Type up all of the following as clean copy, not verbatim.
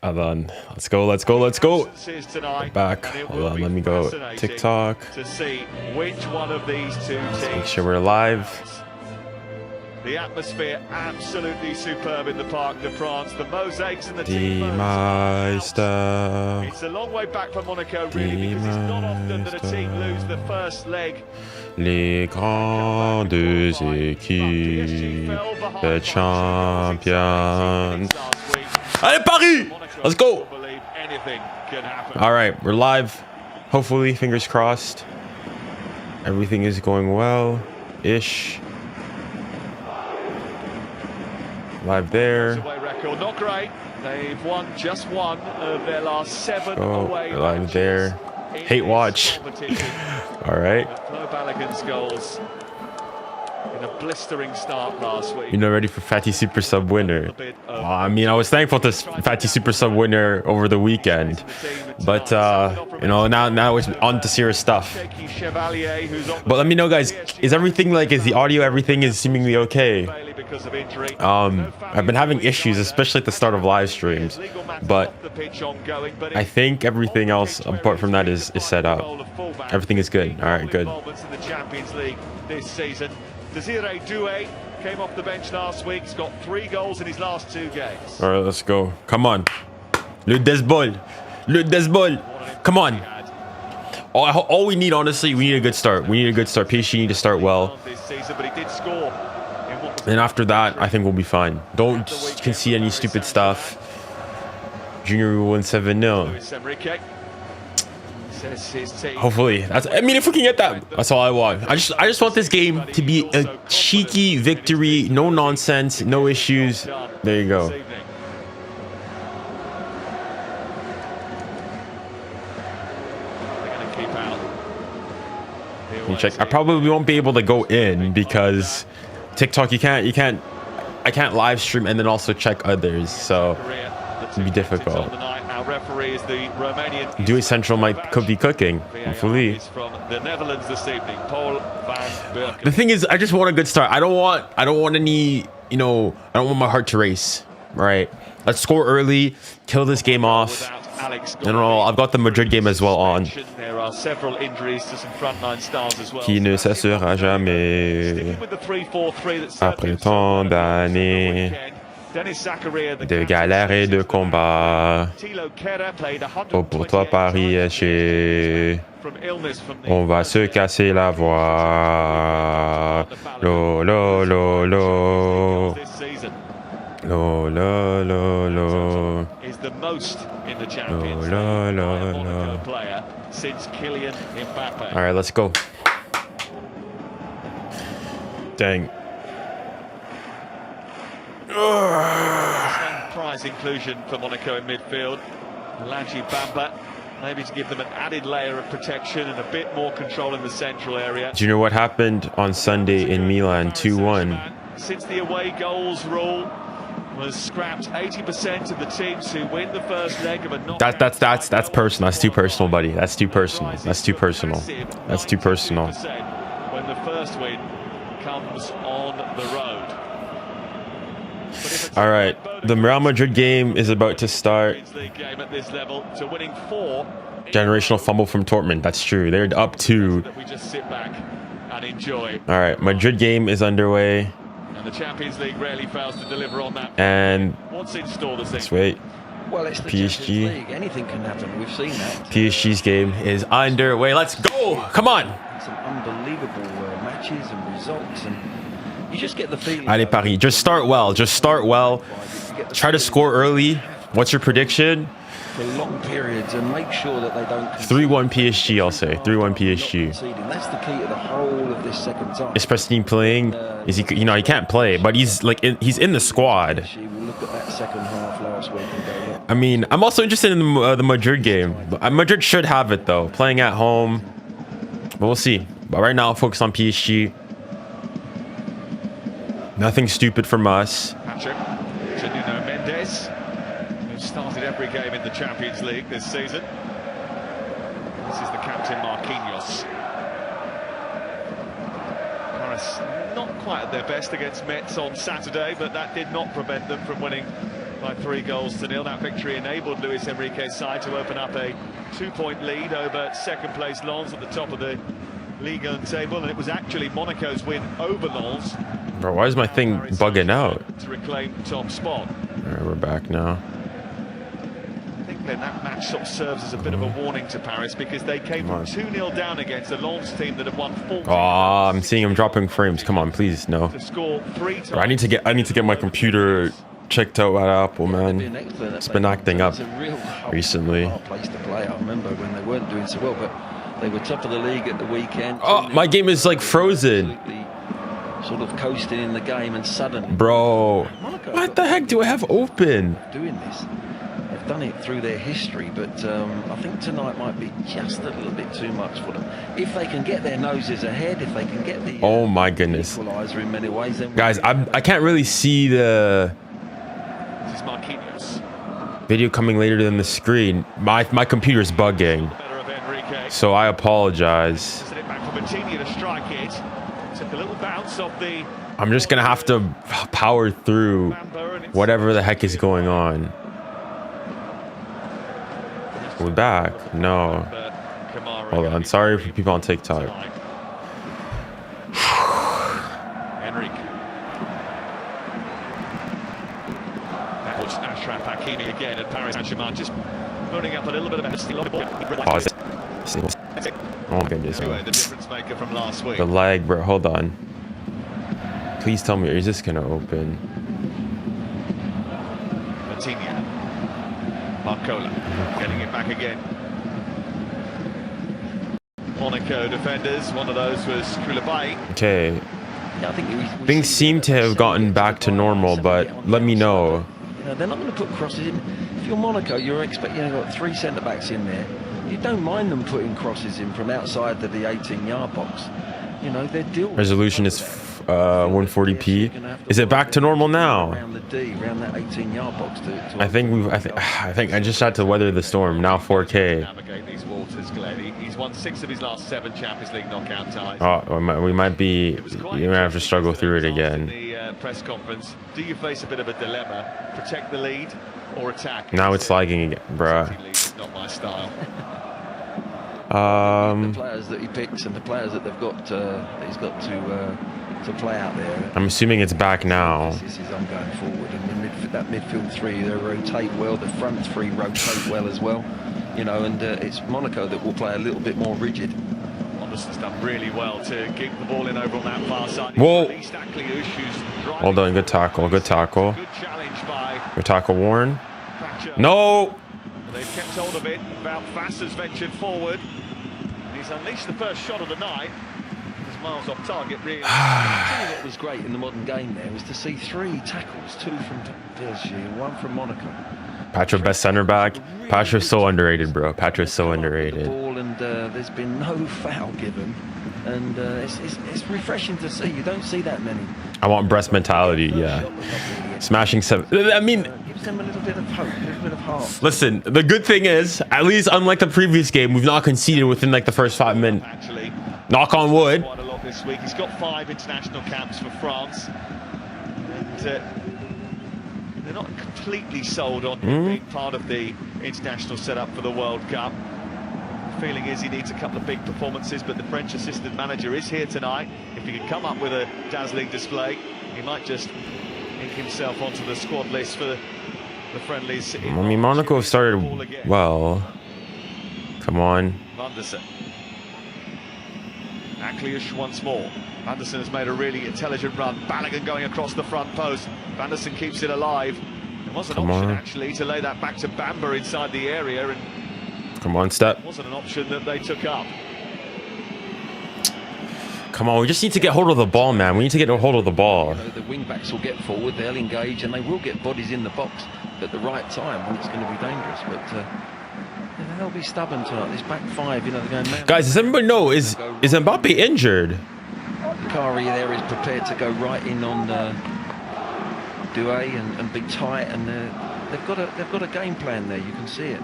Hold on. Let's go. We're back. Hold on. Let me go TikTok. To see which one of these two teams. Make sure we're live. The atmosphere absolutely superb in the Parc de France. The mosaics and the 𝙬𝙬𝘼𝘶𝑑𝑒. It's a long way back for Monaco, really, because it's not often that a team lose the first leg. Les grandes équipes de champions. Allez Paris! Let's go! All right, we're live. Hopefully, fingers crossed. Everything is going well-ish. Live there. Not great. They've won just one of their last 7 away. Live there. Hate watch. All right. 𝙀𝙬𝘼𝘶𝑑𝑒 goals in a blistering start last week. You're not ready for Fatty Super Sub winner. I mean, I was thankful to Fatty Super Sub winner over the weekend, but you know, now it's on to serious stuff. But let me know, guys. Is everything is the audio? Everything is seemingly okay. I've been having issues, especially at the start of live streams, but I think everything else apart from that is set up. Everything is good. All right, good. 𝙬𝙬𝘼𝘶𝑑𝑒 came off the bench last week. He's got 3 goals in his last 2 games. All right, let's go. Come on, 𝙬𝙬𝘼𝘶𝑑𝑒. Come on. All we need, honestly, we need a good start. PSG need to start well. And after that, I think we'll be fine. Don't concede any stupid stuff. 𝙬𝙬𝘼𝘶𝑑𝑒. Hopefully, I mean, if we can get that, that's all I want. I just want this game to be a cheeky victory, no nonsense, no issues. There you go. You check. I probably won't be able to go in because TikTok, I can't live stream and then also check others, so it'll be difficult. Referee is the Romanian. 𝙬𝙬𝘼𝘶𝑑𝑒 Central might could be cooking. Hopefully. From the Netherlands this evening, 𝙀𝙀𝘿𝘾𝘼𝙎𝑎𝑑𝑒. The thing is, I just want a good start. I don't want any, you know, I don't want my heart to race. Right? Let's score early, kill this game off. I don't know. I've got the Madrid game as well on. There are several injuries to some frontline stars as well. Qui ne cessera jamais après tant d'années de galères et de combats. Oh, pour toi, Paris 𝙬𝙬𝘼𝑑𝑒. On va se casser la voix. Lo, lo, lo, lo. Lo, lo, lo, lo. Is the most in the Champions League player since Kylian Mbappe. All right, let's go. Dang. Prize inclusion for Monaco in midfield. 𝙬𝙬𝘼𝘶𝑑𝑒, maybe to give them an added layer of protection and a bit more control in the central area. Do you know what happened on Sunday in Milan? 2-1. Since the away goals rule was scrapped, 80% of the teams who win the first leg of a knockout. That's personal. That's too personal, buddy. That's too personal. That's too personal. That's too personal. When the first win comes on the road. All right, the Real Madrid game is about to start. Generational fumble from Dortmund. That's true. They're up 2. All right, Madrid game is underway. And the Champions League rarely fails to deliver on that. And what's in store this let's wait. Well, it's the PSG. League. Anything can happen. We've seen that. PSG's game is underway. Let's go. Come on. Some unbelievable matches and results, and you just get the feeling. Allez Paris, just start well. Just start well. Try to score early. What's your prediction? For long periods and make sure that they don't. 3-1 PSG, I'll say. 3-1 PSG. That's the key to the whole of this second time. Is Preston playing? Is he? You know, he can't play, but he's he's in the squad. We'll look at that second half last week and go, look. I mean, I'm also interested in the Madrid game. Madrid should have it though, playing at home. But we'll see. But right now, I'll focus on PSG. Nothing stupid from us. Nuno Mendes, who started every game in the Champions League this season. This is the captain, Marquinhos. Paris not quite at their best against Metz on Saturday, but that did not prevent them from winning by 3-0. That victory enabled 𝙀𝙖𝙾𝘼𝙎𝑠's side to open up a 2-point lead over second-place Lens at the top of the Ligue 1 table, and it was actually Monaco's win over Lens. Bro, why is my thing bugging out? To reclaim top spot. All right, we're back now. I think then that match sort of serves as a bit of a warning to Paris, because they came from 2-0 down against a Lens team that have won 14. Oh, I'm seeing him dropping frames. Come on, please, no. To score 3 times. Bro, I need to get my computer checked out at Apple, man. It's been acting up recently. Place to play. I remember when they weren't doing so well, but they were top of the league at the weekend. Oh, my game is like frozen. Sort of coasting in the game, and suddenly, bro, what the heck do I have open? Doing this, they've done it through their history, but I think tonight might be just a little bit too much for them. If they can get their noses ahead, if they can get the oh my goodness, equalizer in many ways, then guys, I can't really see the video coming later than the screen. My computer's bugging, so I apologize. I'm just gonna have to power through whatever the heck is going on. We're back. No. Hold on. Sorry for people on TikTok. 𝙀𝙬𝘼𝙋𝙏𝘼𝙎𝑎 again, and Paris Saint-Germain just building up a little bit of a pause. Oh my goodness. the difference maker from last week. The lag, bro. Hold on. Please tell me, is this gonna open? Marcola getting it back again. Monaco defenders, one of those was 𝙀𝙬𝘼𝙋𝙏. Okay. Yeah, I think things seem to have gotten back to normal, but let me know. You know, they're not going to put crosses in. If you're Monaco, you're expecting, you've got 3 centre backs in there. You don't mind them putting crosses in from outside the 18-yard box. You know, their deal resolution is 140p. Is it back to normal now? Around the D, around that 18-yard box. I think I just had to weather the storm. Now 4K. Navigate these waters, Glenn. He's won 6 of his last 7 Champions League knockout ties. Oh, we might be. You might have to struggle through it again. The press conference. Do you face a bit of a dilemma? Protect the lead or attack? Now it's lagging again, bruh. Not my style. The players that he picks and the players that they've got, that he's got to play out there. I'm assuming it's back now. This is I'm going forward, and that midfield 3, they rotate well. The front 3 rotate well as well. You know, and it's Monaco that will play a little bit more rigid. Anderson's done really well to kick the ball in over on that far side. Whoa! Well done, good tackle, good tackle. Good challenge by. Good tackle, Warren. No. They've kept hold of it. 𝙀𝙬𝘼𝙋𝙏 has ventured forward. He's unleashed the first shot of the night. He's miles off target, really. What was great in the modern game there was to see 3 tackles, 2 from PSG and 1 from Monaco. Patro, best center back. Patro's so underrated, bro. Patro's so underrated. Ball, and there's been no foul given, and it's refreshing to see. You don't see that many. I want breast mentality, yeah. Smashing 7. I mean, gives them a little bit of hope, a little bit of heart. Listen, the good thing is, at least unlike the previous game, we've not conceded within like the first 5 minutes. Actually, knock on wood. Quite a lot this week. He's got 5 international caps for France, and they're not completely sold on being part of the international setup for the World Cup. The feeling is he needs a couple of big performances, but the French assistant manager is here tonight. If he can come up with a dazzling display, he might just ink himself onto the squad list for the friendlies. I mean, Monaco started well. Come on. Vanderson. 𝙀𝙀𝘼𝙋𝙏 once more. Vanderson has made a really intelligent run. Balogun going across the front post. Vanderson keeps it alive. There was an option actually to lay that back to Bamba inside the area, and come on, step. It wasn't an option that they took up. Come on, we just need to get hold of the ball, man. We need to get a hold of the ball. You know, the wing backs will get forward, they'll engage, and they will get bodies in the box at the right time when it's going to be dangerous. But they'll be stubborn tonight. This back 5, you know, they're going. Guys, does everybody know is Mbappe injured? 𝙀𝙬𝘼𝑋𝙏 there is prepared to go right in on 𝙀𝙬𝘼 and be tight, and they've got a game plan there. You can see it.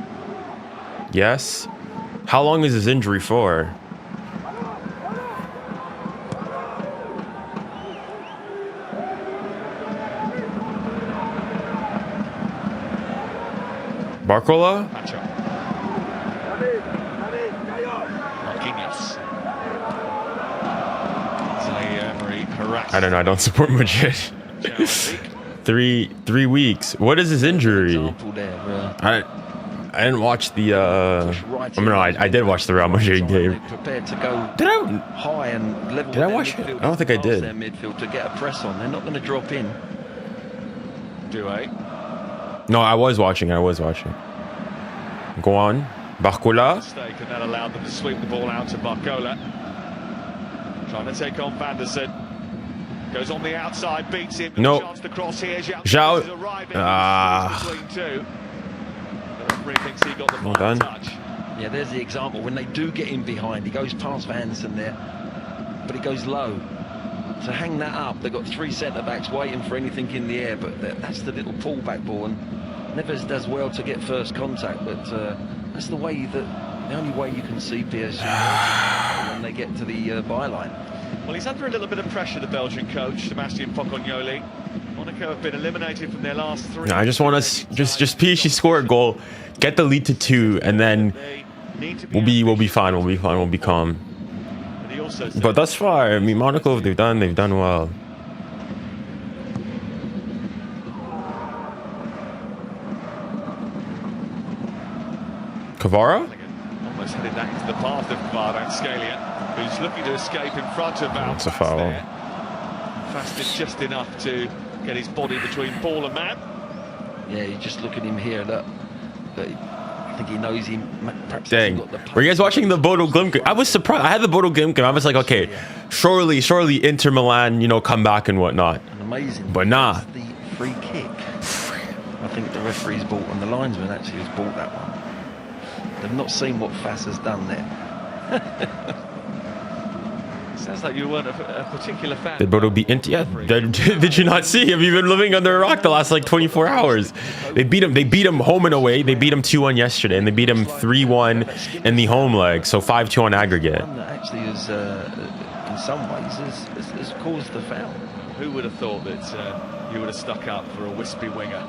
Yes. How long is his injury for? Barcola? I don't know. I don't support Madrid. 3 weeks. What is his injury? I didn't watch the. I did watch the Real Madrid game. Did I watch it? I don't think I did. Midfield to get a press on. They're not going to drop in. No, I was watching. Go on, Barcola. And that allowed them to sweep the ball out to Barcola. Trying to take on 𝙀𝙀𝘿𝘾𝘼𝙎𝙏. Goes on the outside, beats him. No. Chance to cross here. 𝙎𝙊𝘾𝘾𝘼𝙎. The referee thinks he got the final touch. Yeah, there's the example. When they do get in behind, he goes past 𝙀𝙀𝘀 there, but he goes low. To hang that up, they've got 3 centre-backs waiting for anything in the air, but that's the little pullback ball, and Neves does well to get first contact, but that's the only way you can see PSG when they get to the byline. Well, he's under a little bit of pressure, the Belgian coach, Sebastian 𝙀𝙀𝘼𝑗𝑘𝘖. Monaco have been eliminated from their last 3. No, I just want us just PSG score a goal, get the lead to 2, and then we'll be fine. We'll be calm. But thus far, I mean, Monaco, they've done well. Kvara? Almost headed that into the path of 𝙀𝙀𝘀𝘿𝘾𝑼𝙎, who's looking to escape in front of Val. That's a foul. Fasted just enough to get his body between ball and man. Yeah, you just look at him here. Look, I think he knows him. Dang. Were you guys watching the Bodo Glimt? I was surprised. I had the Bodo Glimt. I was like, okay, surely Inter Milan, come back and whatnot. Amazing. But nah. The free kick. I think the referee's bought, and the linesman actually has bought that one. They've not seen what Fass has done there. Sounds like you weren't a particular fan. Did Bodo beat Inter? Yeah. Did you not see? Have you been living under a rock the last like 24 hours? They beat him home and away. They beat him 2-1 yesterday, and they beat him 3-1 in the home leg. So 5-2 on aggregate. One that actually is, in some ways, has caused the foul. Who would have thought that you would have stuck up for a wispy winger?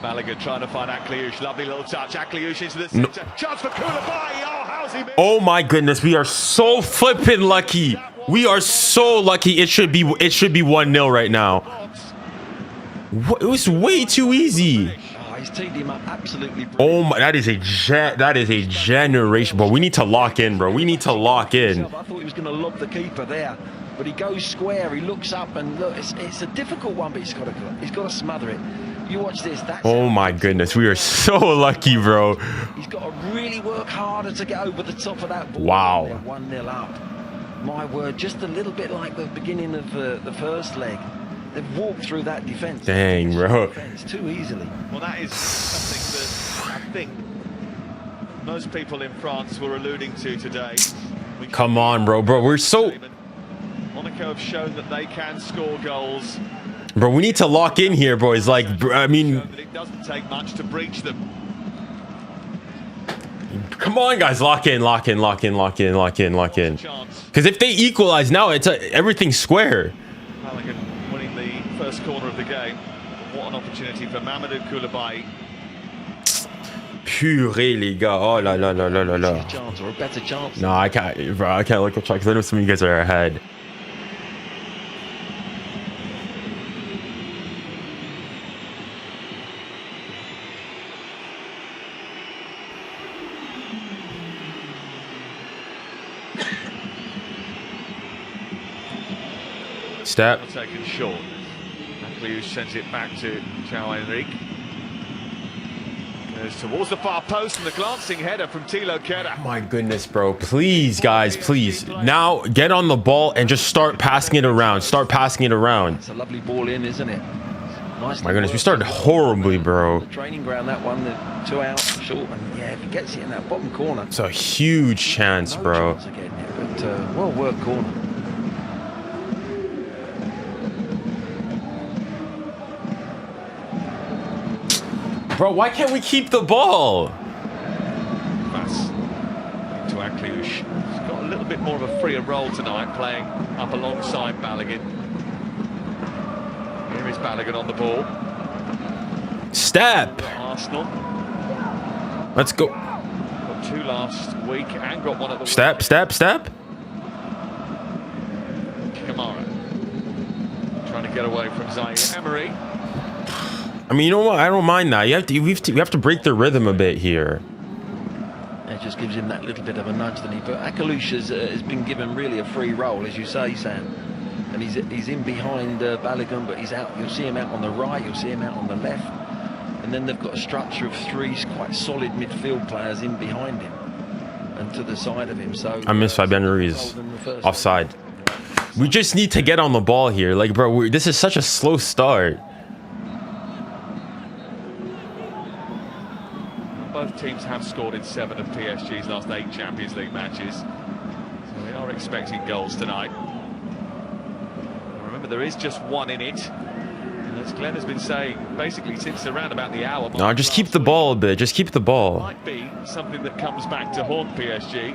Malaga trying to find 𝙀𝙀𝘀𝘋. Lovely little touch. 𝙀𝙀𝘀𝘋 into the centre. Chance for 𝙀𝙀𝘾𝑼𝙎. Oh, how's he missed? Oh my goodness, we are so flippin' lucky. We are so lucky. It should be 1-0 right now. It was way too easy. Oh, he's teed him up absolutely brilliant. Oh my, that is a generation, bro. We need to lock in, bro. We need to lock in. I thought he was going to lob the keeper there, but he goes square. He looks up and look. It's a difficult one, but he's got to smother it. You watch this. Oh my goodness, we are so lucky, bro. He's got to really work harder to get over the top of that ball. Wow. 1-0 up. My word, just a little bit like the beginning of the first leg. They've walked through that defence. Dang, bro. Too easily. Well, that is something that I think most people in France were alluding to today. Come on, bro. We're so... Monaco have shown that they can score goals. Bro, we need to lock in here, boys. Like, I mean... It doesn't take much to breach them. Come on, guys. Lock in. Because if they equalize now, it's everything's square. Malaga winning the first corner of the game. What an opportunity for Mamadou Koulibaly. Purée, les gars. Oh, la. A chance or a better chance. No, I can't, bro. I can't look at track because I know some of you guys are ahead. Step. Taken short. 𝙀𝙀𝘀𝘋 sends it back to 𝙀𝙀𝘀𝘋. Goes towards the far post and the glancing header from Thilo Kehrer. My goodness, bro. Please, guys, please. Now get on the ball and just start passing it around. It's a lovely ball in, isn't it? Nice. My goodness, we started horribly, bro. The training ground, that one, the 2 out short, and yeah, if he gets it in that bottom corner. It's a huge chance, bro. Chance again, yeah, but well worked corner. Bro, why can't we keep the ball? Pass to 𝙀𝙀𝘀𝘋. He's got a little bit more of a freer role tonight, playing up alongside Balogun. Here is Balogun on the ball. Step. Arsenal. Let's go. Got 2 last week and got 1 at the Step. Kamara. Trying to get away from 𝙎𝙊𝘾𝘼𝙎𝙾. I mean, you know what? I don't mind that. We have to break the rhythm a bit here. It just gives him that little bit of a nudge, doesn't he? But 𝙎𝙾𝘾𝘼𝑎𝑠 has been given really a free role, as you say, Sam. And he's in behind Balogun, but he's out. You'll see him out on the right. You'll see him out on the left. And then they've got a structure of 3 quite solid midfield players in behind him and to the side of him. So I miss 𝙎𝙾𝘼𝘼𝑖𝑠 offside. We just need to get on the ball here. Like, bro, this is such a slow start. Both teams have scored in 7 of PSG's last 8 Champions League matches. So we are expecting goals tonight. Remember, there is just 1 in it. And as Glenn has been saying, basically since around about the hour. No, just keep the ball a bit. Just keep the ball. Might be something that comes back to haunt PSG.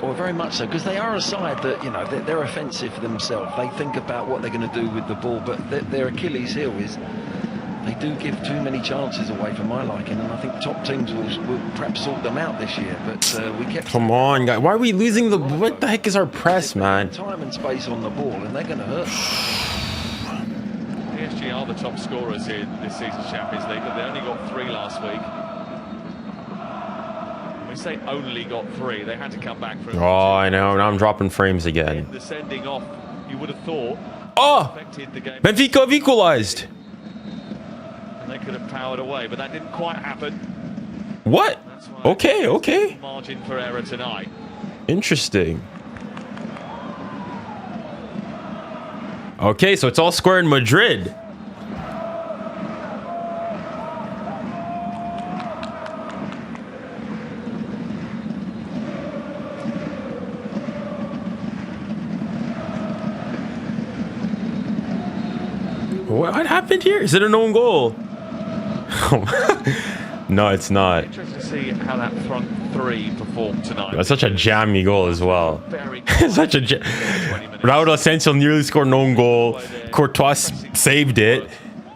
Well, very much so, because they are a side that, you know, they're offensive themselves. They think about what they're going to do with the ball, but their Achilles heel is they do give too many chances away for my liking, and I think top teams will perhaps sort them out this year. But we kept. Come on, guys! Why are we losing the? What the heck is our press, man? Time and space on the ball, and they're going to hurt. PSG are the top scorers in this season's Champions League, but they only got 3 last week. We say only got 3. They had to come back from. Oh, I know. Now I'm dropping frames again. The sending off, you would have thought. Oh, Affected the game. Benfica have equalized. And they could have powered away, but that didn't quite happen. What? Okay. Margin for error tonight. Interesting. Okay, so it's all square in Madrid. What happened here? Is it an own goal? No, it's not. Interesting to see how that front 3 performed tonight. That's such a jammy goal as well. Such a Raúl Asensio nearly scored an own goal. Courtois saved it.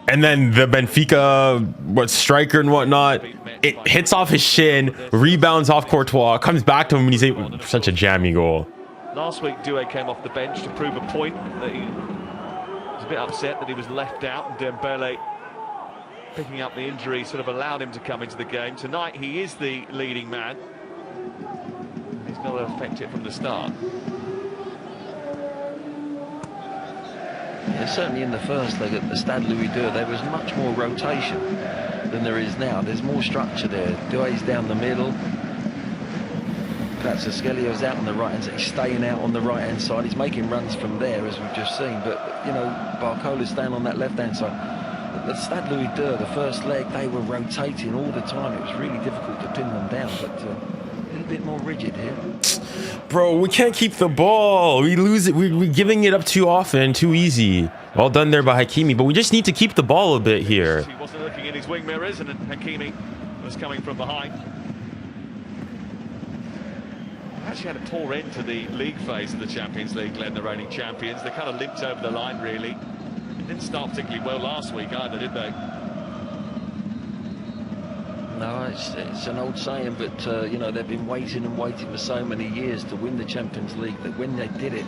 And then the Benfica striker and whatnot, it hits off his shin, rebounds off Courtois, comes back to him, and he's able, such a jammy goal. Last week, 𝙀𝙖𝘾𝑼𝙎 came off the bench to prove a point that he was a bit upset that he was left out, and Dembele picking up the injury sort of allowed him to come into the game. Tonight, he is the leading man. He's got to affect it from the start. Yeah, certainly in the first leg at the 𝙎𝙬𝘼𝘾𝘼𝑖𝑠, there was much more rotation than there is now. There's more structure there. 𝙀𝙖𝘼's down the middle. 𝙬𝙬𝘾𝑼𝑎𝑠 on the right hand side. He's staying out on the right hand side. He's making runs from there, as we've just seen. But, you know, Barcola's staying on that left hand side. The 𝙎𝙬𝘼𝘼𝘼, the first leg, they were rotating all the time. It was really difficult to pin them down, but a little bit more rigid here. Bro, we can't keep the ball. We lose it. We're giving it up too often, too easy. Well done there by 𝙎𝙾𝑼, but we just need to keep the ball a bit here. He wasn't looking in his wing mirrors, and 𝙎𝙾𝑼 was coming from behind. Actually had a poor end to the league phase of the Champions League, Glenn, the reigning champions. They kind of limped over the line, really. Didn't start particularly well last week either, did they? No, it's an old saying, but you know, they've been waiting and waiting for so many years to win the Champions League that when they did it,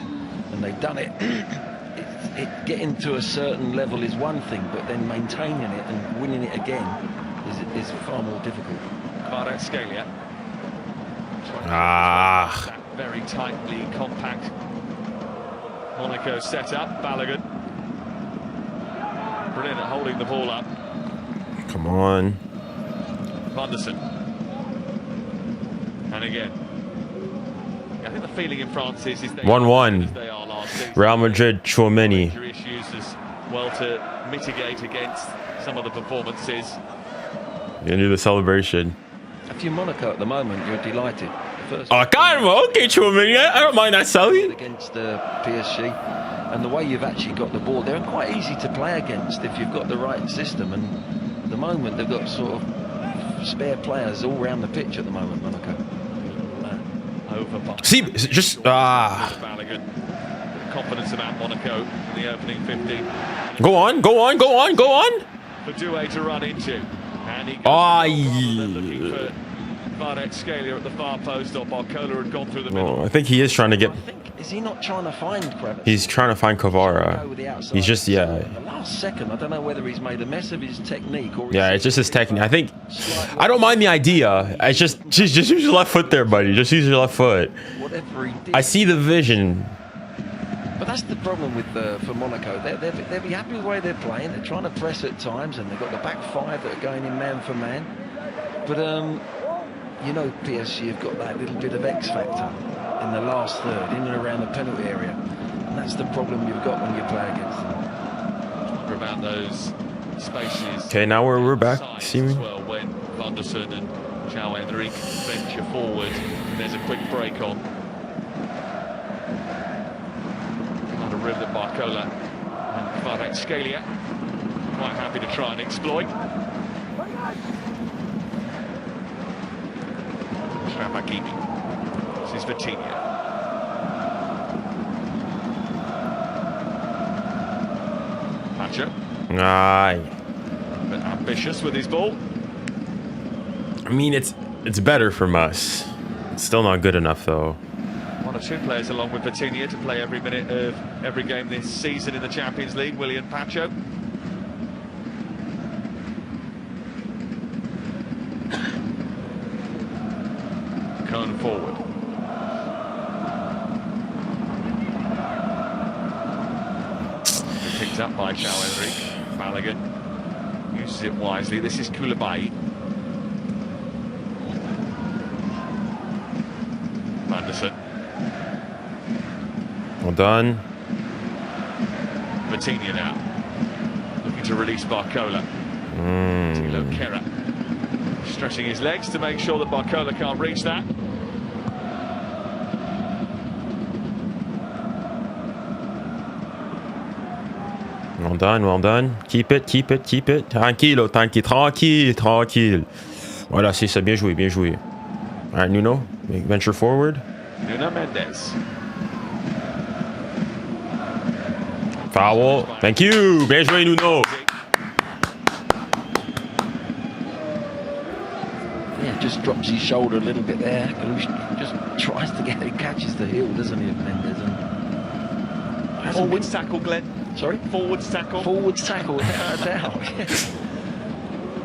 and they've done it, getting to a certain level is one thing, but then maintaining it and winning it again is far more difficult. 𝙬𝙬𝘾𝘼𝘎𝑖𝑠. Ah. Very tightly compact Monaco set up. Balogun brilliant at holding the ball up. Come on. Vanderson. And again. I think the feeling in France is 1-1. Real Madrid, Tchouaméni. Issues as well to mitigate against some of the performances. Gonna do the celebration. If you're Monaco at the moment, you're delighted. Oh, calma, okay, Tchouaméni. I don't mind that, Sally. Against PSG, and the way you've actually got the ball, they're quite easy to play against if you've got the right system. And at the moment, they've got sort of spare players all around the pitch at the moment, Monaco. Over. See, just confidence about Monaco in the opening 15. Go on, go on, go on, go on. For 𝙀𝙖𝘖𝘾𝘼𝙎 to run into. And he goes looking for 𝙀𝙬𝘾𝘼𝘎 at the far post, or 𝙀𝙀𝘾𝘼𝘍 had gone through the middle. Oh, I think he is trying to get... Is he not trying to find 𝙀𝙀? He's trying to find 𝙀𝙀𝘾𝑼𝑎. He's just, yeah. The last second, I don't know whether he's made a mess of his technique or... Yeah, it's just his technique. I think... I don't mind the idea. It's just use your left foot there, buddy. Just use your left foot. Whatever he did. I see the vision. But that's the problem with for Monaco. They'll be happy with the way they're playing. They're trying to press at times, and they've got the back five that are going in man for man. But you know, PSG have got that little bit of X factor in the last third, in and around the penalty area, and that's the problem you've got when you play against them. About those spaces. Okay, now we're back. See me? Well, when Gunderson and 𝙬𝙬𝘾𝘼𝑎 venture forward, there's a quick break on. That 𝙀𝙀𝘾𝘼𝑎 and 𝙀𝙀𝘾𝑼𝑎 quite happy to try and exploit. 𝙬𝙬𝘾𝑝 Hakimi. This is 𝙬𝙬𝘾𝘼𝑎. Pacho. Aye. But ambitious with his ball. I mean, it's better from us. It's still not good enough, though. One of two players along with 𝙬𝙬𝘾𝑝 to play every minute of every game this season in the Champions League, Willian Pacho. Cone forward. Picked up by 𝙬𝙬𝘾𝑝. Uses it wisely. This is 𝙀𝙀𝘾𝑖𝑏. Anderson. Well done. 𝙬𝙬𝘾𝑝 now. Looking to release 𝙀𝙀𝘾𝑖𝑏. 𝙬𝙬𝘾𝘼𝑎. Stretching his legs to make sure that 𝙀𝙀𝘾𝑖𝑏 can't reach that. Well done, well done. Keep it, keep it, keep it. Tranquille, tranquille, tranquille, tranquille. Voilà, c'est ça. Bien joué, bien joué. All right, Nuno, venture forward. Nuno Mendes. Foul. Thank you. Bien joué, Nuno. Yeah, just drops his shoulder a little bit there. Just tries to get it, catches the heel, doesn't he, Mendes? And Forwards tackle, Glenn. Sorry? Forwards tackle. Forwards tackle, without a doubt.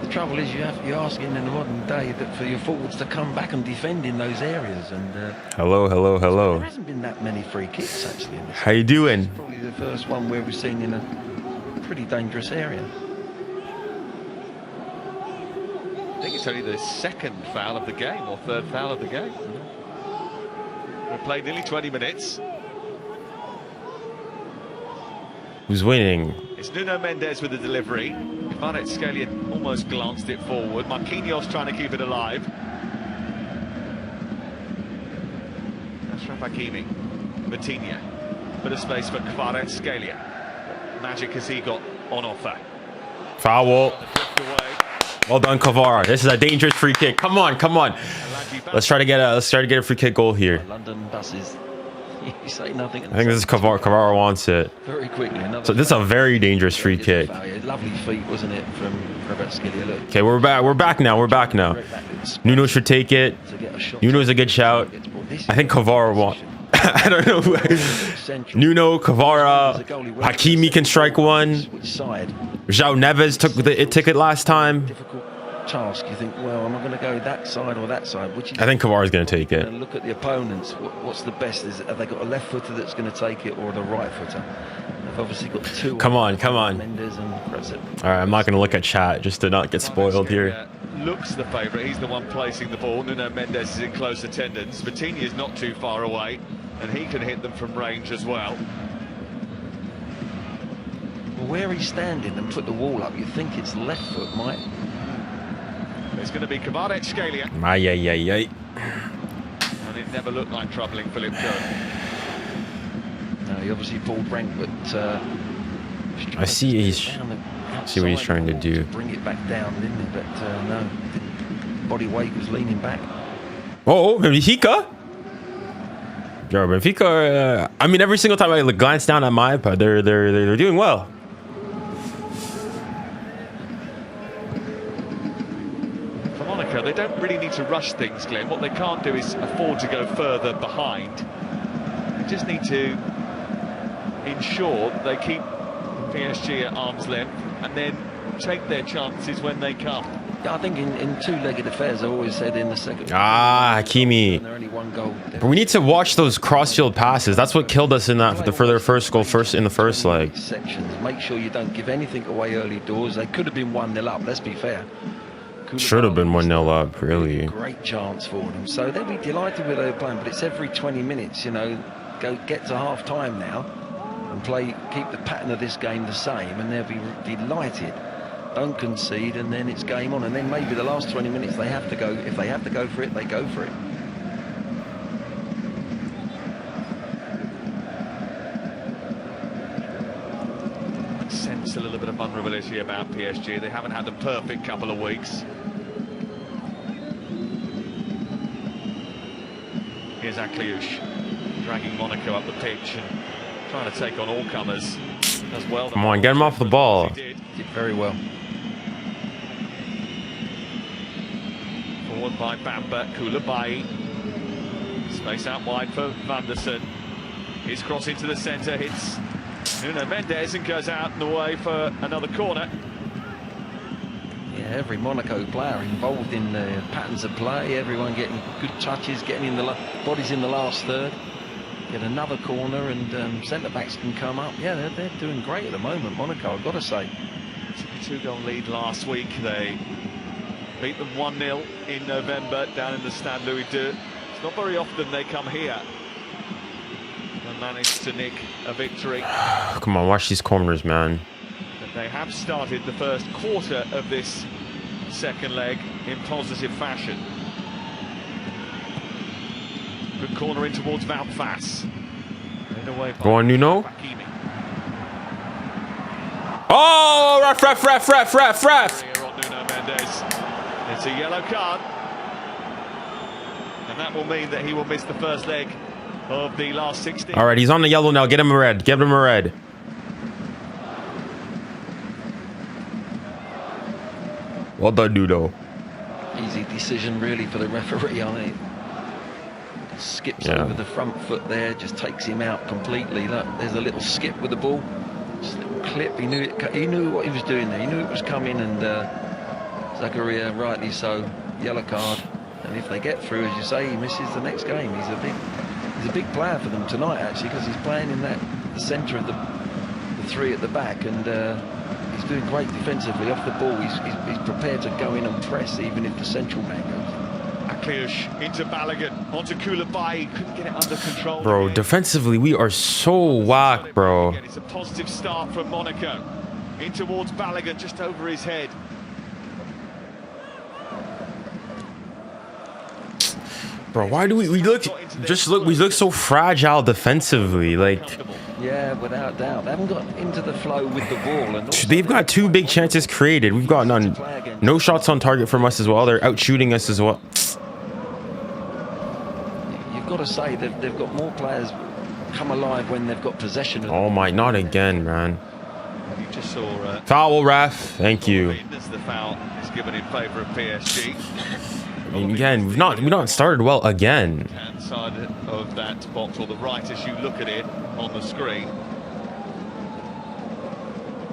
The trouble is, you're asking in the modern day that for your forwards to come back and defend in those areas. And hello, hello, hello. There hasn't been that many free kicks actually. In this How you doing? It's probably the first one where we've seen in a pretty dangerous area. I think it's only the second foul of the game, or third foul of the game. We've played nearly 20 minutes. Who's winning? It's Nuno Mendes with the delivery. 𝙀𝙀𝘾𝘼𝑎 almost glanced it forward. Marquinhos trying to keep it alive. Achraf Hakimi. 𝙬𝙬𝘾𝑝. Bit of space for 𝙀𝙀𝘾𝑼𝑎. Magic has he got on offer. Foul. Well done, 𝙀𝙀𝘾𝑼𝑎. This is a dangerous free kick. Come on, come on. Let's try to get a free kick goal here. London buses. You say nothing. I think this is 𝙀𝙀𝘾𝑼𝑎. 𝙀𝙀𝘾𝑼𝑎 wants it. Very quickly. So this is a very dangerous free kick. Lovely feet, wasn't it, from 𝙀𝙀𝘾𝑖𝑎? Okay, we're back. We're back now. We're back now. Nuno should take it. Nuno's a good shout. I think 𝙀𝙀𝘾𝑼𝑎 won. I don't know. Nuno, 𝙀𝙀𝘾𝑖𝑎, Hakimi can strike one. João Neves took the ticket last time. Task. You think, well, am I going to go that side or that side? I think 𝙀𝙀𝘾𝑖𝑎's going to take it. Look at the opponents. What's the best? Have they got a left footer that's going to take it, or the right footer? They've obviously got two. Come on, come on. Mendes and all right, I'm not going to look at chat just to not get spoiled here. Looks the favourite. He's the one placing the ball. Nuno Mendes is in close attendance. 𝙬𝙬𝘾𝑝 is not too far away, and he can hit them from range as well. Well, where he's standing and put the wall up, you think it's left foot, might. It's going to be 𝙀𝙀𝘾𝑖𝑎. Ay, ay, ay, ay. And it never looked like troubling Philippe Cohen. No, he obviously pulled rank, but I see he's what he's trying to do. Bring it back down, didn't he? But no, body weight was leaning back. Oh, Hika. Yo, Benfica, I mean, every single time I glance down at my iPad, they're doing well. For Monaco, they don't really need to rush things, Glenn. What they can't do is afford to go further behind. They just need to ensure that they keep PSG at arm's length and then take their chances when they come. I think in two-legged affairs, I always said in the second. Hakimi. Only one goal. But we need to watch those cross-field passes. That's what killed us in that for their first goal, in the first leg. Sections. Make sure you don't give anything away early doors. They could have been 1-0 up. Let's be fair. Should have been 1-0 up, really. Great chance for them. So they'll be delighted with their plan. But it's every 20 minutes. You know, get to half time now and keep the pattern of this game the same, and they'll be delighted. Don't concede, and then it's game on. And then maybe the last 20 minutes they have to go. If they have to go for it, they go for it. I sense a little bit of vulnerability about PSG. They haven't had a perfect couple of weeks. Here's 𝙂𝙖𝙖𝘶 dragging Monaco up the pitch and trying to take on all comers as well. Come on, get him off the ball. Did very well. Forward by Bamba, 𝙀𝙬𝘼𝙋𝙏𝙀𝙍. Space out wide for Vanderson. His cross into the centre, hits Nuno Mendes and goes out and away for another corner. Yeah, every Monaco player involved in the patterns of play, everyone getting good touches, getting in the bodies in the last third. Get another corner and centre-backs can come up. Yeah, they're doing great at the moment, Monaco, I've got to say. Took a two-goal lead last week. They beat them 1-0 in November down in the 𝙬𝙬𝘼𝑑𝙎. It's not very often they come here and manage to nick a victory. Come on, watch these corners, man. But they have started the first quarter of this second leg in positive fashion. Good corner in towards Wout Faes. Go on, Nuno. Oh, ref. Here on Nuno Mendes. It's a yellow card. And that will mean that he will miss the first leg of the last 16. All right, he's on the yellow now. Get him a red. Give him a red. Well done, Nuno. Easy decision, really, for the referee on it. Skips over the front foot there, just takes him out completely. Look, there's a little skip with the ball. Just a little clip. He knew what he was doing there. He knew it was coming, and Zaccaria, rightly so, yellow card. And if they get through, as you say, he misses the next game. He's a big player for them tonight, actually, because he's playing in the centre of the three at the back, and he's doing great defensively off the ball. He's prepared to go in and press, even if the central man goes. 𝙂𝙖𝙖𝙗 into Balogun, onto 𝙀𝙬𝘼𝙖𝙖. Couldn't get it under control. Bro, defensively, we are so whack, bro. It's a positive start from Monaco. In towards Balogun, just over his head. Bro, why do we look so fragile defensively? Like, yeah, without doubt. They haven't got into the flow with the ball. And they've got two big chances created. We've got none. No shots on target from us as well. They're out shooting us as well. You've got to say they've got more players come alive when they've got possession. Oh my, not again, man. You just saw foul, ref. Thank you. The foul is given in favour of PSG. I mean, again, we've not started well again. Hand side of that box, or the right as you look at it on the screen.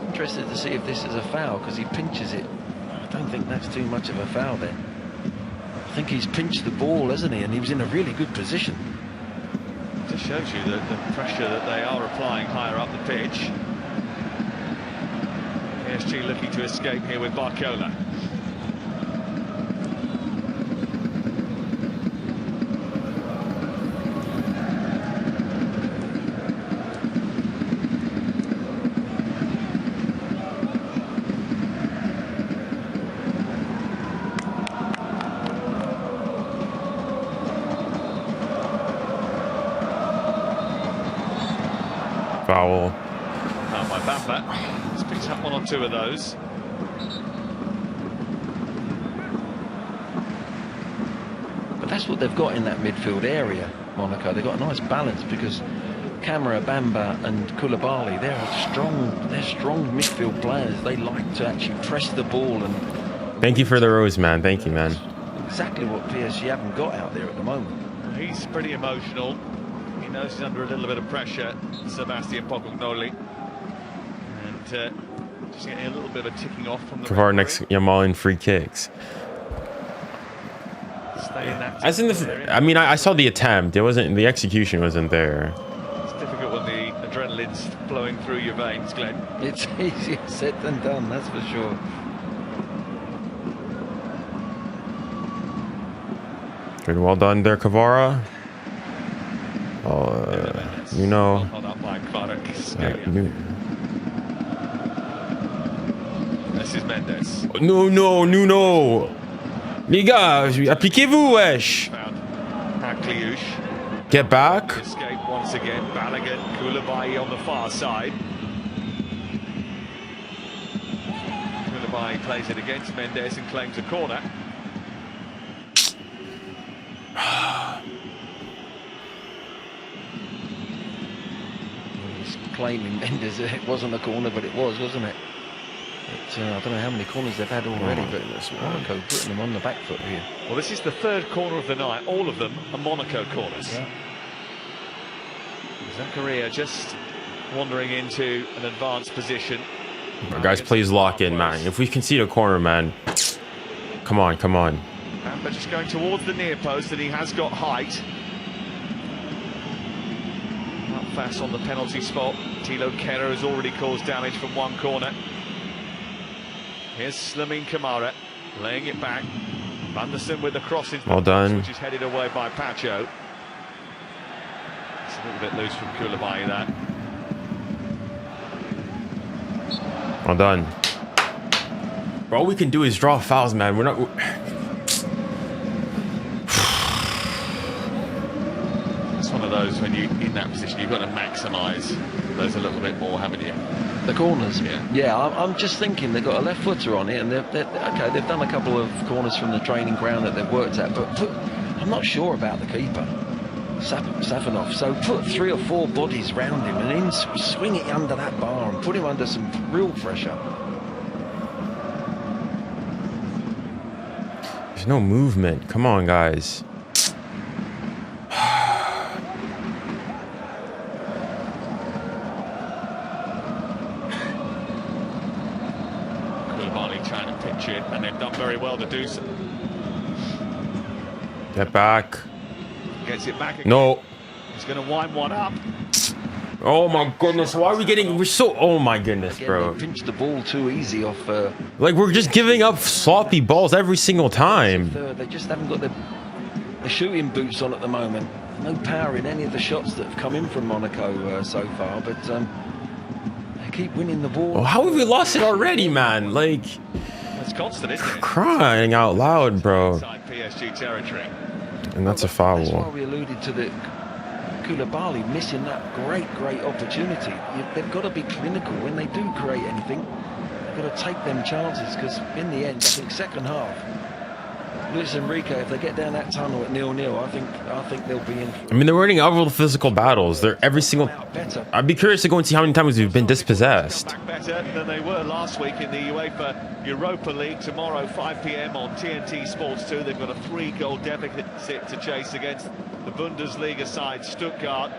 Interested to see if this is a foul, because he pinches it. I don't think that's too much of a foul there. I think he's pinched the ball, hasn't he? And he was in a really good position. It just shows you the pressure that they are applying higher up the pitch. PSG looking to escape here with Barcola. Foul. Now by Bamba. He's picked up one or two of those. But that's what they've got in that midfield area. Monaco. They've got a nice balance because 𝙀𝙀𝘿𝘾𝘼𝙎𝙏 and 𝙀𝙪𝙨𝘾𝘼𝘍, they're strong midfield players. They like to actually press the ball. And thank you for the rose, man. Thank you, man. Exactly what PSG haven't got out there at the moment. He's pretty emotional. He knows he's under a little bit of pressure, Sebastian 𝙀𝙀𝘿𝑾𝙀𝑼. And just getting a little bit of a ticking off from the Kvar next Yamal free kicks. As in the, I mean, I saw the attempt. It wasn't, the execution wasn't there. It's difficult when the adrenaline's flowing through your veins, Glenn. It's easier said than done, that's for sure. Good, well done there, Kvara. You know. This is Mendes. No, Nuno. Les gars, appliquez-vous, wesh. 𝙋𝙀𝘖𝘶. Get back. Escape once again. Balogun, 𝙀𝙀𝘿𝘾𝘼𝑎𝑖 on the far side. 𝙀𝙀𝘼𝑎𝑖 plays it against Mendes and claims a corner. He's claiming Mendes it wasn't a corner, but it was, wasn't it? But, I don't know how many corners they've had already, but Monaco putting them on the back foot here. Well, this is the third corner of the night. All of them are Monaco corners. Yeah. Zaccaria just wandering into an advanced position. Guys, please lock in, man. If we concede a corner, man. Come on. But just going towards the near post, and he has got height. Not fast on the penalty spot. Thilo Kehrer has already caused damage from one corner. Here's 𝙎𝙾𝘾𝘼𝑎𝑖 laying it back. Anderson with the cross into well done. which is headed away by Pacho. It's a little bit loose from 𝙀𝙀𝘿𝑾𝙀𝑼 that. Well done. Bro, all we can do is draw fouls, man. We're not. It's one of those when you in that position, you've got to maximise those a little bit more, haven't you? The corners, yeah. I'm just thinking they've got a left footer on it, and okay, they've done a couple of corners from the training ground that they've worked at, but I'm not sure about the keeper, Safonov. So put 3 or 4 bodies round him and then swing it under that bar and put him under some real pressure. There's no movement. Come on, guys. Trying to pitch it, and they've done very well to do so. Get back. Gets it back again. No. He's going to wind one up. Oh my goodness, why are we getting, we're so, oh my goodness, Again, bro. they pinched the ball too easy off. Like, we're just giving up sloppy balls every single time. They just haven't got the shooting boots on at the moment. No power in any of the shots that have come in from Monaco so far, but they keep winning the ball. Oh, how have we lost it already, man? Like, it's constant, isn't it? Crying out loud, bro. Inside PSG territory. And that's a foul. That's why we alluded to the 𝙀𝙀𝘿𝘾𝑼𝑎𝑖 missing that great opportunity. They've got to be clinical when they do create anything. They've got to take them chances, because in the end, I think second half, Luis Enrique, if they get down that tunnel at 0-0, I think they'll be in. I mean, they're winning all the physical battles. They're every single. I'd be curious to go and see how many times we've been dispossessed. Back better than they were last week in the UEFA Europa League. Tomorrow, 5 p.m. on TNT Sports 2. They've got a 3-goal deficit to chase against the Bundesliga side Stuttgart.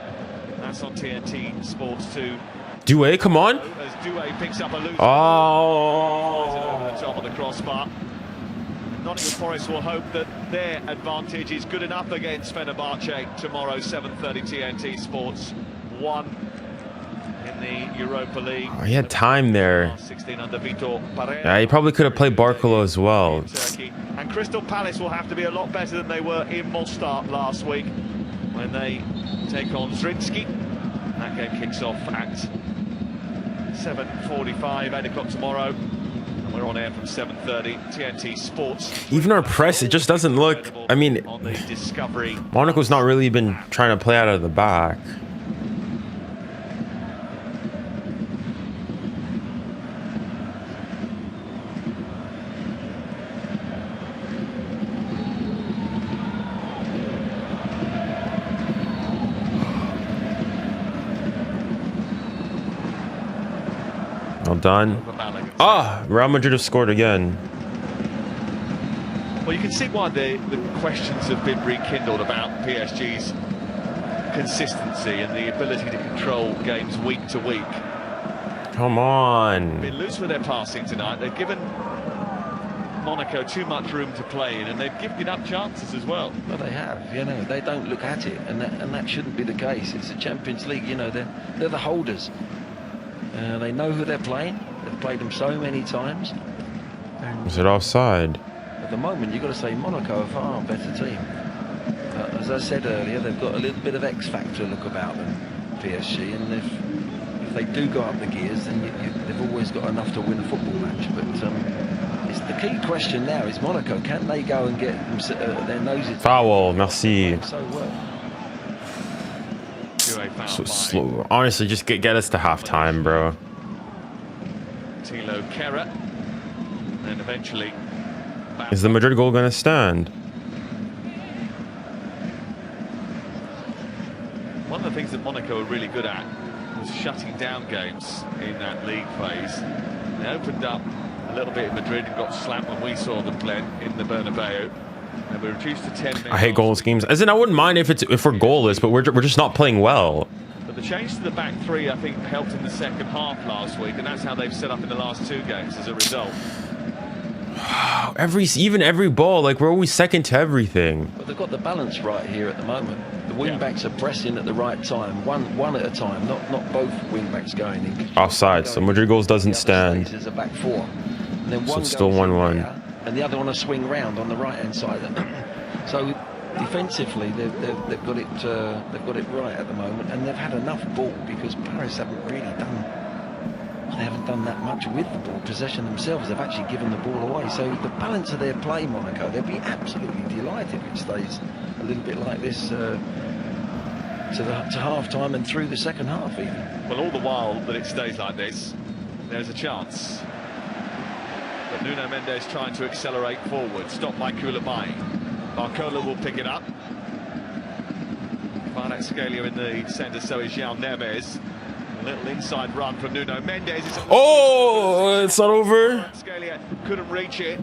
That's on TNT Sports 2. 𝙀𝙖𝘾𝑼𝑎𝑖, come on. As 𝙀𝙖𝘾 picks up a loose. Oh. Over the top of the crossbar. Nottingham Forest will hope that their advantage is good enough against Fenerbahce tomorrow, 7:30 TNT Sports 1 in the Europa League. Oh, he had time there. 16 under Vitor Pereira. Yeah, he probably could have played 𝙀𝙀𝘾𝑼𝑎𝑖 as well. Turkey. And Crystal Palace will have to be a lot better than they were in Mostar last week when they take on Zrinjski. That game kicks off at 7:45, 8 o'clock tomorrow. We're on air from 7:30, TNT Sports. Even our press, it just doesn't look. I mean, on the Discovery. Monaco's not really been trying to play out of the back. done. Ah, Real Madrid have scored again. Well, you can see why the questions have been rekindled about PSG's consistency and the ability to control games week to week. Come on. Been loose with their passing tonight. They've given Monaco too much room to play in, and they've given up chances as well. Well, they have, you know, they don't look at it, and that shouldn't be the case. It's the Champions League, you know, they're the holders. They know who they're playing. They've played them so many times. Is it offside? At the moment, you've got to say Monaco are far better team. As I said earlier, they've got a little bit of X factor look about them, PSG, and if they do go up the gears, then they've always got enough to win a football match. But it's the key question now is Monaco, can they go and get their noses foul? Merci. So well. So slow. Honestly, just get us to halftime, bro. 𝙀𝙀𝘿𝘾𝘼𝙎𝙏, and eventually. Is the Madrid goal going to stand? One of the things that Monaco are really good at was shutting down games in that league phase. They opened up a little bit in Madrid and got slapped when we saw them play in the Bernabeu. And we're reduced to 10 men. I hate goal schemes. As in, I wouldn't mind if we're goalless, but we're just not playing well. But the change to the back three, I think, helped in the second half last week, and that's how they've set up in the last two games as a result. Even every ball, like we're always second to everything. But they've got the balance right here at the moment. The wing backs are pressing at the right time, one at a time, not both wing backs going in. Offside, so Madrid goals doesn't stand. There's a back four, and then So one it's still goes 1-1. and the other one a swing round on the right hand side. So defensively, they've got it right at the moment, and they've had enough ball because Paris haven't really done. They haven't done that much with the ball possession themselves. They've actually given the ball away. So the balance of their play, Monaco, they'll be absolutely delighted if it stays a little bit like this to half time and through the second half even. Well, all the while that it stays like this, there's a chance. But Nuno Mendes trying to accelerate forward, stopped by 𝙀𝙀𝘿𝘾𝘼𝙎𝙏. Barcola will pick it up. 𝙀𝙀𝘿𝘾𝘼𝑎 in the centre, so is 𝙎𝙊𝘾𝘼𝑎 Neves. A little inside run from Nuno Mendes. Oh, it's not over. 𝙀𝙀𝘶𝑖𝑎 couldn't reach it.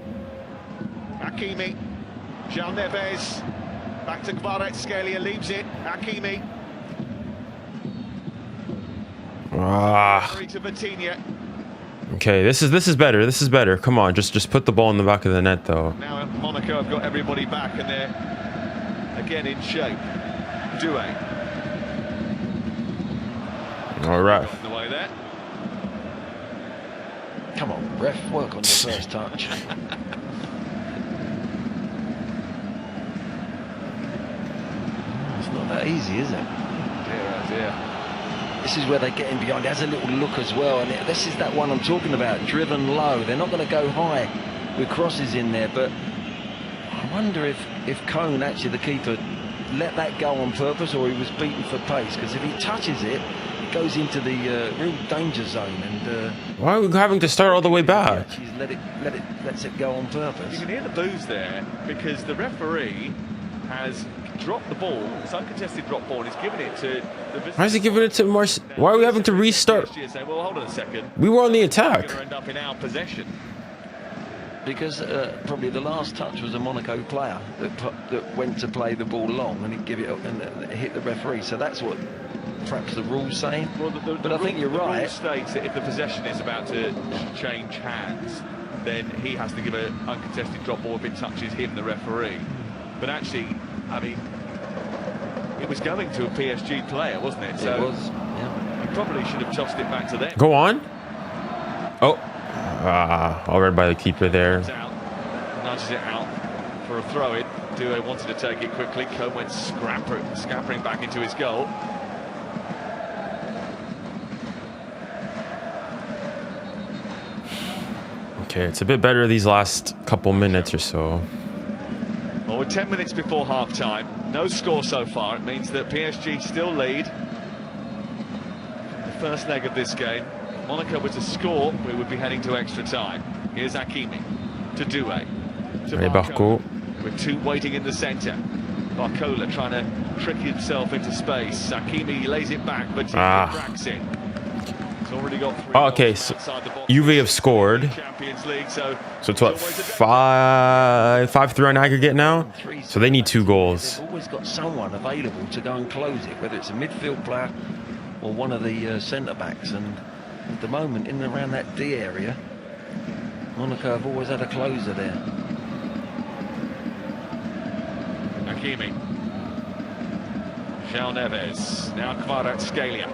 Hakimi, 𝙎𝙊𝘾 Neves, back to 𝙀𝙀𝘿𝑾𝑖𝑎, leaves it. Hakimi. To Vitinha. Okay, this is better. This is better. Come on, just put the ball in the back of the net, though. Now Monaco have got everybody back, and they're again in shape. 𝙀𝙀𝘶. All right. The way there. Come on, ref, work on your first touch. It's not that easy, is it? Dear, oh dear. This is where they get in behind. It has a little look as well, and this is that one I'm talking about, driven low. They're not going to go high with crosses in there, but I wonder if 𝙀𝙀𝘿𝘾, actually the keeper, let that go on purpose, or he was beaten for pace, because if he touches it, it goes into the real danger zone. And why are we having to start all the way back? He's lets it go on purpose. You can hear the boos there because the referee has dropped the ball. It's uncontested drop ball, and he's given it to the. Why is he giving it to Mars? Why are we having to restart? Well, hold on a second. We were on the attack. We're going to end up in our possession. Because probably the last touch was a Monaco player that went to play the ball long, and he'd give it up and hit the referee. So that's what perhaps the rule's saying. Well, but I think you're right. The rule states that if the possession is about to change hands, then he has to give an uncontested drop ball if it touches him, the referee. But actually, I mean, it was going to a PSG player, wasn't it? So it was. Yeah. You probably should have tossed it back to them. Go on. Oh. All read by the keeper there. Nudges it out for a throw-in. 𝙀𝙀𝘶 wanted to take it quickly. 𝙀𝙀𝘶 went scampering back into his goal. Okay, it's a bit better these last couple minutes or so. Well, we're 10 minutes before half-time. No score so far. It means that PSG still lead the first leg of this game. Monaco were to score, we would be heading to extra time. Here's Hakimi to 𝙀𝙀𝘶. To Barcola. With two waiting in the centre. Barcola trying to trick himself into space. Hakimi lays it back, but he cracks it. It's Already got 3 Oh, okay, so Juve have scored. Champions League, so it's what, 5-3 on aggregate now? So they need 2 goals. They've always got someone available to go and close it, whether it's a midfield player or one of the centre-backs. And at the moment, in and around that D area, Monaco have always had a closer there. Hakimi. João Neves. Now 𝙀𝙀𝘿𝘾𝘼𝙎𝙏.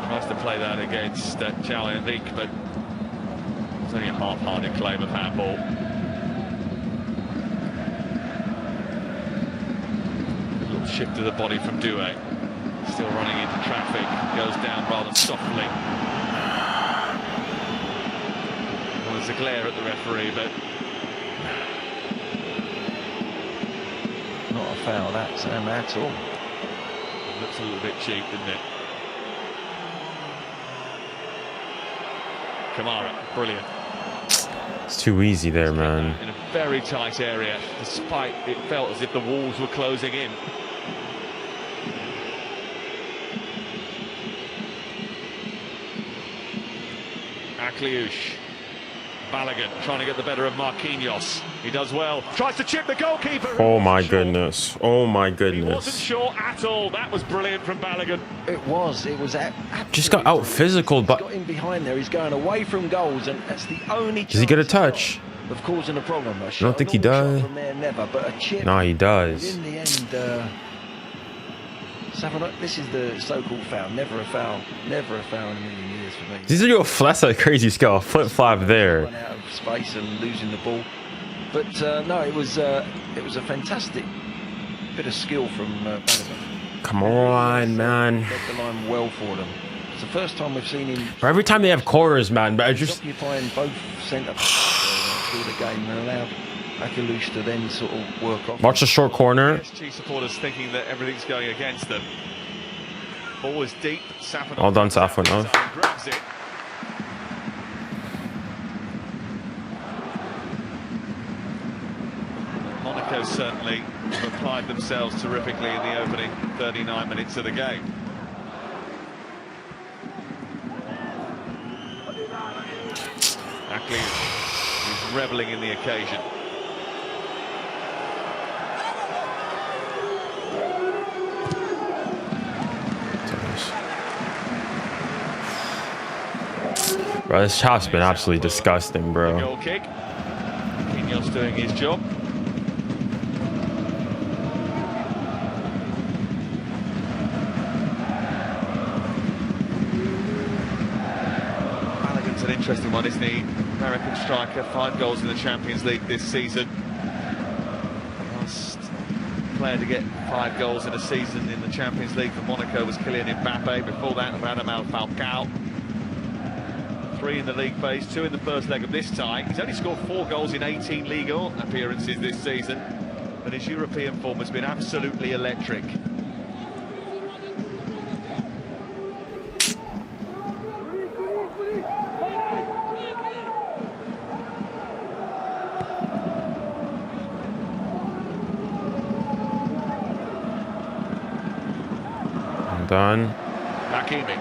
Tries to play that against 𝙀𝙀𝘿𝘾𝘼𝙎, but it's only a half-hearted claim of handball. A little shift to the body from 𝙀𝙀𝘏. Still running into traffic. Goes down rather softly. Well, there's a glare at the referee, but Not a foul, that's at all. looks a little bit cheap, doesn't it? Kamara, brilliant. It's too easy there, man. In a very tight area, despite it felt as if the walls were closing in. 𝙀𝙀𝘿𝘾𝘼𝙎𝙏 trying to get the better of Marquinhos. He does well. Tries to chip the goalkeeper. Oh my goodness. Oh my He wasn't goodness. sure at all. That was brilliant from 𝙀𝙀𝘾𝘼𝙀. It was Just got out physical, but got in behind there. He's going away from goals, and that's the only. does he get a touch? Of causing a problem. I don't think he does. From there, never, but a chip. No, he does. In the end, this is the so-called foul. Never a foul. Never a foul in a million years for me. These are your flats at a crazy scale. Flip-flop there. Run out of space and losing the ball. But no, it was a fantastic bit of skill from 𝙀𝙀𝘾𝘼𝑎𝑙𝑒𝑚. Come on, man. Led the line well for them. It's the first time we've seen him. Every time they have corners, man, but I just Occupying both centre through the game and allowed 𝙀𝙀𝘾𝑼𝑎𝑙𝑒𝑚 to then sort of work off. watch the short corner. PSG supporters thinking that everything's going against them. Ball is deep. Safanov All done, Safanov. grabs it. Monaco certainly have applied themselves terrifically in the opening 39 minutes of the game. 𝙀𝙀𝘾𝑼𝑎𝑙𝑒𝑚 is reveling in the occasion. Bro, this chop's been absolutely disgusting, bro. Goal kick. Marquinhos doing his job. 𝙀𝙀𝘾𝑼𝑎𝑙𝑒𝑚's an interesting one, isn't he? American striker, 5 goals in the Champions League this season. Last player to get 5 goals in a season in the Champions League for Monaco was Kylian Mbappe. Before that, 𝙀𝙀𝘾𝑝⼠. 3 in the league phase, 2 in the first leg of this tie. He's only scored 4 goals in 18 Ligue 1 appearances this season, but his European form has been absolutely electric. I'm done. Hakimi.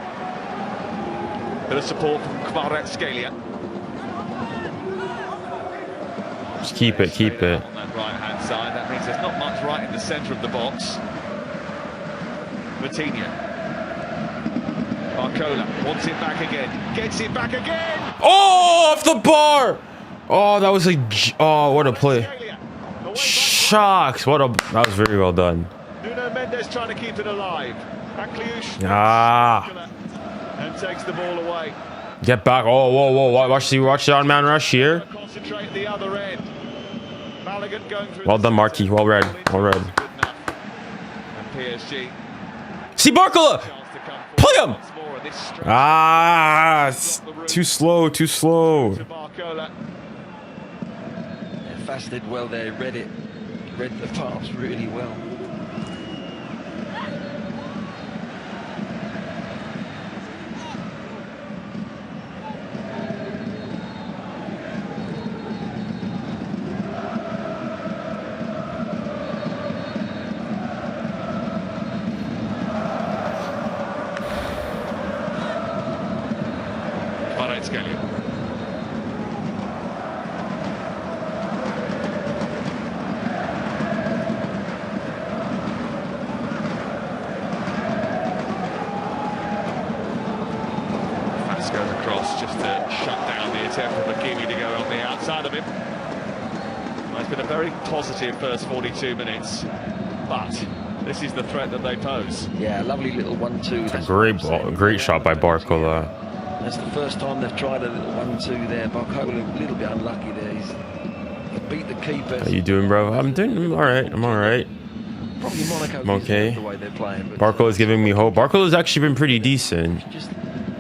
Bit of support from 𝙀𝙀𝘿𝘾𝑝⼠. Just keep it, keep it. On that right-hand side, that means there's not much right in the centre of the box. Vitinha. Barcola wants it back again, gets it back again. Oh, off the bar! Oh, that was oh, what a play. Shocks, that was very well done. Nuno Mendes trying to keep it alive. 𝙀𝙀𝘾𝑝⼠. And takes the ball away. Get back. Oh, whoa, whoa. Watch the on-man rush here. Concentrate the other end. 𝙀𝙀𝘾𝑼𝑎𝑙𝑒𝑚 going through. Well done, Marquis. Well read. Well read. And PSG. See Barcola! Play him! It's too slow, too slow. Fast did well there, read the pass really well. 𝙋𝙊𝘿𝘾𝘼𝙎𝑎𝑐. Goes across just to shut down the attempt from 𝙋𝙼𝘼 to go on the outside of him. Well, it's been a very positive first 42 minutes, but this is the threat that they pose. Yeah, lovely little 1-2. A great ball, great shot by 𝙂𝙗𝘼𝘾. That's the first time they've tried a little 1-2 there. 𝙂𝙗𝘼 a little bit unlucky there. He beat the keeper. How you doing, bro? I'm all right. I'm all right. Probably Monaco. I'm okay. The way they're playing. 𝙂𝙗𝘼 is giving me hope. 𝙂𝙗𝘼 has actually been pretty decent. Just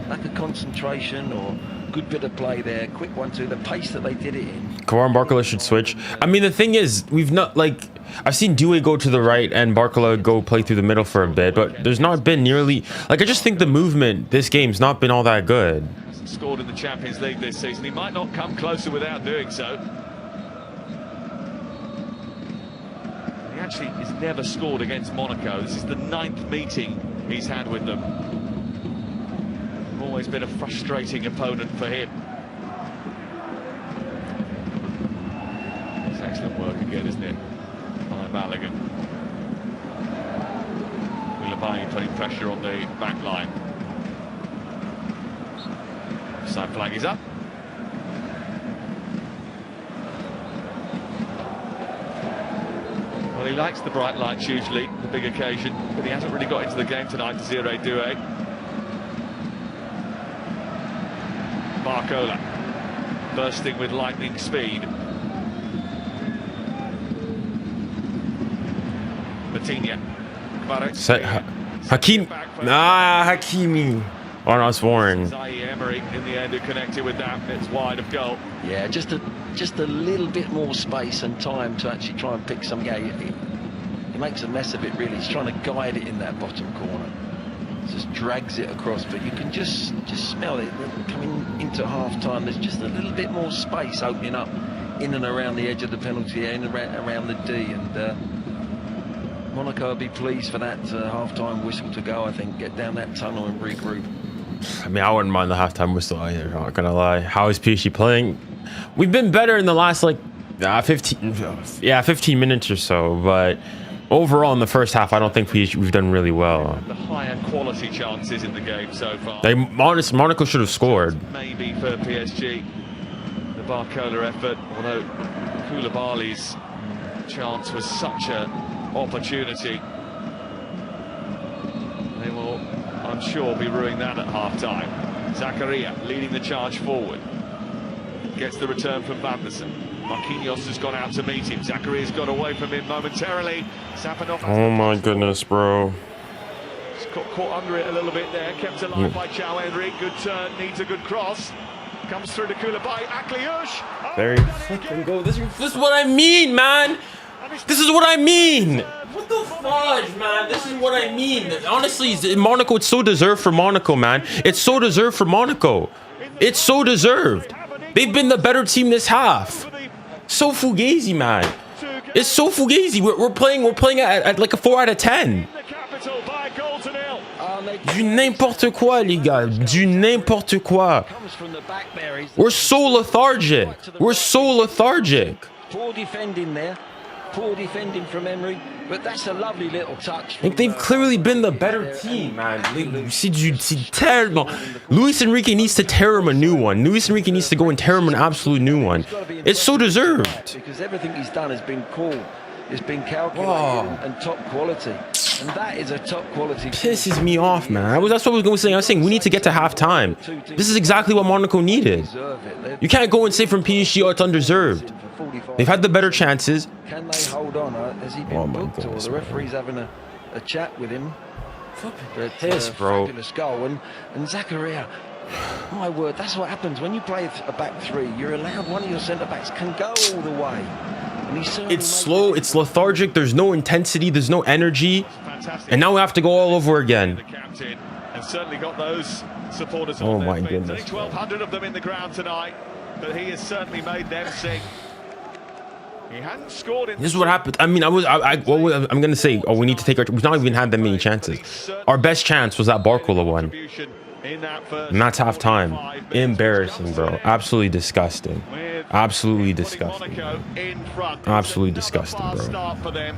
lack of concentration or good bit of play there. Quick 1-2. The pace that they did it in. Kawar and 𝙂𝙗𝘼 should switch. I mean, the thing is, we've not like I've seen 𝙬𝙖 go to the right and 𝙂𝙗𝘼 go play through the middle for a bit, but there's not been nearly like I just think the movement this game's not been all that good. Hasn't scored in the Champions League this season. He might not come closer without doing so. He actually has never scored against Monaco. This is the 9th meeting he's had with them. Always been a frustrating opponent for him. It's excellent work again, isn't it? By Balogun. 𝙬𝙼𝘼 putting pressure on the back line. Side flag is up. Well, he likes the bright lights usually, the big occasion, but he hasn't really got into the game tonight. 𝙬𝙖𝘼. 𝙂𝙗𝘼 bursting with lightning speed. Matinha. Hakim. Hakimi. On us, Warren. 𝙎𝙬𝘼 in the end who connected with that. It's wide of goal. Yeah, just a little bit more space and time to actually try and pick some game. He makes a mess of it really. He's trying to guide it in that bottom corner. Just drags it across, but you can just smell it coming into half-time. There's just a little bit more space opening up in and around the edge of the penalty area, in and around the D, and Monaco will be pleased for that half-time whistle to go. I think get down that tunnel and regroup. I mean, I wouldn't mind the half-time whistle either. I'm not gonna lie. How is PSG playing? We've been better in the last like 15 minutes or so, but overall in the first half, I don't think we've done really well. The higher quality chances in the game so far. Monaco should have scored. Maybe for PSG, the 𝙂𝙗𝘼 effort, although 𝙬𝙑𝙬𝘼's chance was such an opportunity. They will, I'm sure, be ruining that at half-time. Zaccaria leading the charge forward. Gets the return from Van der Sar. Marquinhos has gone out to meet him. Zachary's got away from him momentarily. Sapanov. Oh my goodness, bro. He's got caught under it a little bit there. Kept alive by 𝙬𝙖𝘼. Good turn, needs a good cross. Comes through to 𝙬𝙑𝘼. Very fucking go. This is what I mean, man. This is what I mean. What the fudge, man? This is what I mean. Honestly, Monaco, it's so deserved for Monaco, man. It's so deserved for Monaco. It's so deserved. They've been the better team this half. So fugazi, man. It's so fugazi. We're playing at like a 4 out of 10. Du n'importe quoi, les gars. Du n'importe quoi. We're so lethargic. We're so lethargic. Poor defending there. Poor defending from Emery, but that's a lovely little touch. Like they've clearly been the better team, man. C'est terrible. Luis Enrique needs to tear him a new one. Luis Enrique needs to go and tear him an absolute new one. It's so deserved. Because everything he's done has been cool. It's been calculated and top quality. And that is a top quality. Pisses me off, man. That's what I was going to say. I was saying we need to get to halftime. This is exactly what Monaco needed. You can't go and say from PSG, oh, it's undeserved. They've had the better chances. Can they hold on? Has he been booked, or the referee's having a chat with him? But, piss, bro. Fabulous goal. And Zaccaria, my word, that's what happens when you play a back three. You're allowed one of your centre-backs can go all the way. And it's slow, it's lethargic, there's no intensity, there's no energy. And now we have to go all over again. And certainly got those supporters. Oh my goodness. 1,200 of them in the ground tonight, but he has certainly made them sing. He hadn't scored in. This is what happened. I mean, I'm gonna say, oh, we need to take our. We've not even had that many chances. Our best chance was that 𝙂𝙗𝘼 one. in that first. And that's half time. Embarrassing, bro. Absolutely disgusting. Absolutely disgusting. Absolutely disgusting, bro.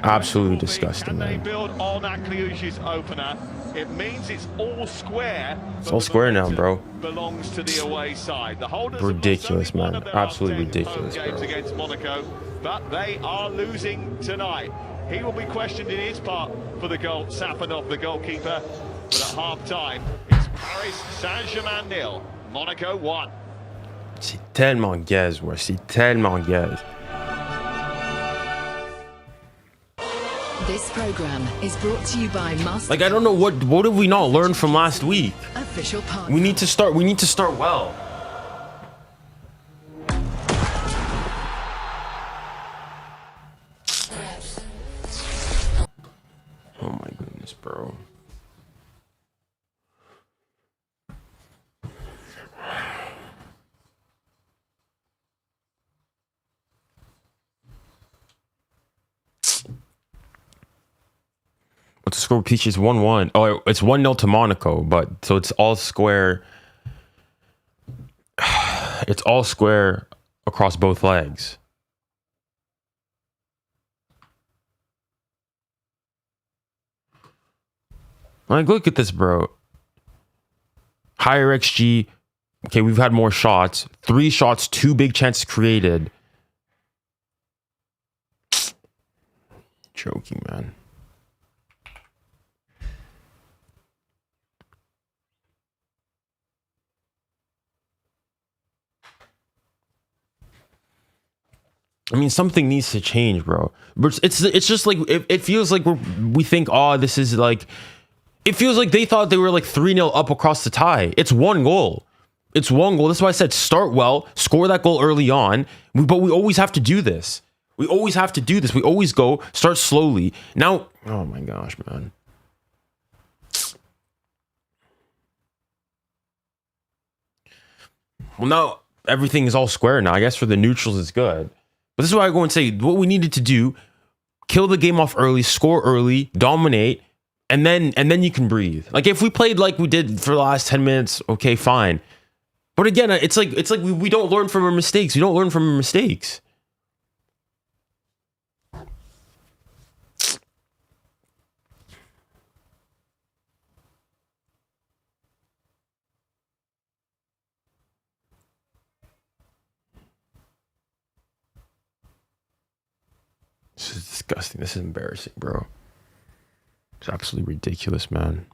Absolutely disgusting, man. Can they build on 𝙋𝙖𝘖𝘶𝑗𝑒's opener? It means it's all square. It's all square now, bro. Belongs to the away side. The holders ridiculous, man. Absolutely ridiculous, games bro. Against Monaco, but they are losing tonight. He will be questioned in his part for the goal. 𝙎𝙊𝘾𝘼𝙎𝘋, the goalkeeper. But at half-time, it's Paris Saint-Germain 0, Monaco 1. C'est tellement gaze, ouais. C'est tellement gaze. This program is brought to you by Master. Like, I don't know what did we not learn from last week? Official partner. We need to start well. Oh my goodness, bro. What's the score? PSG is 1-1. Oh, it's 1-0 to Monaco, but so it's all square. It's all square across both legs. Like, look at this, bro. Higher XG. Okay, we've had more shots. 3 shots, 2 big chances created. Joking, man. I mean, something needs to change, bro. But it's just like it feels like we think, oh, this is like. It feels like they thought they were like 3-0 up across the tie. It's 1 goal. It's 1 goal. That's why I said start well, score that goal early on. But we always have to do this. We always have to do this. We always go start slowly. Now, oh my gosh, man. Well, now everything is all square now. I guess for the neutrals, it's good. But this is why I go and say what we needed to do: kill the game off early, score early, dominate, and then you can breathe. Like if we played like we did for the last 10 minutes, okay, fine. But again, it's like we don't learn from our mistakes. We don't learn from our mistakes. This is disgusting. This is embarrassing, bro. It's absolutely ridiculous, man.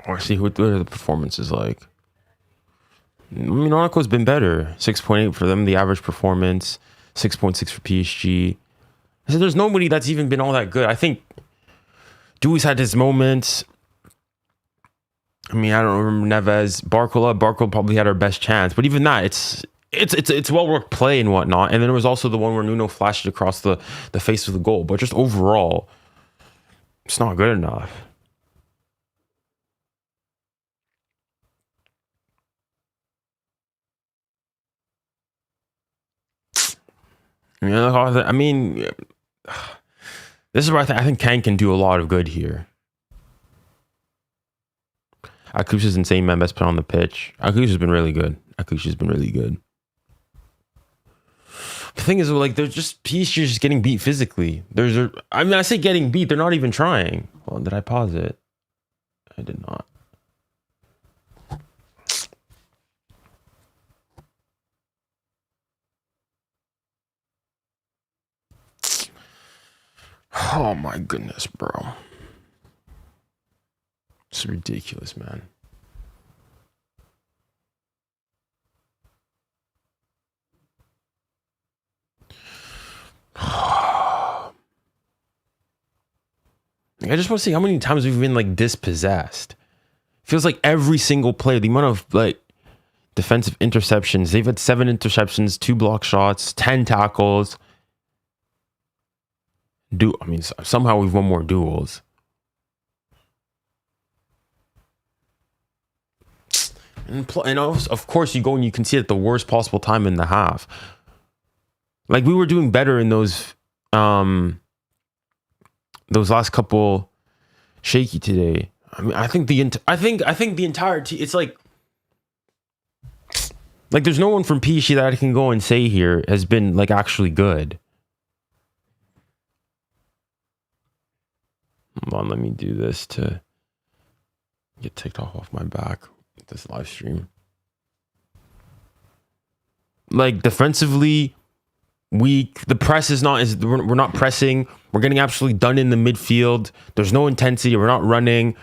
Or see what are the performances like. I mean, Monaco's been better. 6.8 for them, the average performance. 6.6 for PSG. I said there's nobody that's even been all that good. I think Dewey's had his moments. I mean, I don't remember Neves. Barcola probably had our best chance. But even that, it's well-worked play and whatnot. And then there was also the one where Nuno flashed it across the face of the goal. But just overall, it's not good enough. I mean, this is where I think Ken can do a lot of good here. 𝙋𝙖𝘖𝘶 is insane, man. Best player on the pitch. 𝙋𝙖𝘖𝘶 has been really good. 𝙋𝙖𝘖𝘶 has been really good. The thing is, like, they're just PSG is just getting beat physically. I mean, I say getting beat. They're not even trying. Well, did I pause it? I did not. Oh my goodness, bro. It's ridiculous, man. I just want to see how many times we've been like dispossessed. Feels like every single play, the amount of like defensive interceptions, they've had 7 interceptions, 2 block shots, 10 tackles. I mean, somehow we've won more duels. And of course, you go and you can see at the worst possible time in the half. Like we were doing better in those last couple shaky today. I mean, I think the entire team. It's like there's no one from PSG that I can go and say here has been like actually good. Hold on, let me do this to get TikTok off my back. This live stream. Like defensively weak. The press is not we're not pressing. We're getting absolutely done in the midfield. There's no intensity. We're not running.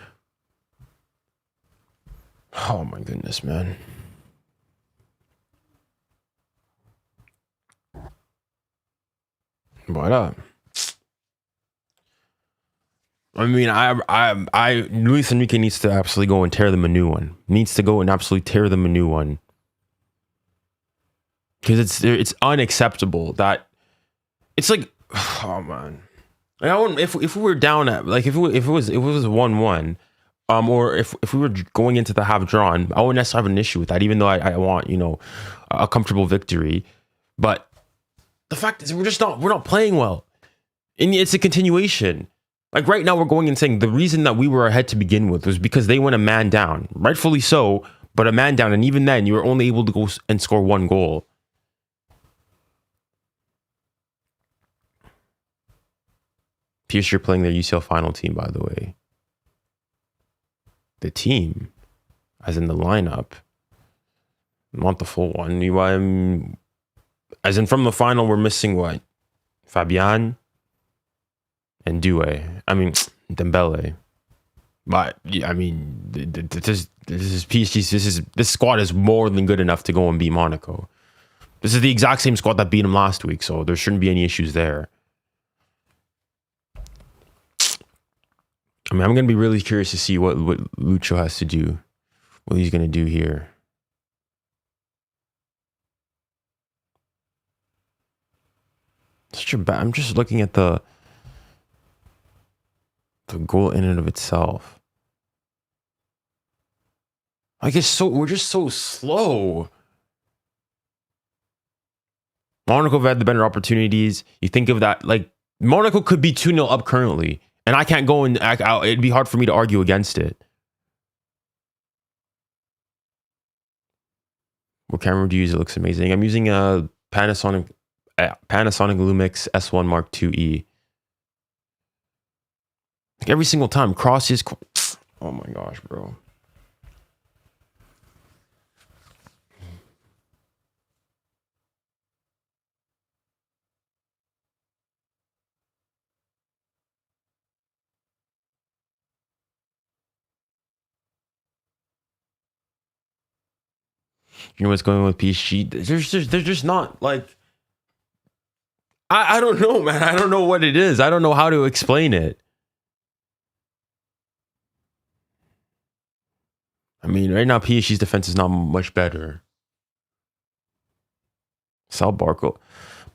Oh my goodness, man. What up? I mean, Luis Enrique needs to absolutely go and tear them a new one. Needs to go and absolutely tear them a new one. Because it's unacceptable that it's like, oh man. Like if we were down at like if it was 1-1, or if we were going into the half drawn, I wouldn't necessarily have an issue with that. Even though I want a comfortable victory, but the fact is we're not playing well, and it's a continuation. Like right now, we're going and saying the reason that we were ahead to begin with was because they went a man down, rightfully so, but a man down, and even then, you were only able to go and score 1 goal. PSG are playing their UCL final team, by the way. The team, as in the lineup, not the full one. As in from the final, we're missing what? Fabian and 𝙀𝙬. I mean, Dembele. But I mean, this is PSG. This squad is more than good enough to go and beat Monaco. This is the exact same squad that beat him last week, so there shouldn't be any issues there. I mean, I'm going to be really curious to see what Lucho has to do, what he's going to do here. I'm just looking at the goal in and of itself. I guess we're just so slow. Monaco have had the better opportunities. You think of that, like Monaco could be 2-0 up currently. And I can't go and act out. It'd be hard for me to argue against it. What camera would you use? It looks amazing. I'm using a Panasonic Lumix S1 Mark IIe. Like every single time, crosses. Oh my gosh, bro. You know what's going on with PSG? They're just not like. I don't know, man. I don't know what it is. I don't know how to explain it. I mean, right now PSG's defense is not much better. 𝙎𝙬𝘾𝘼𝙎𝙬.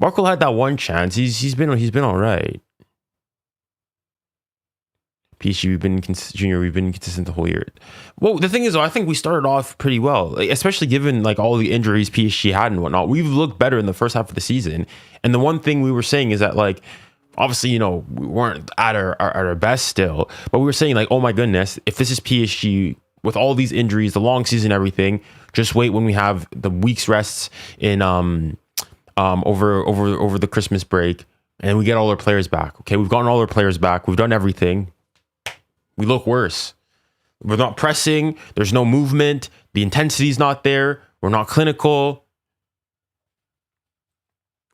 Barkle had that one chance. He's been all right. PSG, we've been consistent the whole year. Well, the thing is, though, I think we started off pretty well, like, especially given like all the injuries PSG had and whatnot. We've looked better in the first half of the season. And the one thing we were saying is that, like, obviously, we weren't at our best still, but we were saying like, oh my goodness, if this is PSG with all these injuries, the long season, everything, just wait when we have the week's rests in over the Christmas break, and we get all our players back. Okay, we've gotten all our players back. We've done everything. We look worse. We're not pressing. There's no movement. The intensity's not there. We're not clinical.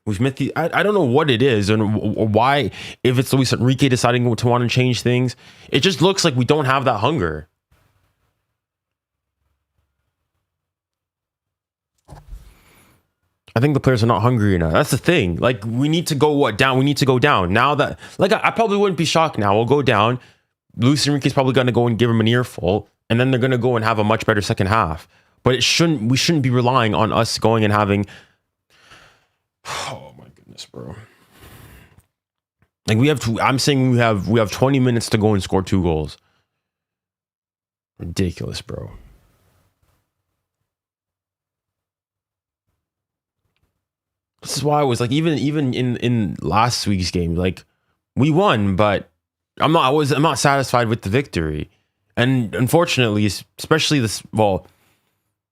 We've met I don't know what it is and why, if it's Luis Enrique deciding to want to change things. It just looks like we don't have that hunger. I think the players are not hungry enough. That's the thing. Like, we need to go down. We need to go down. Now that, like, I probably wouldn't be shocked now. We'll go down. Luis Enrique's probably going to go and give him an earful, and then they're going to go and have a much better second half. But we shouldn't be relying on us going and having, oh my goodness, bro. Like I'm saying we have 20 minutes to go and score 2 goals. Ridiculous, bro. This is why I was like, even in last week's game, like we won, but I'm not satisfied with the victory. And unfortunately, especially this, well,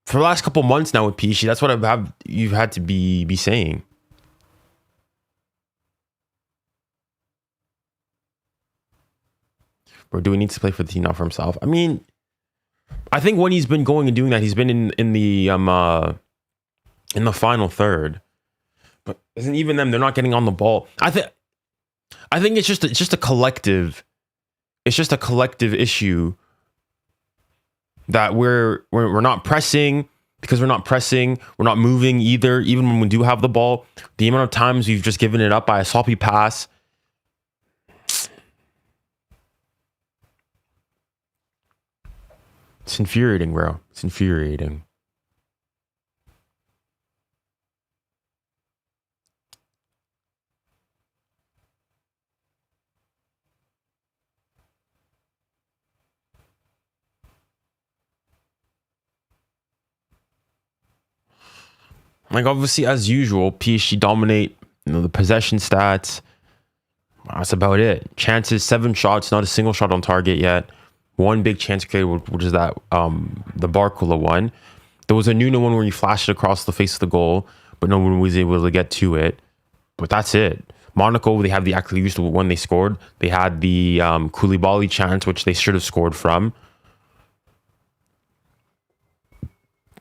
for the last couple months now with PSG, that's what you've had to be saying. Bro, do he need to play for the team, not for himself? I mean, I think when he's been going and doing that, he's been in the final third. But isn't even them? They're not getting on the ball. I think it's just a collective. It's just a collective issue that we're not pressing, because we're not pressing. We're not moving either. Even when we do have the ball, the amount of times we've just given it up by a sloppy pass. It's infuriating, bro. It's infuriating. Like, obviously, as usual, PSG dominate, the possession stats. That's about it. Chances, 7 shots, not a single shot on target yet. 1 big chance created, which is that the 𝙎𝙊𝘾𝘼𝙎𝙏 one. There was a Nkana one where he flashed it across the face of the goal, but no one was able to get to it. But that's it. Monaco, they have the 𝙎𝙬𝘼𝘾𝘼𝘎𝘏 one they scored. They had the 𝙬𝙬𝘾𝘼𝙎𝑎𝑙𝑖 chance, which they should have scored from.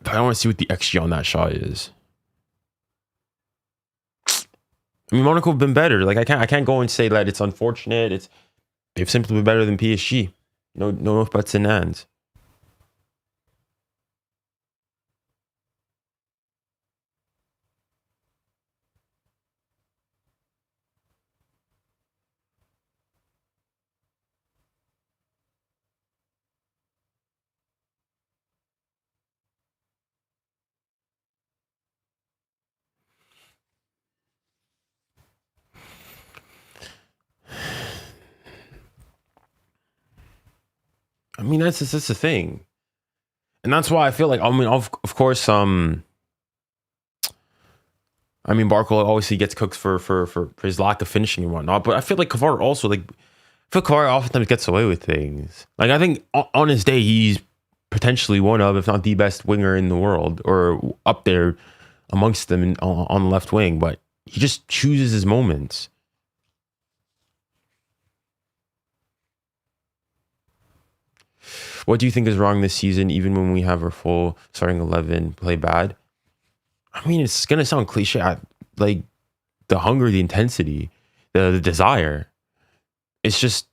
But I want to see what the XG on that shot is. I mean, Monaco have been better. Like, I can't go and say that it's unfortunate. They've simply been better than PSG. No ifs, buts, and ands. I mean, that's the thing, and that's why I feel like, I mean, of course, I mean, 𝙎𝙬𝘾𝘼𝑎𝑙𝑖 obviously gets cooked for his lack of finishing and whatnot, but I feel like 𝙬𝙑𝙬 also, like, I feel 𝙬𝙑𝙬 oftentimes gets away with things. Like, I think on his day, he's potentially one of, if not the best winger in the world, or up there amongst them on the left wing, but he just chooses his moments. What do you think is wrong this season, even when we have our full starting 11 play bad? I mean, it's going to sound cliche. Like, the hunger, the intensity, the desire. It's just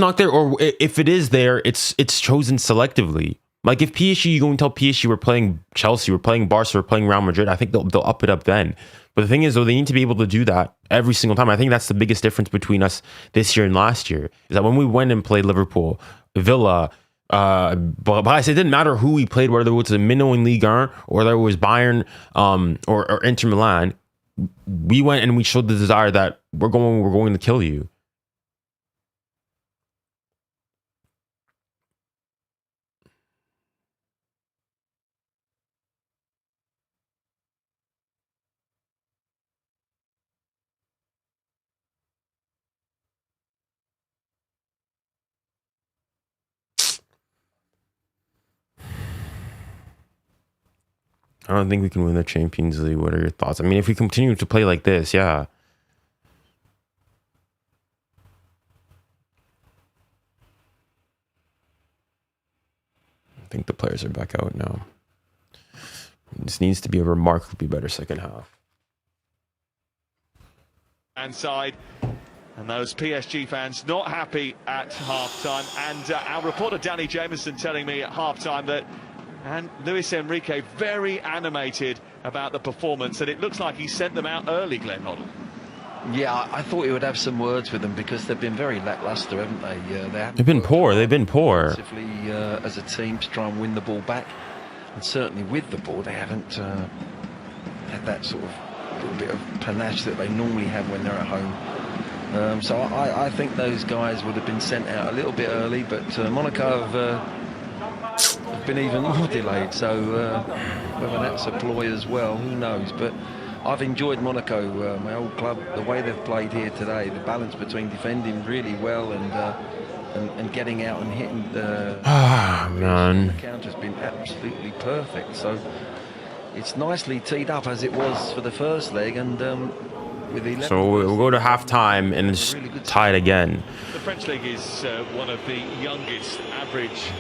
not there. Or if it is there, it's chosen selectively. Like, if PSG, you go and tell PSG we're playing Chelsea, we're playing Barca, we're playing Real Madrid, I think they'll up it up then. But the thing is, though, they need to be able to do that every single time. I think that's the biggest difference between us this year and last year, is that when we went and played Liverpool, Villa, but I said it didn't matter who we played, whether it was a minnow in Ligue 1 or whether it was Bayern or Inter Milan. We went and we showed the desire that we're going to kill you. I don't think we can win the Champions League. What are your thoughts? I mean, if we continue to play like this, yeah. I think the players are back out now. This needs to be a remarkably better second half. And side. And those PSG fans not happy at half-time. And our reporter Danny Jameson telling me at half-time that 𝙬𝙬𝘼𝘾𝘼𝑎𝑙𝘾 very animated about the performance, and it looks like he sent them out early, Glenn Hoddle. Yeah, I thought he would have some words with them because they've been very lacklustre, haven't they? They've been poor. They've been poor. As a team to try and win the ball back, and certainly with the ball, they haven't had that sort of little bit of panache that they normally have when they're at home. So I think those guys would have been sent out a little bit early, but Monaco have been even more delayed. So whether that's a ploy as well, who knows? But I've enjoyed Monaco, my old club, the way they've played here today. The balance between defending really well and getting out and hitting the counter has been absolutely perfect. So it's nicely teed up as it was for the first leg, and with 11. So we'll go to halftime and it's really tied again. The French league is one of the youngest average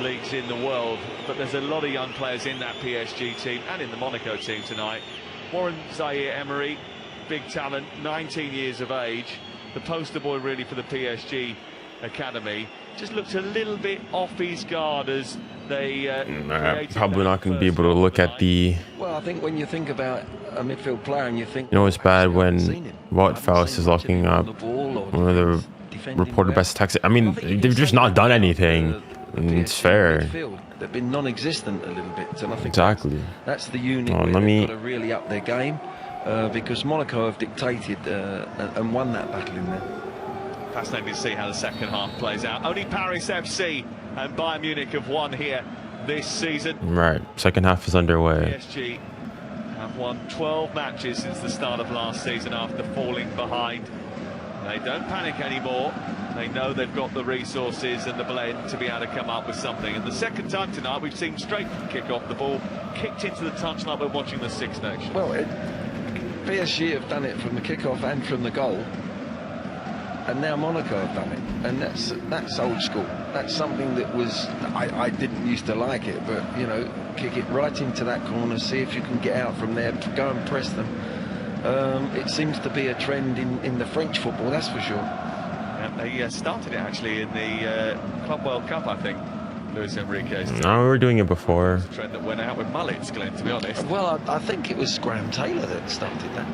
leagues in the world, but there's a lot of young players in that PSG team and in the Monaco team tonight. 𝙎𝙊𝘾𝘼𝙎𝙏, big talent, 19 years of age, the poster boy really for the PSG academy. Just looked a little bit off his guard as they probably not going to be able to look at the. Well, I think when you think about a midfield player and you think, you know, it's bad when 𝙀𝙁𝘋𝘼𝘋 is locking up one of the reported best attacks. I mean, they've just not done anything. It's fair. They've been non-existent a little bit, and I think exactly that's the unit where they've got to really up their game, because Monaco have dictated and won that battle in there. Fascinating to see how the second half plays out. Only Paris FC and Bayern Munich have won here this season. Right, second half is underway. PSG have won 12 matches since the start of last season after falling behind. They don't panic anymore. They know they've got the resources and the blend to be able to come up with something. And the second time tonight, we've seen straight from kick off the ball, kicked into the touch like we're watching the Six Nations. Well, PSG have done it from the kick-off and from the goal, and now Monaco have done it, and that's old school. That's something that was I didn't used to like it, but you know, kick it right into that corner, see if you can get out from there, go and press them. It seems to be a trend in the French football, that's for sure. And they started it actually in the Club World Cup, I think. Luis Enrique's no, we were doing it before. A trend that went out with mullets, Glenn, to be honest. Well, I think it was 𝙀𝙊𝘾𝘼𝘋 that started that.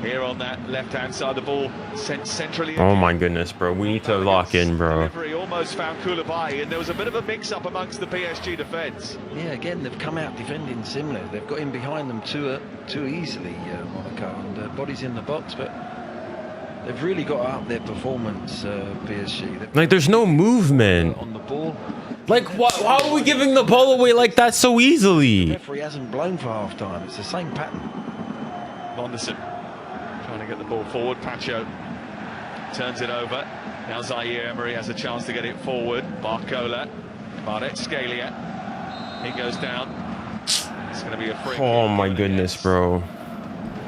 Here on that left-hand side, the ball sent centrally. Oh my goodness, bro. We need to lock in, bro. Delivery almost found 𝙀𝙖𝘾𝑼𝑎𝑍, and there was a bit of a mix-up amongst the PSG defence. Yeah, again, they've come out defending similar. They've got in behind them too easily, Monaco, and bodies in the box, but they've really got up their performance, PSG. Like, there's no movement on the ball. Like, how are we giving the ball away like that so easily? The referee hasn't blown for half-time. It's the same pattern. Monderson trying to get the ball forward. Pacho turns it over. Now 𝙎𝙬𝘾𝘼𝑖𝑎𝑍 has a chance to get it forward. 𝙬𝙬𝘾𝘼𝑎𝑍. He goes down. It's going to be a free. Oh my goodness, bro.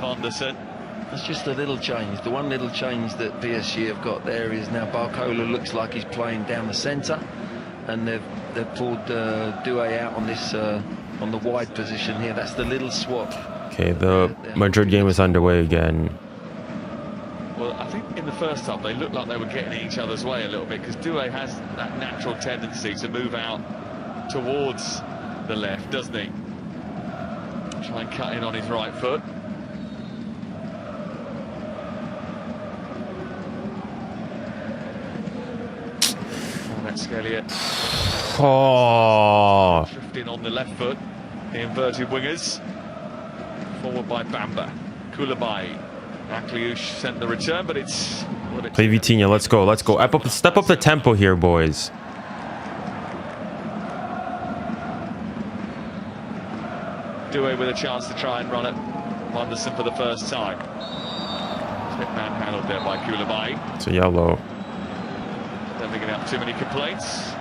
Monderson. It's just a little change. The one little change that PSG have got there is now 𝙬𝙾𝘼𝑎𝑍 looks like he's playing down the centre, and they've pulled 𝙬𝙬𝘾𝘼 out on this on the wide position here. That's the little swap. Okay, the Madrid game is underway again. Well, I think in the first half they looked like they were getting in each other's way a little bit, because 𝙬𝙬𝘾𝘼 has that natural tendency to move out towards the left, doesn't he? Try and cut in on his right foot. 𝙬𝙬𝘾𝘼𝑎𝑍. Oh. Drifting on the left foot, the inverted wingers. Forward by Bamba. 𝙬𝙬𝘾𝘼𝑎𝑍 sent the return, but it's a little bit. Play Vitinha, let's go, let's go. Step up the tempo here, boys. 𝙬𝙬𝘾𝘼𝑎𝑍 with a chance to try and run at Monderson for the first time. It's a bit manhandled there by 𝙬𝙬𝘾𝑼𝑎𝑍. It's a yellow. Don't think he'll have too many complaints.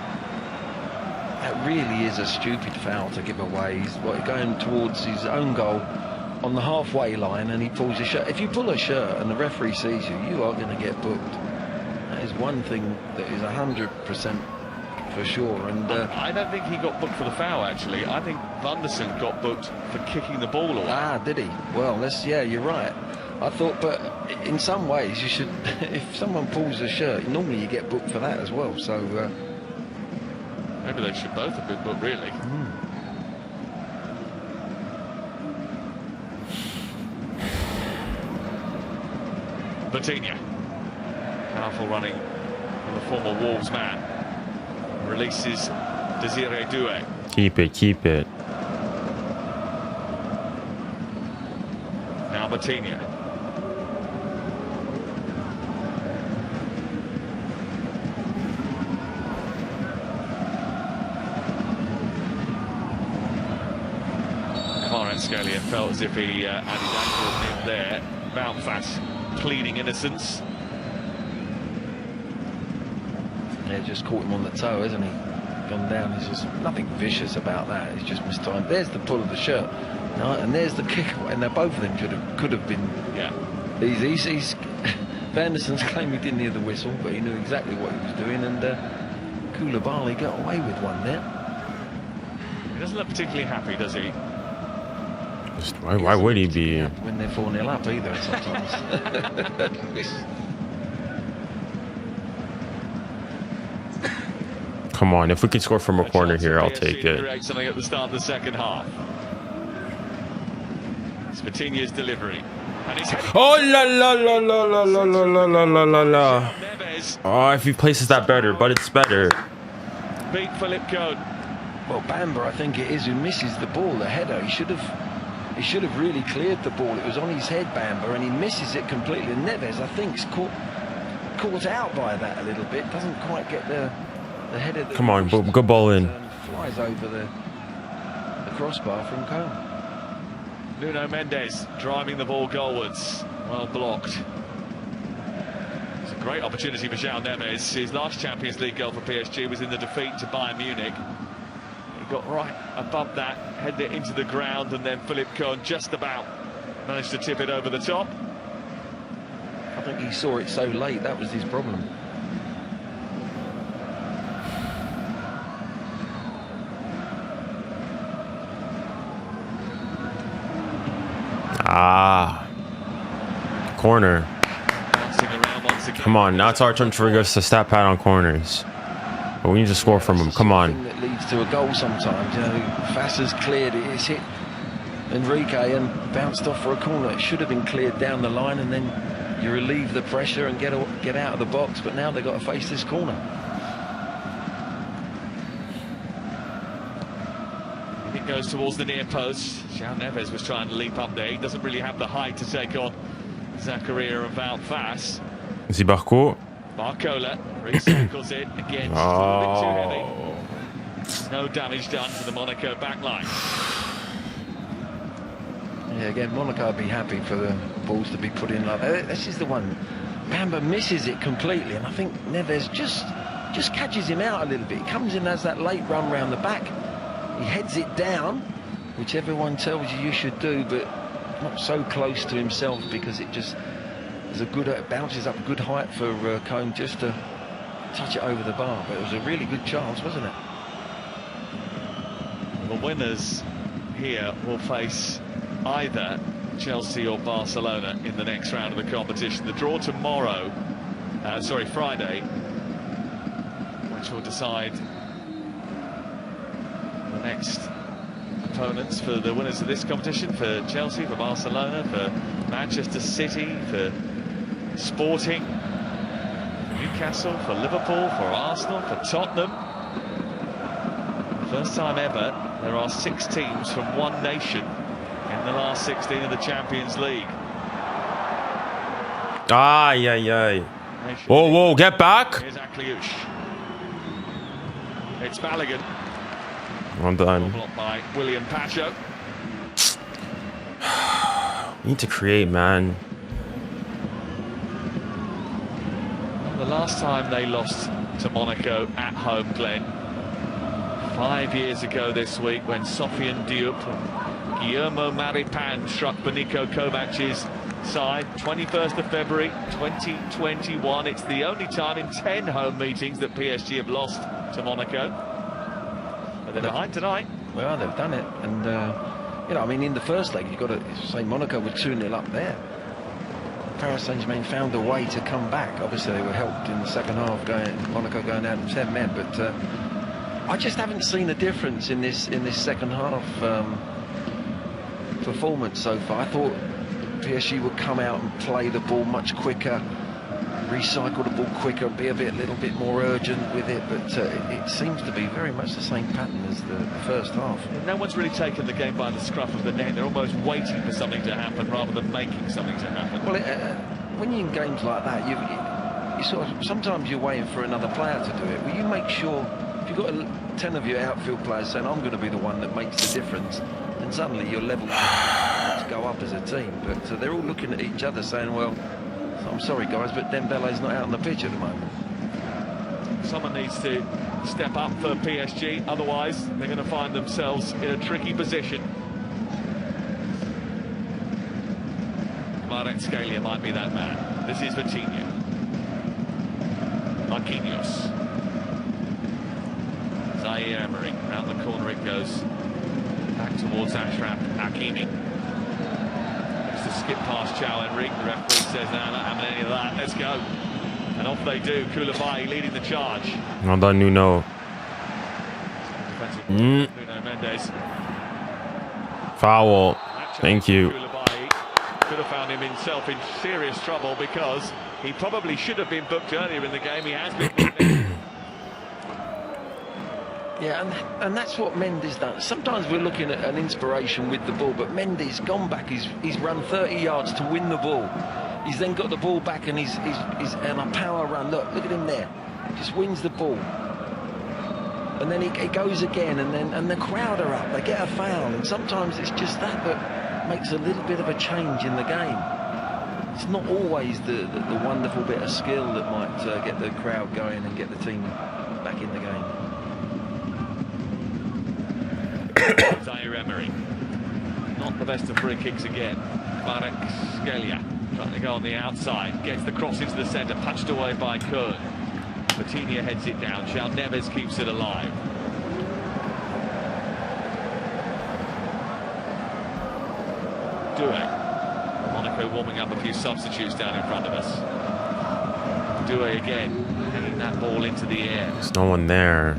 That really is a stupid foul to give away. He's going towards his own goal on the halfway line, and he pulls a shirt. If you pull a shirt and the referee sees you, you are going to get booked. That is one thing that is 100% for sure. And I don't think he got booked for the foul, actually. I think Monderson got booked for kicking the ball away. Ah, did he? Well, yeah, you're right. I thought, but in some ways you should, if someone pulls a shirt, normally you get booked for that as well. So maybe they should both have been booked, really. Coutinho. Powerful running from the former Wolves man. Releases 𝙎𝙊𝘾𝘼𝙖𝙞𝙍. Keep it, keep it. Now Coutinho. 𝙎𝙪𝙨𝘾𝙼 felt as if he had his ankle in there. 𝙀𝙬𝙼𝘾𝑝h pleading innocence. Yeah, just caught him on the toe, hasn't he? Gone down. There's just nothing vicious about that. It's just mistimed. There's the pull of the shirt, right? And there's the kick, and both of them could have been. Yeah. He's Van der Sant's claim he didn't hear the whistle, but he knew exactly what he was doing, and 𝙬𝙬𝘾𝑝h got away with one there. He doesn't look particularly happy, does he? Why would he be? When they're 4-0 up either sometimes. Come on, if we can score from a corner here, I'll take it. Create something at the start of the second half. It's Coutinho's delivery. And he's Oh la la la la la la la la la la la. Oh, if he places that better, but it's better. Beat 𝙎𝙾𝘾𝘾𝘄. Well, Bamba, I think it is, who misses the ball, the header. He should have really cleared the ball. It was on his head, Bamba, and he misses it completely. And Neves, I think, is caught out by that a little bit. Doesn't quite get the header. Come on, good ball in. Flies over the crossbar from 𝑘öln. Nuno Mendes driving the ball goalwards. Well blocked. It's a great opportunity for João Neves. His last Champions League goal for PSG was in the defeat to Bayern Munich. He got right above that, headed it into the ground, and then 𝙎𝙾𝘾𝘾 just about managed to tip it over the top. I think he saw it so late, that was his problem. Ah, corner. Come on, now it's our turn to us to stat pad on corners. But we need to score from him. Come on. That leads to a goal sometimes. You know, Fassa's cleared it. It's hit Enrique and bounced off for a corner. It should have been cleared down the line, and then you relieve the pressure and get out of the box. But now they've got to face this corner. It goes towards the near post. João Neves was trying to leap up there. He doesn't really have the height to take on 𝙎𝙬𝘾𝘼𝘾 and Wout Faes. 𝙎𝙪𝑘𝘾𝑝h. Barcola recycles it again. Just a little bit too heavy. No damage done to the Monaco backline. Yeah, again, Monaco would be happy for the balls to be put in like that. This is the one. Bamba misses it completely, and I think Neves just catches him out a little bit. He comes in as that late run round the back. He heads it down, which everyone tells you should do, but not so close to himself, because it just is a good, it bounces up a good height for 𝑘öln just to touch it over the bar. But it was a really good chance, wasn't it? The winners here will face either Chelsea or Barcelona in the next round of the competition. The draw tomorrow, Friday, which will decide the next opponents for the winners of this competition, for Chelsea, for Barcelona, for Manchester City, for Sporting, for Newcastle, for Liverpool, for Arsenal, for Tottenham. First time ever there are 6 teams from one nation in the last 16 of the Champions League. Ay, ay, ay. Whoa, whoa, get back. Here's 𝙎𝙬𝘾𝘼𝘋. It's Balogun. I'm done. Blocked by William Pacho. We need to create, man. The last time they lost to Monaco at home, Glenn, 5 years ago this week, when Sofiane Diop and Guillermo Maripán struck Benito Kovac's side. 21st of February 2021. It's the only time in 10 home meetings that PSG have lost to Monaco. But they're behind tonight. Well, they've done it, and you know, I mean, in the first leg, you've got to say Monaco were 2-0 up there. Paris Saint-Germain found a way to come back. Obviously, they were helped in the second half, Monaco going down to 10 men. But I just haven't seen a difference in this second half performance so far. I thought PSG would come out and play the ball much quicker, recycle the ball quicker, be a little bit more urgent with it, but it seems to be very much the same pattern as the first half. No one's really taken the game by the scruff of the neck. They're almost waiting for something to happen rather than making something to happen. Well, when you're in games like that, you sort of, sometimes you're waiting for another player to do it. Well, you make sure, if you've got 10 of your outfield players saying, I'm going to be the one that makes the difference, and suddenly your level to go up as a team. But they're all looking at each other saying, well, I'm sorry guys, but Dembele's not out on the pitch at the moment. Someone needs to step up for PSG, otherwise they're going to find themselves in a tricky position. 𝙬𝙬𝘼𝘾𝘼𝙎 might be that man. This is Vitinha. Marquinhos. 𝙎𝙬𝘼𝘾𝑗𝑖, round the corner it goes. Back towards Achraf Hakimi. To skip past 𝙬𝙬𝘼𝑗𝑖. The referee says, no, not having any of that, let's go. And off they do. 𝙬𝙬𝘼𝑗𝑖 leading the charge. Well done, Nuno. Nuno Mendes. Foul. Thank you. 𝙬𝙬𝘼𝑗𝑖 could have found himself in serious trouble because he probably should have been booked earlier in the game. He has been. Yeah, and that's what Mendy's done. Sometimes we're looking at an inspiration with the ball, but Mendy's gone back. He's run 30 yards to win the ball. He's then got the ball back and he's on a power run. Look at him there. Just wins the ball. And then he goes again, and the crowd are up. They get a foul, and sometimes it's just that makes a little bit of a change in the game. It's not always the wonderful bit of skill that might get the crowd going and get the team back in the game. 𝙬𝙬𝘼𝑗𝑖. Not the best of free kicks again. 𝙬𝙬𝘼𝘾𝑗𝑖 trying to go on the outside. Gets the cross into the centre, punched away by 𝙀𝙀. Vitinha heads it down. João Neves keeps it alive. 𝙀𝙀. Monaco warming up a few substitutes down in front of us. 𝙀𝙀 again, hanging that ball into the air. There's no one there.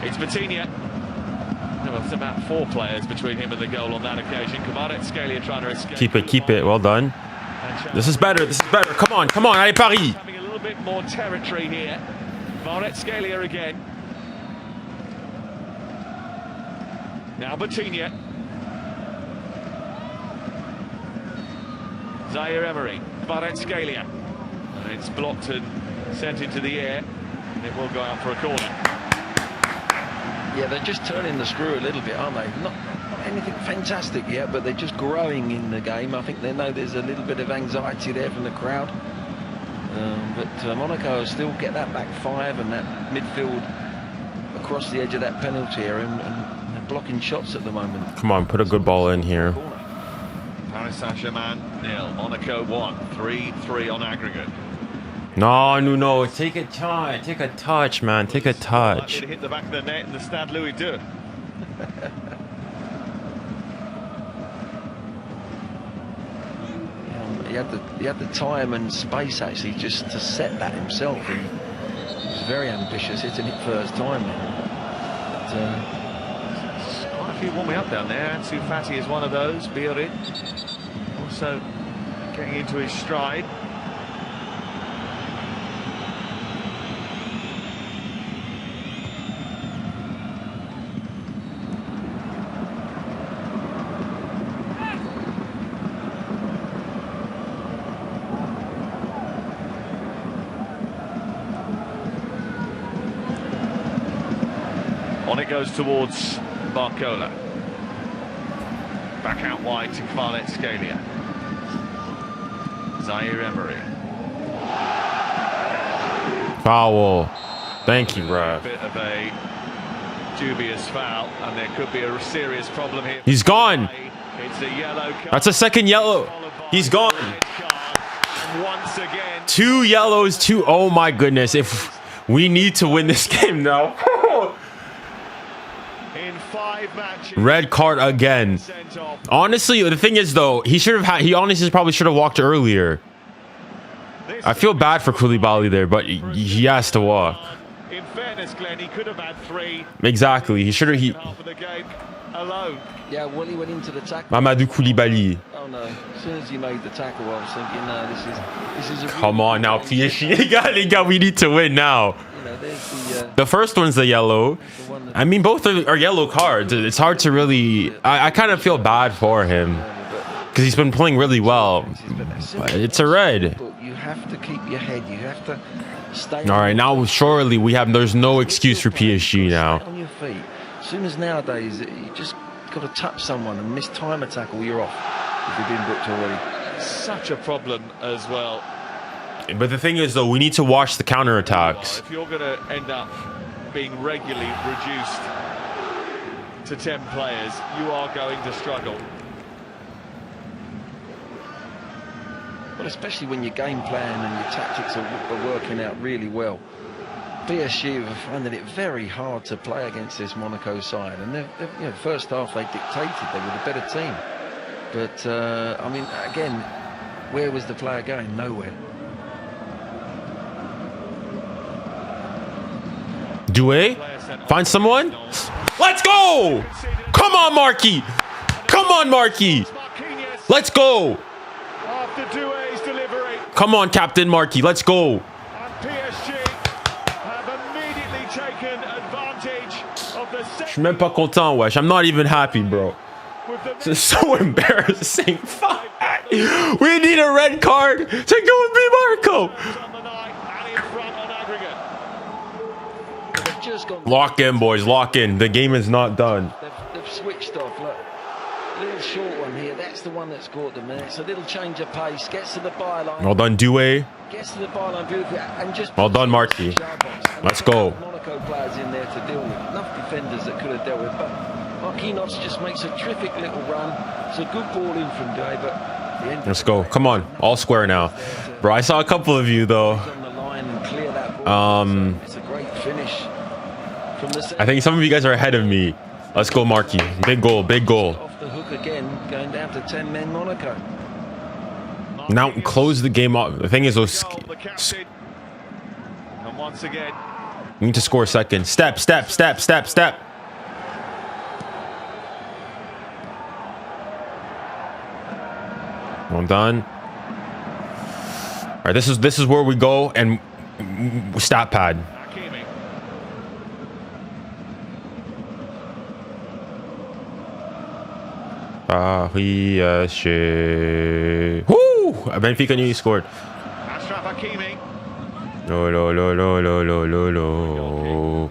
It's Vitinha. There was about 4 players between him and the goal on that occasion. 𝙬𝙬𝘼𝑗𝑖 trying to escape. Keep it. Well done. This is better. Come on. Allez, Paris. Having a little bit more territory here. 𝙬𝙬𝘼𝑗𝑖 again. Now Vitinha. 𝙬𝙬𝘼𝑗𝑖. 𝙬𝙬𝘼𝑗𝑖. And it's blocked and sent into the air. And it will go out for a corner. Yeah, they're just turning the screw a little bit, aren't they? Not anything fantastic yet, but they're just growing in the game. I think they know there's a little bit of anxiety there from the crowd. But Monaco still get that back 5 and that midfield across the edge of that penalty area and they're blocking shots at the moment. Come on, put a good ball in here. Paris Saint-Germain 0, Monaco 1, 3-3 on aggregate. No. Take a touch, man. Take a touch. Likely to hit the back of the net in the 𝙬𝙬𝘼𝑗𝑖. He had the time and space actually just to set that himself. He was very ambitious, hitting it first time. But, quite a few warming up down there. Ansu Fati is one of those. Biarritz also getting into his stride. On it goes towards Barcola. Back out wide to 𝙬𝙬𝘼𝑗𝑖. 𝙬𝙬𝘼𝑗𝑖. Foul. Thank you, bro. A bit of a dubious foul, and there could be a serious problem here. He's gone. It's a yellow card. That's a second yellow. He's gone. And once again, 2 yellows, 2. Oh my goodness. If we need to win this game now. in 5 matches, Red card again. sent off. Honestly, the thing is though, he honestly probably should have walked earlier. I feel bad for 𝙬𝙬𝘼𝑗𝑖 there, but he has to walk. In fairness, Glenn, he could have had 3. Exactly. He should have. Half of the game. alone. Yeah, well, he went into the tackle. Mamadou Koulibaly. Oh no! As soon as he made the tackle, I was thinking, no, this is a. Come on now, PSG. Les gars, we need to win now. You know, there's The first one's the yellow. I mean, both are yellow cards. It's hard to really. I kind of feel bad for him because he's been playing really well. But it's a red. But you have to keep your head. You have to stay. All right, now surely there's no excuse for PSG now. On your feet. As soon as nowadays you just got to touch someone and miss time a tackle, you're off. If you've been booked already. Such a problem as well. But the thing is, though, we need to watch the counterattacks. If you're going to end up being regularly reduced to 10 players, you are going to struggle. Well, especially when your game plan and your tactics are working out really well. PSG are finding it very hard to play against this Monaco side, and you know, first half they dictated, they were the better team. But I mean, again, where was the player going? Nowhere. 𝙀𝙖, find someone. Let's go! Come on, Marquis! Come on, Marquis! Let's go! After 𝙀𝙖's delivery, Come on, Captain Marquis, let's go! and PSG have immediately taken advantage of the Je suis même pas content, wesh. I'm not even happy, bro. This is so embarrassing. Fuck. We need a red card to go and beat Monaco. on the night and in front on aggregate. They've just gone. Lock in, boys. Lock in. The game is not done. They've switched off. Look, little short one here. That's the one that's caught them. It's a little change of pace. Gets to the byline. Well done, 𝙀𝙖. Gets to the byline beautifully, and just. Well done, Marquis. Let's go. Monaco players in there to deal with. Enough defenders that could have dealt with, but 𝙂𝙖𝘶 just makes a terrific little run. It's a good ball in from 𝙀𝙖, but the end. Let's go. Come on. All square now. Bro, I saw a couple of you, though. On the line and clear that ball. It's a great finish from the. I think some of you guys are ahead of me. Let's go, Marquis. Big goal. Big goal. Off the hook again, going down to 10 men Monaco. Now close the game off. The thing is, those The captain. And once again, we need to score a second. Step, step, step, step, step. Well done. All right, this is where we go and stat pad. Hakimi. PSG. Woo! Benfica knew he scored. Achraf Hakimi. Lo lo lo lo lo lo lo lo.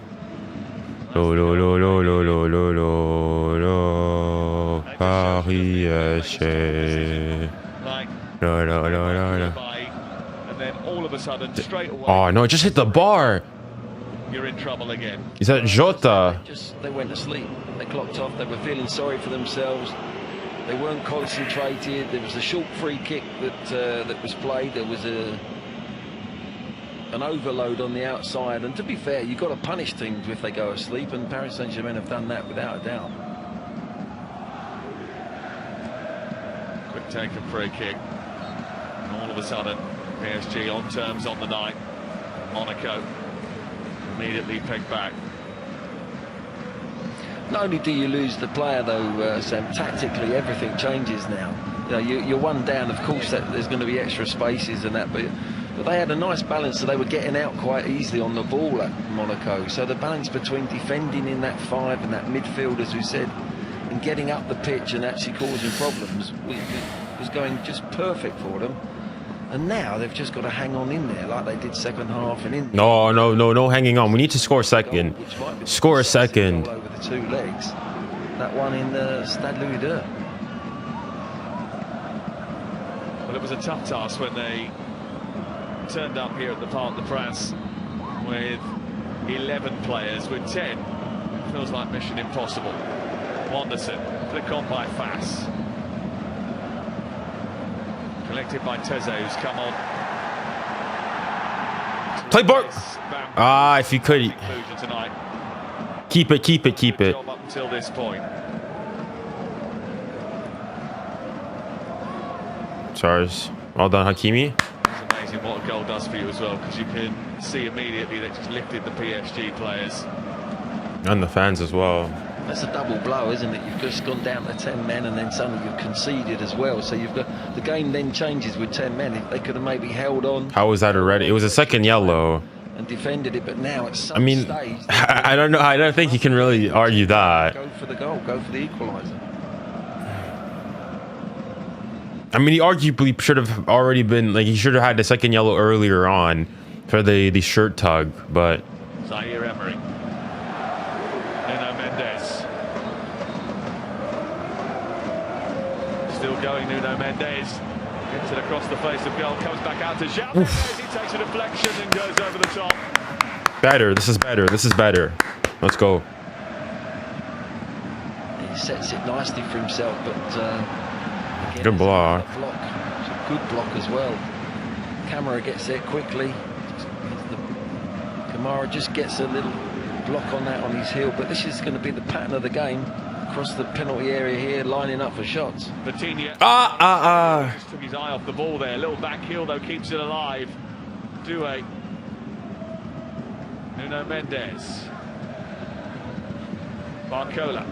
Lo lo lo lo lo lo lo lo lo. PSG. Like, No, no, no, no, no. and then all of a sudden, straight away, Oh no, it just hit the bar. you're in trouble again. Is that 𝙎𝙬𝙗? They went to sleep. They clocked off. They were feeling sorry for themselves. They weren't concentrated. There was a short free kick that was played. There was an overload on the outside. And to be fair, you've got to punish teams if they go asleep. And Paris Saint-Germain have done that without a doubt. Quick take and free kick. And all of a sudden, PSG on terms on the night. Monaco immediately pegged back. Not only do you lose the player, though, Sam, tactically everything changes now. You know, you're one down, of course, that there's going to be extra spaces and that, but they had a nice balance, so they were getting out quite easily on the ball at Monaco. So the balance between defending in that five and that midfield, as we said, and getting up the pitch and actually causing problems was going just perfect for them. And now they've just got to hang on in there like they did second half and in. No hanging on. We need to score a second. Score a second. Over the two legs. That one in the 𝙀𝙊𝘾𝙼𝙎. Well, it was a tough task when they turned up here at the Parc des Princes with 11 players, with 10. Feels like mission impossible. Wanderson, flick on by Fass. Collected by Teze, who's come on. Play ball. If you could. Tonight. Keep it. Job up until this point. Charles. Well done, Hakimi. It's amazing what a goal does for you as well, because you can see immediately that just lifted the PSG players. And the fans as well. That's a double blow, isn't it? You've just gone down to 10 men and then suddenly you've conceded as well. So you've got the game then changes with 10 men. If they could have maybe held on. How was that already? It was a second yellow. And defended it, but now at some I mean, stage, I don't know. I don't think you can really argue that. go for the goal, go for the equaliser. I mean, he arguably should have already been, like, he should have had the second yellow earlier on for the shirt tug, but... 𝙎𝙬𝘼𝘾𝘼. Nuno Mendes. Still going, Nuno Mendes. Gets it across the face of goal, comes back out to 𝙎𝙬𝘾𝘼. He takes a deflection and goes over the top. Better, this is better, this is better. Let's go. He sets it nicely for himself, but again, good block. It's a good block as well. 𝙀𝙀𝘼𝘾 gets there quickly. Kamara just gets a little block on that on his heel, but this is going to be the pattern of the game. Across the penalty area here, lining up for shots. Vitinha. Just took his eye off the ball there. Little back heel though keeps it alive. 𝙀𝙖𝘼𝘾𝘼. Nuno Mendes. Barcola.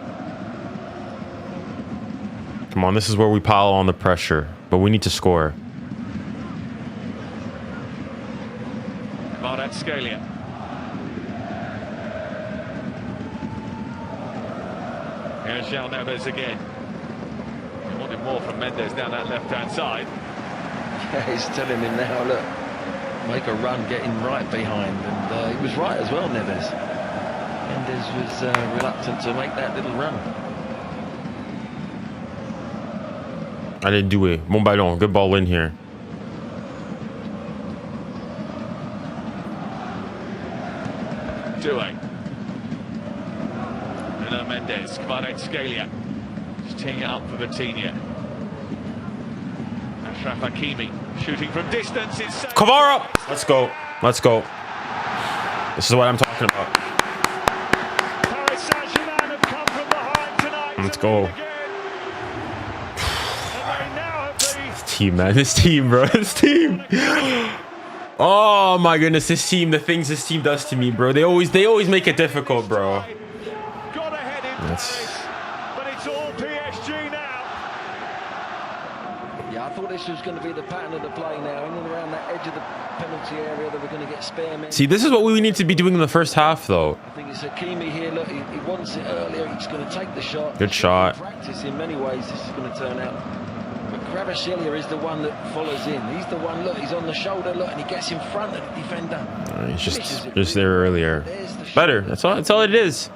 Come on, this is where we pile on the pressure, but we need to score. 𝙎𝙬𝘾𝘼𝘋𝙬𝘼. Here's João Neves again. He wanted more from Mendes down that left-hand side. Yeah, he's telling him now, look, make a run, get him right behind, and he was right as well, Neves. Mendes was reluctant to make that little run. Allez, 𝙀𝙖𝘼. Bon ballon. Good ball in here. 𝙀𝙖𝘼. Nuno Mendes, 𝙬𝙑𝑒𝑖𝑟. Just teeing it up for Vitinha. Achraf Hakimi shooting from distance. It's Kamara! Let's go. Let's go. This is what I'm talking about. Paris Saint-Germain have come from behind tonight. Let's go. This team, man. This team, bro. This team. Oh my goodness, this team. The things this team does to me, bro. They always make it difficult, bro. got ahead in place, but it's all PSG now. Yeah, I thought this was going to be the pattern of the play now. In and around that edge of the penalty area, they were going to get spare men. See, this is what we need to be doing in the first half, though. I think it's Hakimi here. Look, he wants it earlier. He's going to take the shot. Good shot. Practice in many ways. This is going to turn out. But 𝙬𝙬𝘼𝘾 is the one that follows in. He's the one. Look, he's on the shoulder. Look, and he gets in front of the defender. He's just there earlier. Better. That's all it is.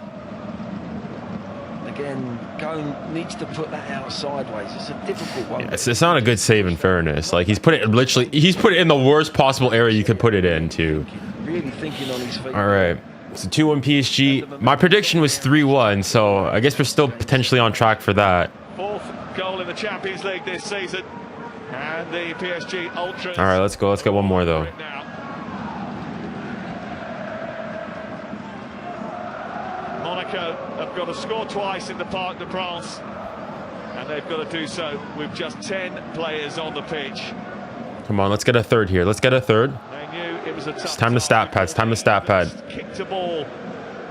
Again, 𝙀𝙀𝘾 needs to put that out sideways. It's a difficult one. Yeah, it's not a good save in fairness. Like he's put it in the worst possible area you could put it in too. Really thinking on his feet. All right. So 2-1 PSG. My prediction was 3-1, so I guess we're still potentially on track for that. Fourth goal in the Champions League this season, and the PSG Ultras. All right, let's go. Let's get one more though. Monaco have got to score twice in the Parc des Princes, and they've got to do so with just 10 players on the pitch. Come on, let's get a third here. Let's get a third. They knew it was a tough It's time to stat pad. It's time to stat pad. Kicked a ball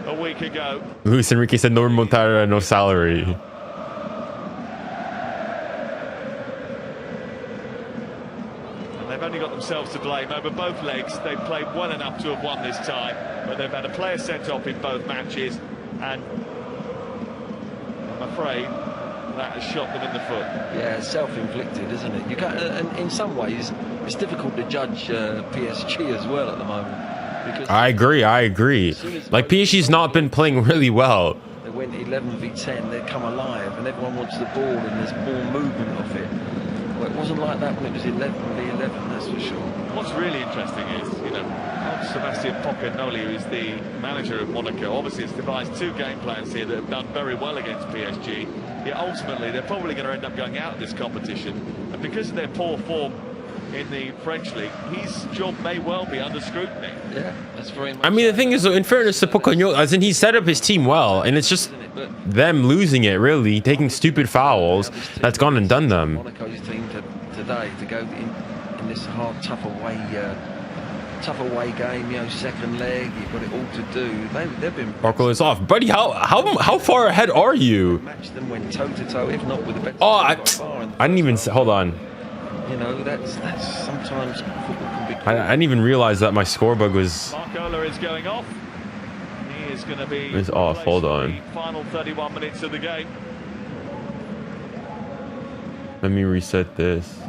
a week ago. Luis Enrique said no remontada, no salary. And they've only got themselves to blame over both legs. They've played well enough to have won this time, but they've had a player sent off in both matches, and I'm afraid that has shot them in the foot. Yeah, it's self-inflicted, isn't it? You can't, and in some ways, it's difficult to judge PSG as well at the moment. Because I agree. Like PSG's not been playing really well. They went 11v10. They come alive, and everyone wants the ball, and there's more movement of it. Well, it wasn't like that when it was 11v11. That's for sure. What's really interesting is, Sebastian Pochettino, who is the manager of Monaco, obviously has devised two game plans here that have done very well against PSG. Yet ultimately, they're probably going to end up going out of this competition, and because of their poor form in the French league, his job may well be under scrutiny. Yeah, that's very much. I mean, the thing is, in fairness to Pochettino, as in he set up his team well, and it's just them losing it, really, taking stupid fouls that's gone and done them. Monaco's team today to go in this hard, tough away tough away game, you know, second leg, you've got it all to do. They've been... Buckle is off. Buddy, how far ahead are you? Match them when toe-to-toe, if not with the better... Oh, I didn't even... Hold on. You know, that's sometimes football can be... I didn't even realize that my score bug was... 𝙎𝙊𝘾𝘼𝘆𝘾 is going off. He is going to be... It's off. Hold on. Final 31 minutes of the game. Let me reset this.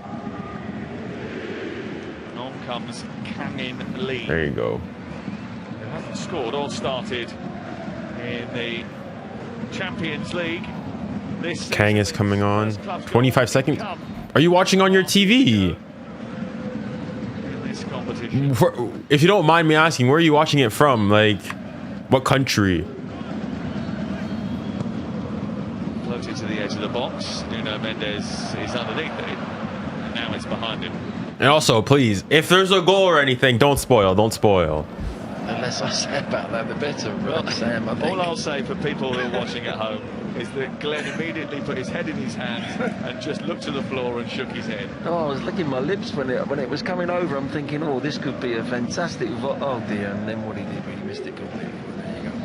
On comes 𝙀𝙬𝘼𝘾𝘼. There you go. Who hasn't scored or started in the Champions League. This Kang is coming on. 25 seconds. Are you watching on your TV? In this competition. If you don't mind me asking, where are you watching it from? Like, what country? Floated to the edge of the box. Nuno Mendes is underneath it. And now it's behind him. And also, please, if there's a goal or anything, don't spoil. Don't spoil. The less I say about that, the better, right, Sam, I think. All I'll say for people who are watching at home is that Glenn immediately put his head in his hands and just looked to the floor and shook his head. Oh, I was licking my lips when it was coming over. I'm thinking, oh, this could be a fantastic... Oh, dear. And then what he did, he missed it completely. There you go.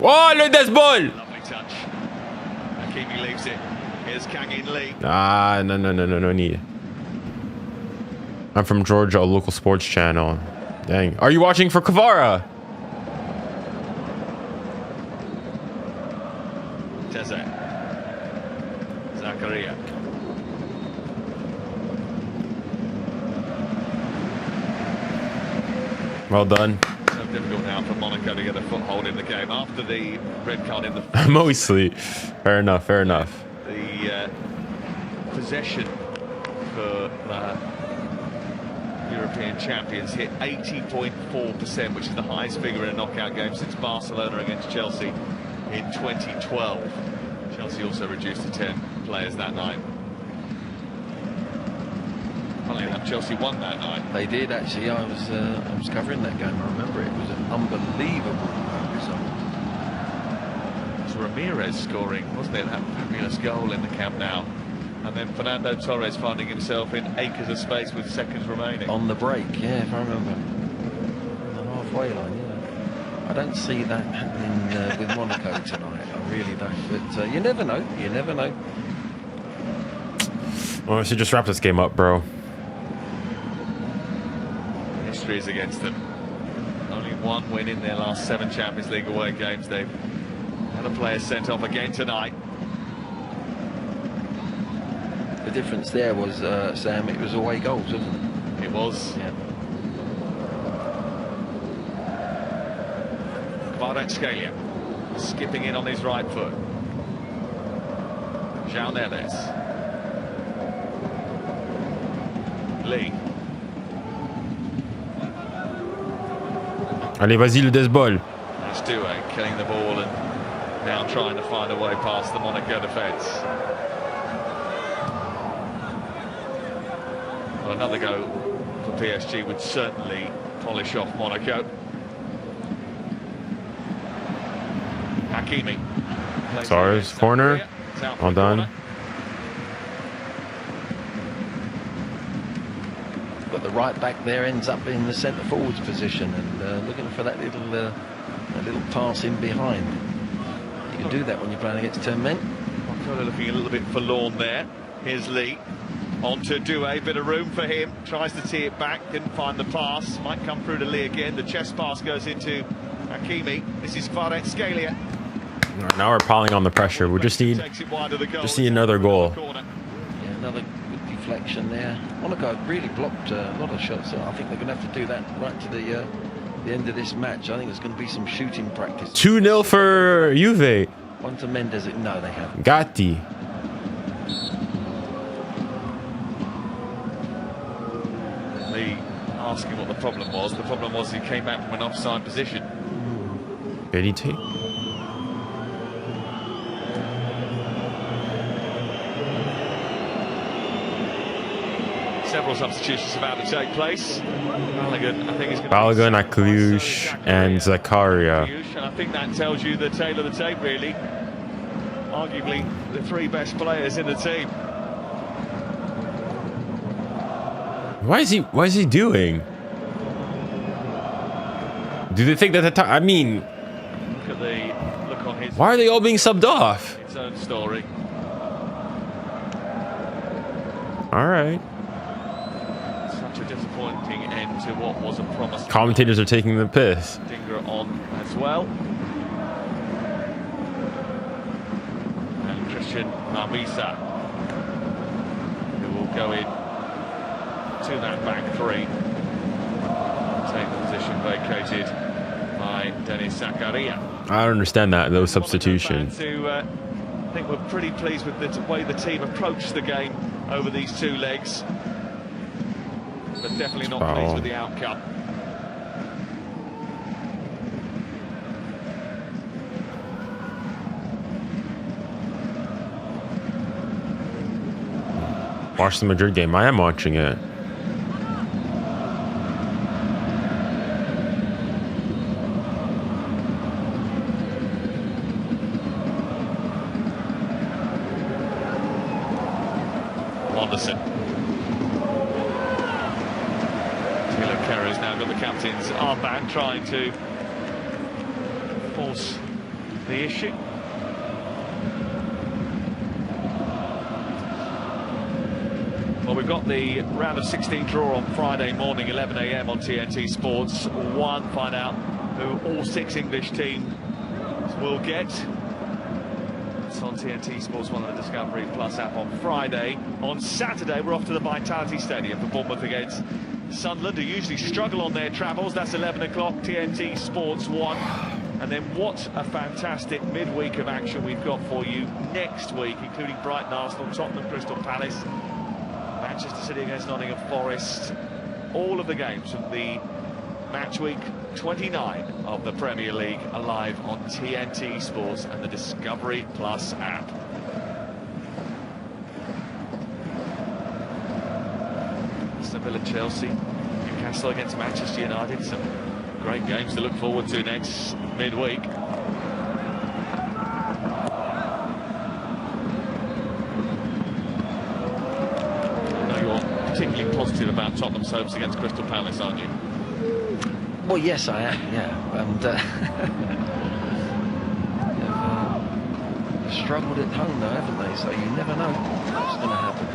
Oh, look at this ball! Lovely touch. Hakimi leaves it. Here's 𝙀𝙬𝘼𝘋𝘼. Ah, no need. I'm from Georgia, a local sports channel. Dang. Are you watching for Kvara? 𝙬𝙬. Zakaria. Well done. So difficult now for Monaco to get a foothold in the game after the red card in the... Mostly. Fair enough. The possession for European champions hit 80.4%, which is the highest figure in a knockout game since Barcelona against Chelsea in 2012. Chelsea also reduced to 10 players that night. Funnily enough, Chelsea won that night. They did, actually. I was covering that game. I remember it was an unbelievable result. It was Ramirez scoring, wasn't it? That fabulous goal in the Camp Nou. And then Fernando Torres finding himself in acres of space with seconds remaining. On the break, yeah, if I remember. On the halfway line, yeah. I don't see that happening with Monaco tonight. I really don't. But you never know. You never know. Well, we should just wrap this game up, bro. History is against them. Only one win in their last 7 Champions League away games. They've had a player sent off again tonight. The difference there was, Sam, it was away goals, wasn't it? It was. Yeah. 𝙎𝙊𝘾𝘼𝘋𝘼 skipping in on his right foot. João Neves. Lee. Allez, vas-y, le 𝙎𝙬𝘼𝘾𝘼. That's 𝙬𝙬 killing the ball and now trying to find a way past the Monaco defence. Well, another go for PSG would certainly polish off Monaco. Hakimi. Sar's corner. Well done. But the right back there ends up in the centre forwards position and looking for that little pass in behind. You can do that when you're playing against 10 men. Monaco looking a little bit forlorn there. Here's Lee. On to 𝙬𝙬, bit of room for him. Tries to tee it back, didn't find the pass. Might come through to Lee again. The chest pass goes into Hakimi. This is 𝙎𝙬𝘼𝘋𝘼𝘋𝘼. Now we're piling on the pressure. We just need another goal. Yeah, another good deflection there. Monaco really blocked a lot of shots, so I think they're going to have to do that right to the end of this match. I think there's going to be some shooting practice. 2-0 for Juve. One to Mendes. No, they haven't. Gatti. Lee asking what the problem was. The problem was he came back from an offside position. Benite. Several substitutions about to take place. Balogun, I think, is going to Balogun, 𝙀𝙬𝘼𝘋𝘼, and Zakaria. And I think that tells you the tale of the tape, really. Arguably the 3 best players in the team. What is he doing? Do they think that I mean, Look at the look on his. why are they all being subbed off? Its own story. All right. Such a disappointing end to what was a promise. Commentators are taking the piss. Dinger on as well. And Christian Marmisa, who will go in to that back three. Take the position vacated by Denis Zakaria. I don't understand those substitutions. I think we're pretty pleased with the way the team approached the game over these two legs, but definitely not pleased with the outcome. Watch the Madrid game. I am watching it. Anderson. 𝙎𝙬𝘾𝘼𝙎𝙬 has now got the captain's armband, trying to force the issue. Well, we've got the round of 16 draw on Friday morning, 11 AM on TNT Sports 1. Find out who all 6 English teams will get. It's on TNT Sports 1 and the Discovery Plus app on Friday. On Saturday, we're off to the Vitality Stadium for Bournemouth against Sunderland, who usually struggle on their travels. That's 11 o'clock, TNT Sports 1. And then what a fantastic midweek of action we've got for you next week, including Brighton, Arsenal, Tottenham, Crystal Palace, Manchester City against Nottingham Forest. All of the games from the match week 29 of the Premier League are live on TNT Sports and the Discovery Plus app. Aston Villa, Chelsea, Newcastle against Manchester United. Some great games to look forward to next midweek. I know you're particularly positive about Tottenham's hopes against Crystal Palace, aren't you? Well, yes, I am, yeah. And they've struggled at home, though, haven't they? So you never know what's going to happen.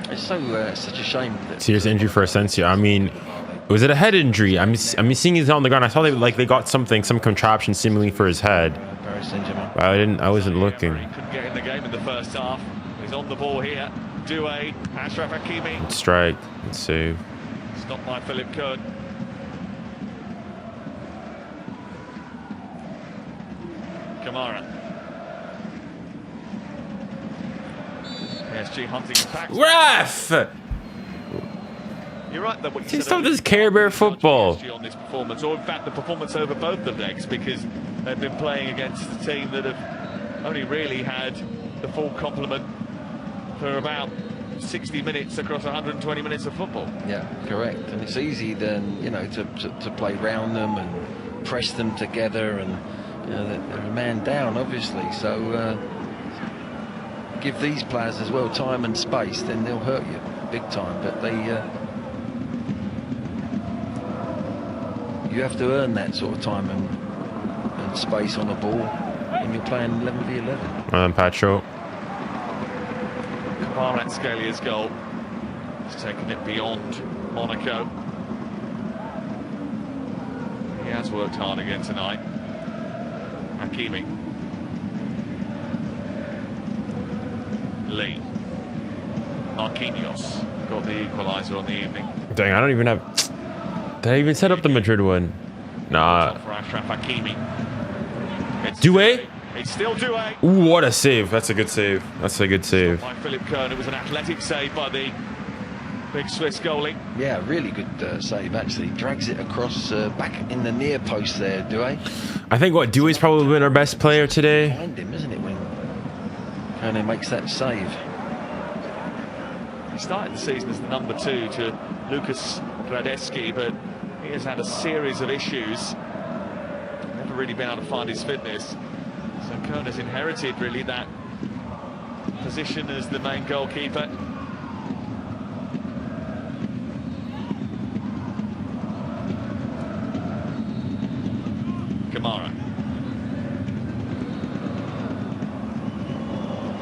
It's such a shame that... Serious injury for Asensio. I mean, was it a head injury? I'm seeing he's on the ground. I thought they got some contraption seemingly for his head. Paris Saint-Germain. I wasn't looking. He couldn't get in the game in the first half. He's on the ball here. 𝙀𝙬𝘼𝘾𝙼𝙎𝙬, Achraf Hakimi. Good strike. Good save. Stopped by 𝙬𝙾𝘾𝘾. Kamara. PSG hunting back. Ref! You're right that what you He said stopped earlier, this Care Bear football. PSG on this performance, or in fact the performance over both the legs, because they've been playing against a team that have only really had the full complement for about 60 minutes across 120 minutes of football. Yeah, correct. And it's easy then, you know, to play round them and press them together, and you know, they're a man down, obviously. So give these players as well time and space, then they'll hurt you big time. But they, you have to earn that sort of time and space on the ball when you're playing 11v11. Pacho. 𝙎𝙬𝘾𝘼𝙎𝙬 goal. He's taken it beyond Monaco. He has worked hard again tonight. Hakimi. Lee. Marquinhos got the equaliser on the evening. Dang, I don't even have... Did I even set up the Madrid one? Nah. For Achraf Hakimi. 𝙬𝙬𝘼? It's still 𝙬𝙬𝘼. Ooh, what a save. That's a good save. That's a good save. By 𝙬𝙾𝘾𝘾. It was an athletic save by the big Swiss goalie. Yeah, really good save, actually. Drags it across back in the near post there, 𝙬𝙬𝘼. I think 𝙬𝙬𝘼's probably been our best player today. Behind him, isn't it, when Nkana makes that save? He started the season as the number 2 to Lucas Radecki, but he has had a series of issues. Never really been able to find his fitness. So Nkana's inherited really that position as the main goalkeeper.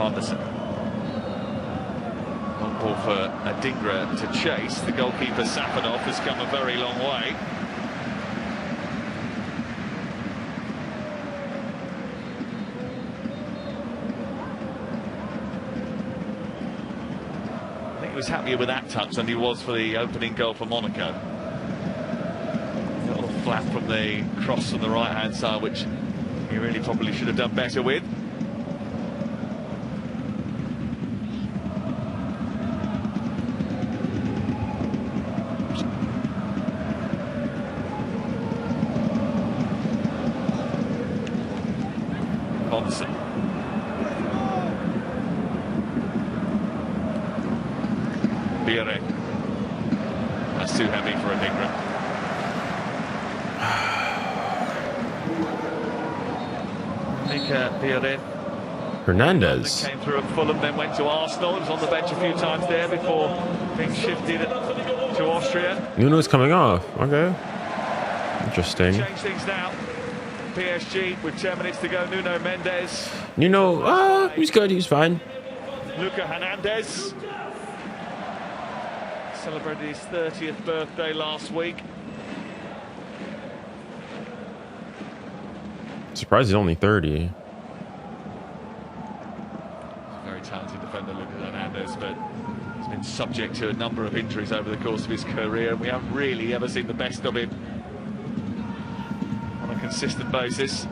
Anderson. Long ball for Adingra to chase. The goalkeeper Safanov has come a very long way. I think he was happier with that touch than he was for the opening goal for Monaco. A little flat from the cross on the right hand side, which he really probably should have done better with. Bonson. 𝙎𝙬𝘼𝙋𝙏𝙀𝙎. That's too heavy for Adingra. I think 𝙎𝙬𝘼𝙋𝙏𝙀𝙎 Hernandez. came through at Fulham, then went to Arsenal. He was on the bench a few times there before things shifted to Austria. Nuno's coming off. Okay. Interesting. Change things now. PSG with 10 minutes to go. Nuno Mendes. Nuno, he's good. He's fine. Lucas Hernandez celebrated his 30th birthday last week. Surprised he's only 30. Very talented defender, Lucas Hernandez, but he's been subject to a number of injuries over the course of his career, and we haven't really ever seen the best of him on a consistent basis.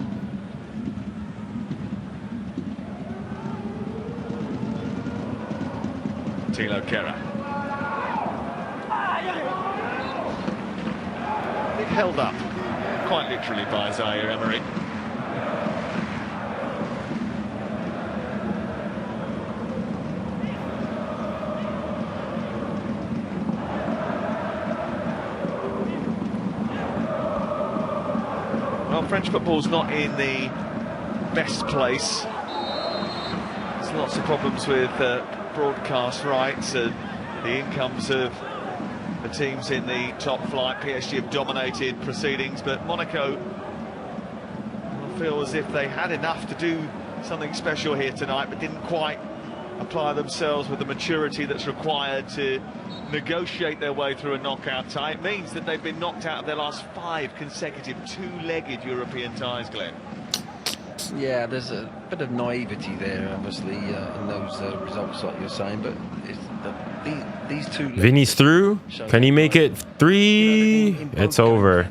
Thilo Kehrer. Held up, quite literally, by 𝙎𝙬𝘼𝙋𝙏𝙀𝙎. Well, French football's not in the best place. There's lots of problems with broadcast rights and the incomes of the teams in the top flight. PSG have dominated proceedings, but Monaco feel as if they had enough to do something special here tonight, but didn't quite apply themselves with the maturity that's required to negotiate their way through a knockout tie. It means that they've been knocked out of their last 5 consecutive two-legged European ties, Glenn. Yeah, there's a bit of naivety there, obviously, in those results, like you're saying, but these two... Vinny's through. Can he make it 3? It's over.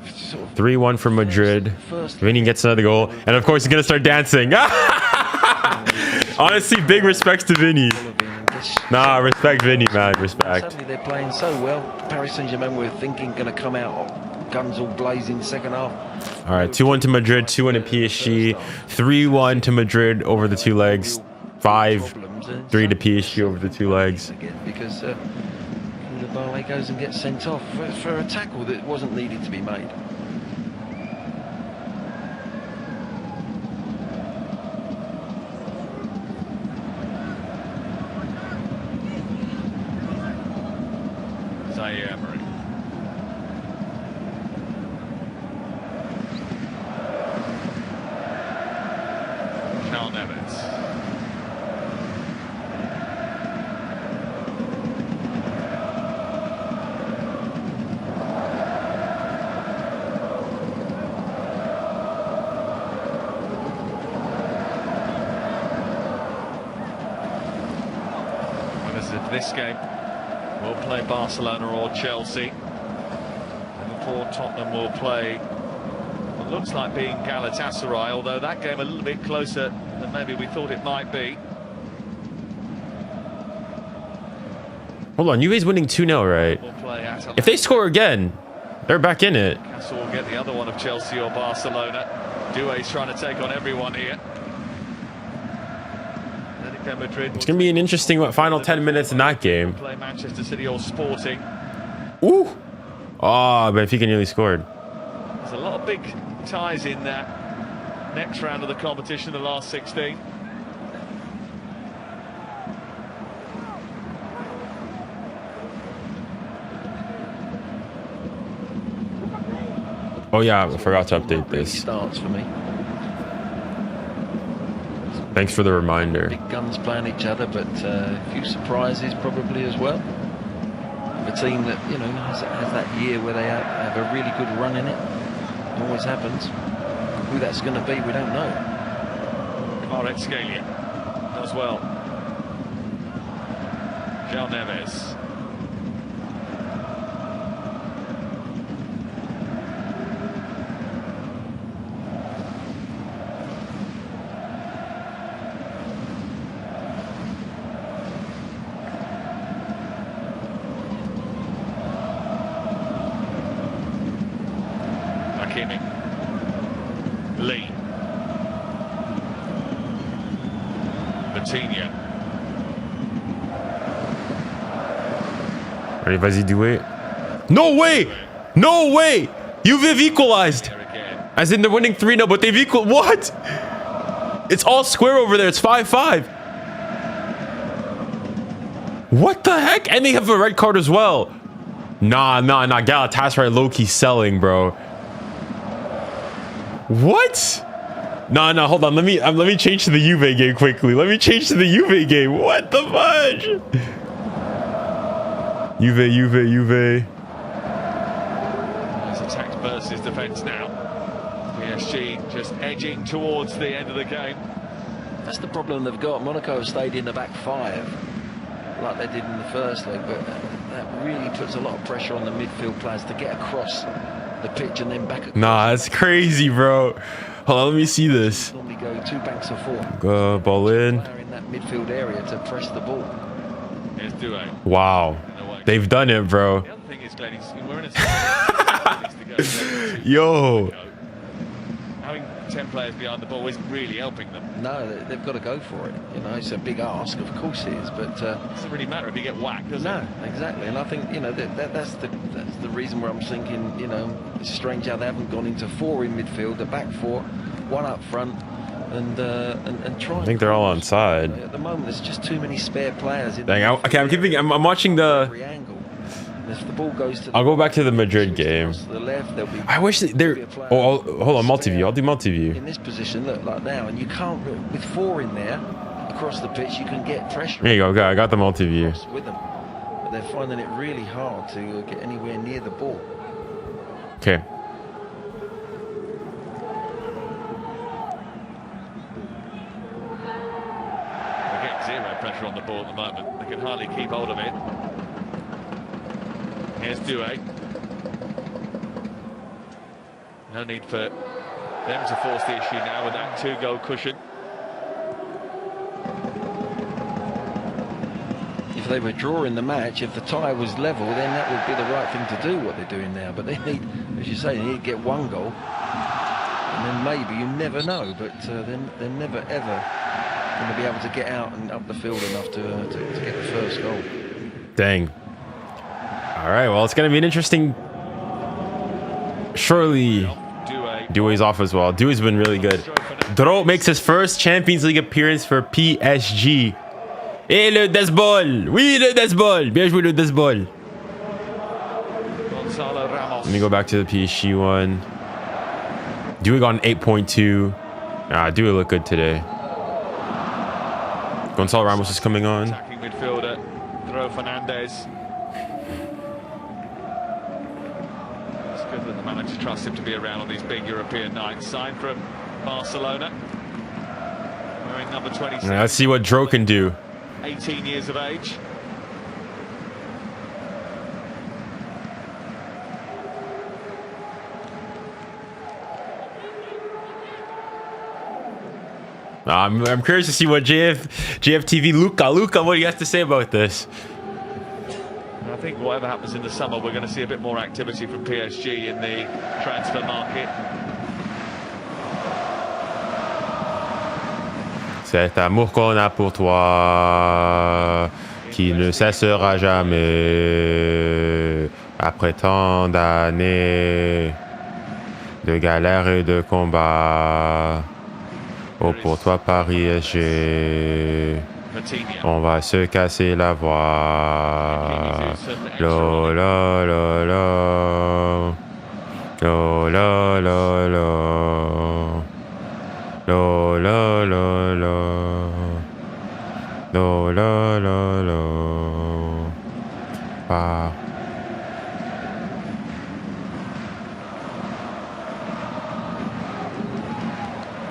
3-1 for Madrid. Vinny gets another goal. And of course, he's going to start dancing. Honestly, big respects to Vinny. Nah, respect Vinny, man. Respect. Suddenly they're playing so well. Paris Saint-Germain were thinking going to come out guns all blazing second half. All right, 2-1 to Madrid, 2-1 to PSG, 3-1 to Madrid over the 2 legs, 5-3 to PSG over the 2 legs. Because 𝙎𝙬𝘼𝙋𝙏𝙀𝙀 goes and gets sent off for a tackle that wasn't needed to be made. 𝙎𝙬𝘼𝙋𝙏. Carl Neves. Winners of this game will play Barcelona or Chelsea, and before Tottenham will play what looks like being Galatasaray, although that game a little bit closer than maybe we thought it might be. Hold on, Juve's winning 2-0, right? We'll play If they score again, they're back in it. Castle will get the other one of Chelsea or Barcelona. 𝙬𝙬𝘼𝑋𝙏's trying to take on everyone here. Madrid. It's going to be an interesting final 10 minutes in that game. Play Manchester City or Sporting. Ooh. Oh, Benfica nearly scored. There's a lot of big ties in that next round of the competition, the last 16. Oh yeah, I forgot to update this. Starts for me. Thanks for the reminder. Big guns playing each other, but a few surprises probably as well. A team that, you know, has that year where they have a really good run in it. It always happens. Who that's going to be, we don't know. 𝙋𝙊𝘿𝘾𝘼𝙎𝙍 does well. João Neves. Hakimi. Lee. Coutinho. Allez, vas-y, 𝙀𝙖. No way! No way! Juve equalized! As in they're winning 3-0, but they've equal. What? It's all square over there. It's 5-5. What the heck? And they have a red card as well. Nah. 𝙀𝙀𝙖𝘾𝙄𝘼𝙎 low-key selling, bro. What? Nah, hold on. Let me change to the Juve game quickly. Let me change to the Juve game. What the fudge? Juve. He's attacked versus defence now. PSG just edging towards the end of the game. That's the problem they've got. Monaco have stayed in the back five, like they did in the first leg, but that really puts a lot of pressure on the midfield players to get across the pitch and then back across. Nah, that's crazy, bro. Hold on, let me see this. Normally go 2 banks of 4. Go ball in. In that midfield area to press the ball. Here's 𝙀𝙖. Wow, they've done it, bro. The other thing is, Glenn, we're in a Yo. having 10 players behind the ball isn't really helping them. No, they've got to go for it. You know, it's a big ask, of course it is, but It doesn't really matter if you get whacked, does it? no, exactly. And I think, you know, that's the reason where I'm thinking, you know, it's strange how they haven't gone into 4 in midfield, the back 4, 1 up front, and try. I think they're all on side. At the moment, there's just too many spare players. Dang, I'm watching the. every angle. And if the ball goes to I'll go back to the Madrid game. to the left, there'll be. I wish they're. Oh, hold on, multi-view. I'll do multi-view. In this position, look like now, and you can't with 4 in there across the pitch. You can get pressure. There you go. I got the multi-view. With them, but they're finding it really hard to get anywhere near the ball. Okay. They're getting 0 pressure on the ball at the moment. They can hardly keep hold of it. Here's 𝙀𝙖. No need for them to force the issue now with that 2-goal cushion. If they were drawing the match, if the tie was level, then that would be the right thing to do, what they're doing now. But they need, as you say, they need to get 1 goal. And then maybe, you never know, but they're never, ever going to be able to get out and up the field enough to get the first goal. Dang. All right, well, it's going to be an interesting. Surely 𝙀𝙖's off as well. 𝙀𝙖's been really good. 𝙀𝙍 makes his first Champions League appearance for PSG. Et le 𝙬𝙬𝘼. Oui, le 𝙬𝙬𝘼. Bien joué, le 𝙬𝙬𝘼. Let me go back to the PSG one. 𝙀𝙖 got an 8.2. 𝙀𝙖 looked good today. Gonçalo Ramos is coming on. Attacking midfielder, Rouão Fernandes. It's good that the manager trusts him to be around on these big European nights. Signed from Barcelona. Wearing number 26. Let's see what 𝙀𝙍 can do. 18 years of age. I'm curious to see what JFTV Luca, what he has to say about this. I think whatever happens in the summer, we're going to see a bit more activity from PSG in the transfer market. Cet amour qu'on a pour toi, qui ne cessera jamais, après tant d'années de galères et de combats. Oh, pour toi, Paris SG, on va se casser la voix. Lo, lo, lo, lo. Lo, lo, lo, lo. Lo, lo, lo, lo. Lo, lo, lo, lo. Wow.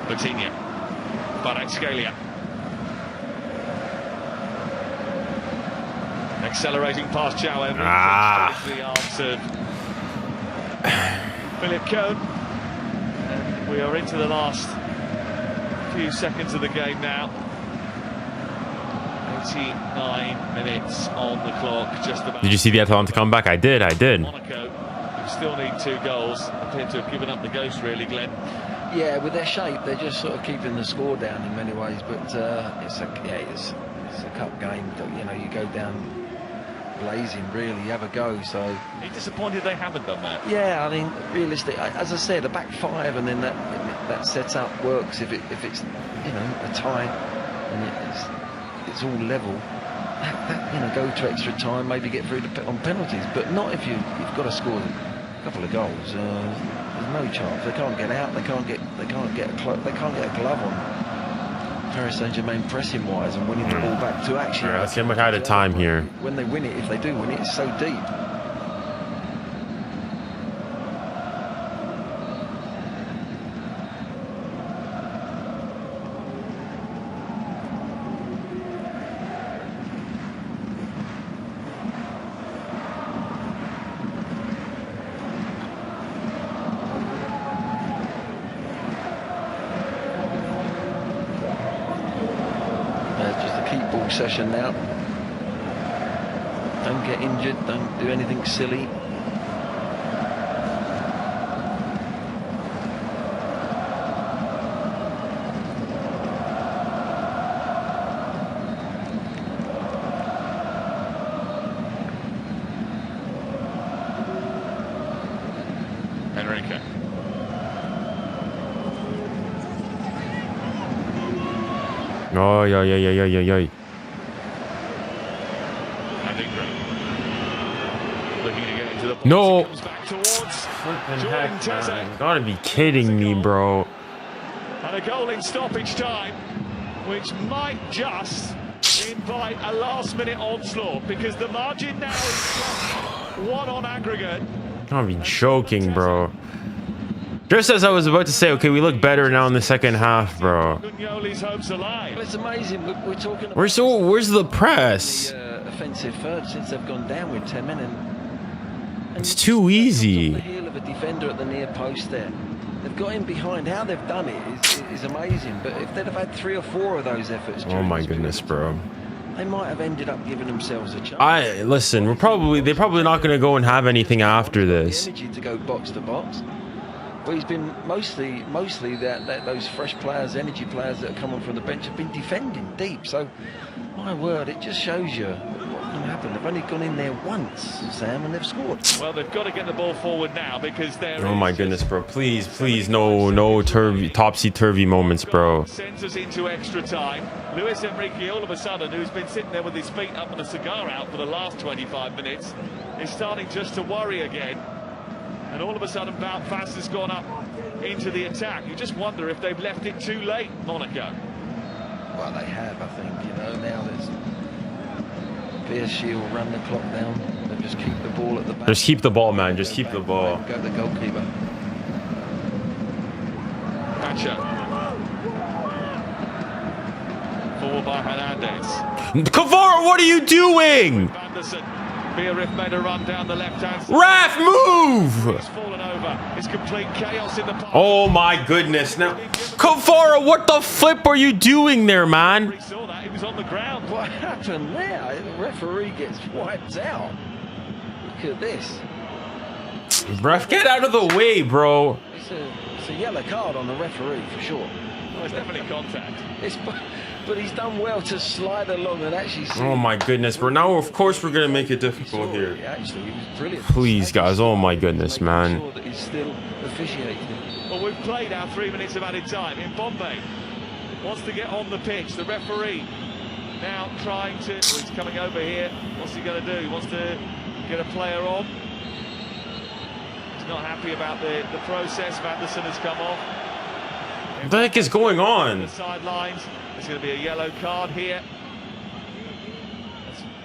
Coutinho. 𝙊𝙿𝘾𝘼𝙎𝙏. Accelerating past 𝙬𝙊𝘾𝘼𝙎𝙏. The arms of 𝙊𝙾𝘾𝘼𝙎𝙏. And we are into the last few seconds of the game now. 89 minutes on the clock. Just about. Did you see the Atalanta comeback? I did. Monaco, who still need 2 goals, appear to have given up the ghost, really, Glenn. Yeah, with their shape, they're just sort of keeping the score down in many ways. But it's a cup game. You know, you go down blazing, really, you have a go. So Are you disappointed they haven't done that? yeah, I mean, realistically, as I said, a back 5, and then that setup works if it's a tie and it's all level. That go to extra time, maybe get through on penalties, but not if you've got to score a couple of goals. There's no chance. They can't get out. They can't get a glove on Paris Saint-Germain pressing wise and winning the ball back to actually. Let's see how much out of time here. When they win it, if they do win it, it's so deep. Session now. Don't get injured, don't do anything silly. Enrique. Oh, yeah. No. Flipping heck, man. You gotta be kidding me, bro. And a goal in stoppage time, which might just invite a last-minute onslaught, because the margin now is 1 on aggregate. You gotta be joking, bro. Just as I was about to say, okay, we look better now in the second half, bro. Well, it's amazing. We're talking. Where's the press? Offensive third since they've gone down with 10 men. And it's too easy. The heel of a defender at the near post there. They've got him behind. How they've done it is amazing. But if they'd have had 3 or 4 of those efforts, oh my goodness, bro. They might have ended up giving themselves a chance. Listen. They're probably not going to go and have anything after this. Energy to go box to box. Well, he's been mostly those fresh players, energy players that are coming from the bench have been defending deep. So, my word, it just shows you what can happen. They've only gone in there once, Sam, and they've scored. Well, they've got to get the ball forward now, because they're. Oh my goodness, bro! Please, no topsy-turvy moments, bro. Sends us into extra time. 𝙊𝙖𝘾𝘼𝘎𝘋𝑼𝑎𝑙, all of a sudden, who's been sitting there with his feet up and a cigar out for the last 25 minutes, is starting just to worry again. And all of a sudden, 𝙬𝙬𝘋𝑼𝑎𝑙 has gone up into the attack. You just wonder if they've left it too late, Monaco. Well, they have, I think. Now there's PSG will run the clock down. They'll just keep the ball at the back. Just keep the ball, man. Just keep the ball. Go the goalkeeper. Nacho. Forward by Hernandez. Kvara, what are you doing? 𝙎𝙊𝘾𝘼𝑎𝑙 made a run down the left-hand side. Raf, move! It's fallen over. It's complete chaos in the park. Oh my goodness! Now, Kvara, what the flip are you doing there, man? He saw that. He was on the ground. What happened there? The referee gets wiped out. Look at this. Ref, get out of the way, bro. It's a yellow card on the referee for sure. Well, it's definitely contact. But he's done well to slide along and actually see. Oh my goodness, bro. Now, of course, we're going to make it difficult here. Actually, he was brilliant. Please, guys. Oh my goodness, man. Sure that he's still officiating. Well, we've played our 3 minutes of added time. Mbappe wants to get on the pitch. The referee now trying to. Well, he's coming over here. What's he going to do? He wants to get a player on. He's not happy about the process. 𝙬𝙬𝘾𝑼𝑎𝑙 has come off. What the heck is going on? The sidelines. There's going to be a yellow card here.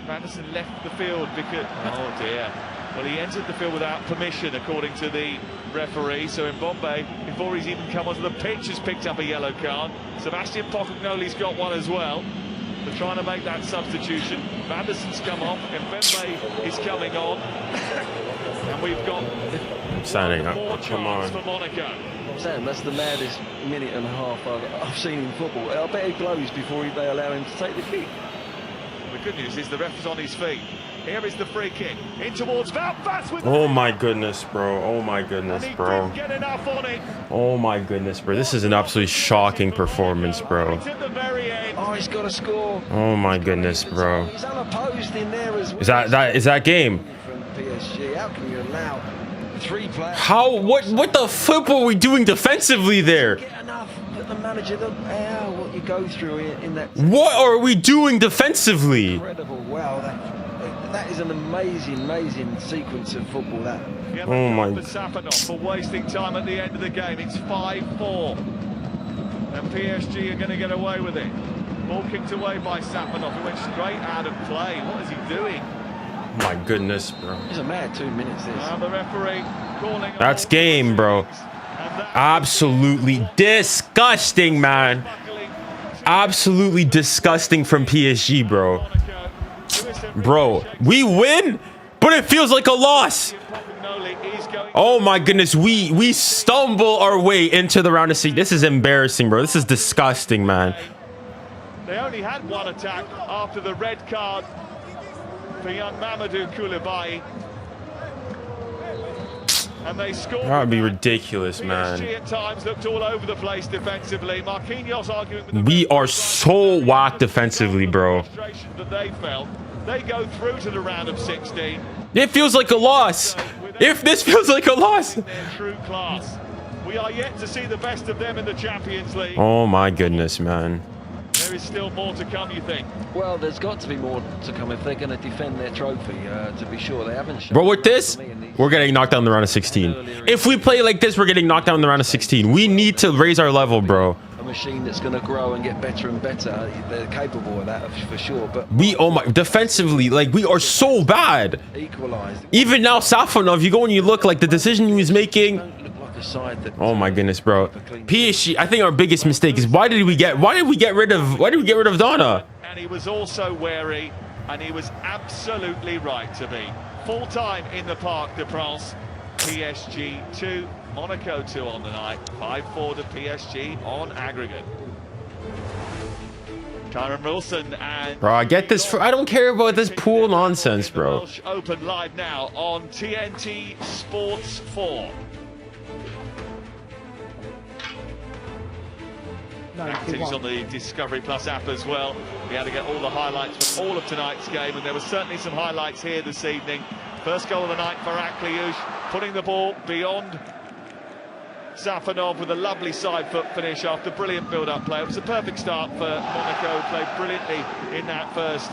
Anderson left the field because, oh dear. Well, he entered the field without permission, according to the referee. So Mbombe, before he's even come onto the pitch, has picked up a yellow card. Sebastian 𝙀𝙀𝘿𝘾𝘼𝘎𝑎's got one as well. They're trying to make that substitution. Anderson's come off, Mbombe is coming on. And we've got Signing up. more Come chance on. for Monaco. Sam, that's the maddest minute and a half I've seen in football. I bet he blows before they allow him to take the kick. The good news is the ref is on his feet. Here is the free kick in towards 𝙀𝙀𝘿𝑾𝘼𝑎𝑠 with Oh my goodness, bro. Oh my goodness, bro. Get enough on it. Oh my goodness, bro. This is an absolutely shocking performance, bro. Right at the very end. Oh, he's got to score. Oh my goodness, bro. He's unopposed in there as well. Is that game? From PSG, how can you allow 3 players? How? What the flip were we doing defensively there? Get enough. But the manager, look how what you go through in that. What are we doing defensively? Incredible. Wow, that is an amazing sequence of football. That. Oh my. For 𝙎𝙊𝘾𝘼𝙎𝘾 for wasting time at the end of the game. It's 5-4. And PSG are going to get away with it. Ball kicked away by 𝙎𝙊𝘾𝘼𝘎, who went straight out of play. What is he doing? My goodness, bro. It's a mad 2 minutes. This. Now the referee calling. That's game, bro. Absolutely disgusting, man. Absolutely disgusting from PSG, bro. Bro, we win, but it feels like a loss. Oh my goodness, we stumble our way into the round of 16. This is embarrassing, bro. This is disgusting, man. They only had one attack after the red card for young 𝙀𝙀𝘿𝘾𝘼𝑎𝑠. And they scored. That would be ridiculous, PSG man. at times looked all over the place defensively. 𝙀𝙀𝘿𝑾𝑼𝑎𝑠 arguing with the We are so whacked defensively, bro. frustration that they felt. They go through to the round of 16. It feels like a loss. If this feels like a loss. Their true class. We are yet to see the best of them in the Champions League. Oh my goodness, man. There is still more to come, you think? Well, there's got to be more to come if they're going to defend their trophy. To be sure, they haven't shown. Bro, with this, we're getting knocked down in the round of 16. If we play like this, we're getting knocked down in the round of 16. We need to raise our level, bro. A machine that's going to grow and get better and better. They're capable of that for sure. But Oh my, defensively, like we are so bad. equalised. Even now, 𝙎𝙊𝘾𝘼𝘾, you go and you look like the decision he was making. Don't look like a side that. Oh my goodness, bro. PSG, I think our biggest mistake is why did we get rid of Donna? And he was also wary, and he was absolutely right to be. Full time in the Parc des Princes. PSG 2, Monaco 2 on the night. 5-4 to PSG on aggregate. 𝙬𝙬𝘿𝘾𝘼𝘎𝑎𝑛 and... Bro, I get this. I don't care about this pool nonsense, bro. Welsh Open live now on TNT Sports 4. Activities on the Discovery Plus app as well. We had to get all the highlights from all of tonight's game, and there were certainly some highlights here this evening. First goal of the night for 𝙀𝙀𝘿𝘾𝑼𝑎𝑠, putting the ball beyond 𝙎𝙊𝘾𝘼𝑏 with a lovely side foot finish after brilliant build-up play. It was a perfect start for Monaco, played brilliantly in that first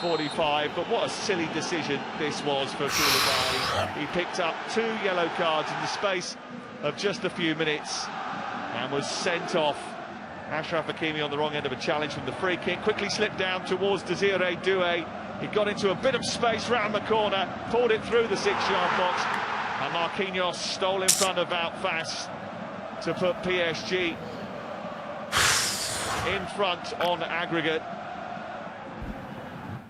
45, but what a silly decision this was for 𝙀𝙀𝘾𝑼𝑎𝑠. He picked up 2 yellow cards in the space of just a few minutes and was sent off. Achraf Hakimi on the wrong end of a challenge from the free kick, quickly slipped down towards �10 He got into a bit of space round the corner, pulled it through the 6-yard box, and 𝙀𝙀𝘿𝑾𝑼𝑎𝑠 stole in front of 𝙀𝙀𝘿𝑾𝑼𝑎𝑠 to put PSG in front on aggregate.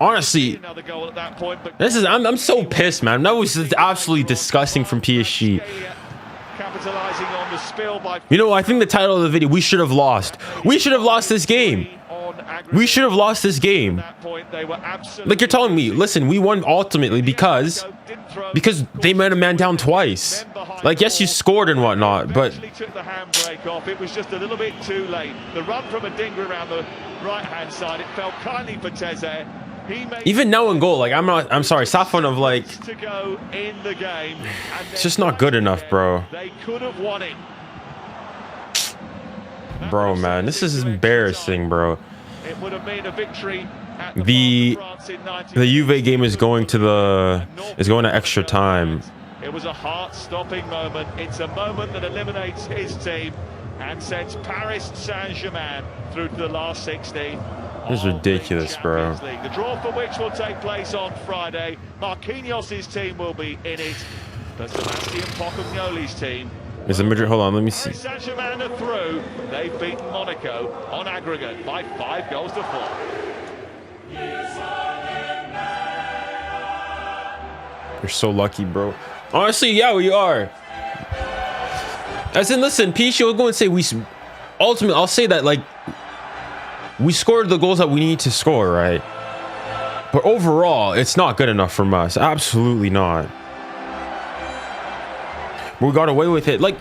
Honestly, Another goal at that point, but I'm so pissed, man. That was absolutely disgusting from PSG. capitalizing on the spill by... You know, I think the title of the video, we should have lost. We should have lost this game. We should have lost this game. Like you're telling me, listen, we won ultimately because they made a man down twice. Like, yes, you scored and whatnot, but took the handbrake off. It was just a little bit too late. The run from Adingra around the right-hand side, it fell kindly for 𝙀𝙀𝘶. even now in goal, like I'm sorry, 𝙎𝙊𝘾𝘼𝑏 of like to go in the game, it's just not good enough, bro. They could have won it. Bro, man, this is embarrassing, bro. It would have been a victory. The Juve game is going to extra time. It was a heart-stopping moment. It's a moment that eliminates his team and sends Paris Saint-Germain through to the last 16. This is ridiculous, bro. The draw for which will take place on Friday. Marquinhos' team will be in it, but Sebastian 𝙀𝙀𝘿𝘾𝘼𝑎's team. Is the Madrid? Hold on, let me see. Saint-Germain are through. They've beaten Monaco on aggregate by 5 goals to 4. You're so lucky, bro. Honestly, yeah, we are. As in, listen, PSG will go and say ultimately, I'll say that, like, we scored the goals that we need to score, right? But overall, it's not good enough from us. Absolutely not. We got away with it. Like,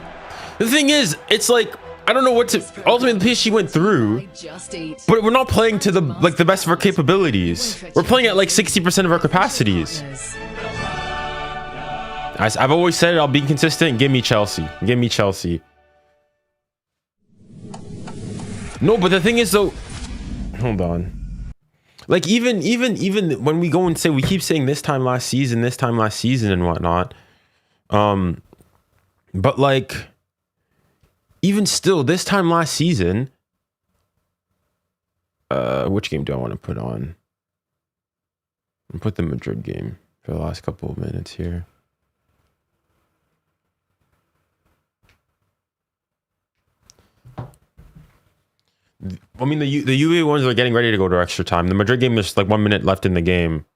the thing is, it's like, I don't know what to. Ultimately, the PSG went through, but we're not playing to the best of our capabilities. We're playing at like 60% of our capacities. I've always said it. I'll be consistent. Give me Chelsea. Give me Chelsea. No, but the thing is, though, hold on. Like, even when we go and say, we keep saying this time last season and whatnot. But like, even still, this time last season, which game do I want to put on? I'll put the Madrid game for the last couple of minutes here. I mean, the Juve ones are getting ready to go to extra time. The Madrid game, there's like 1 minute left in the game.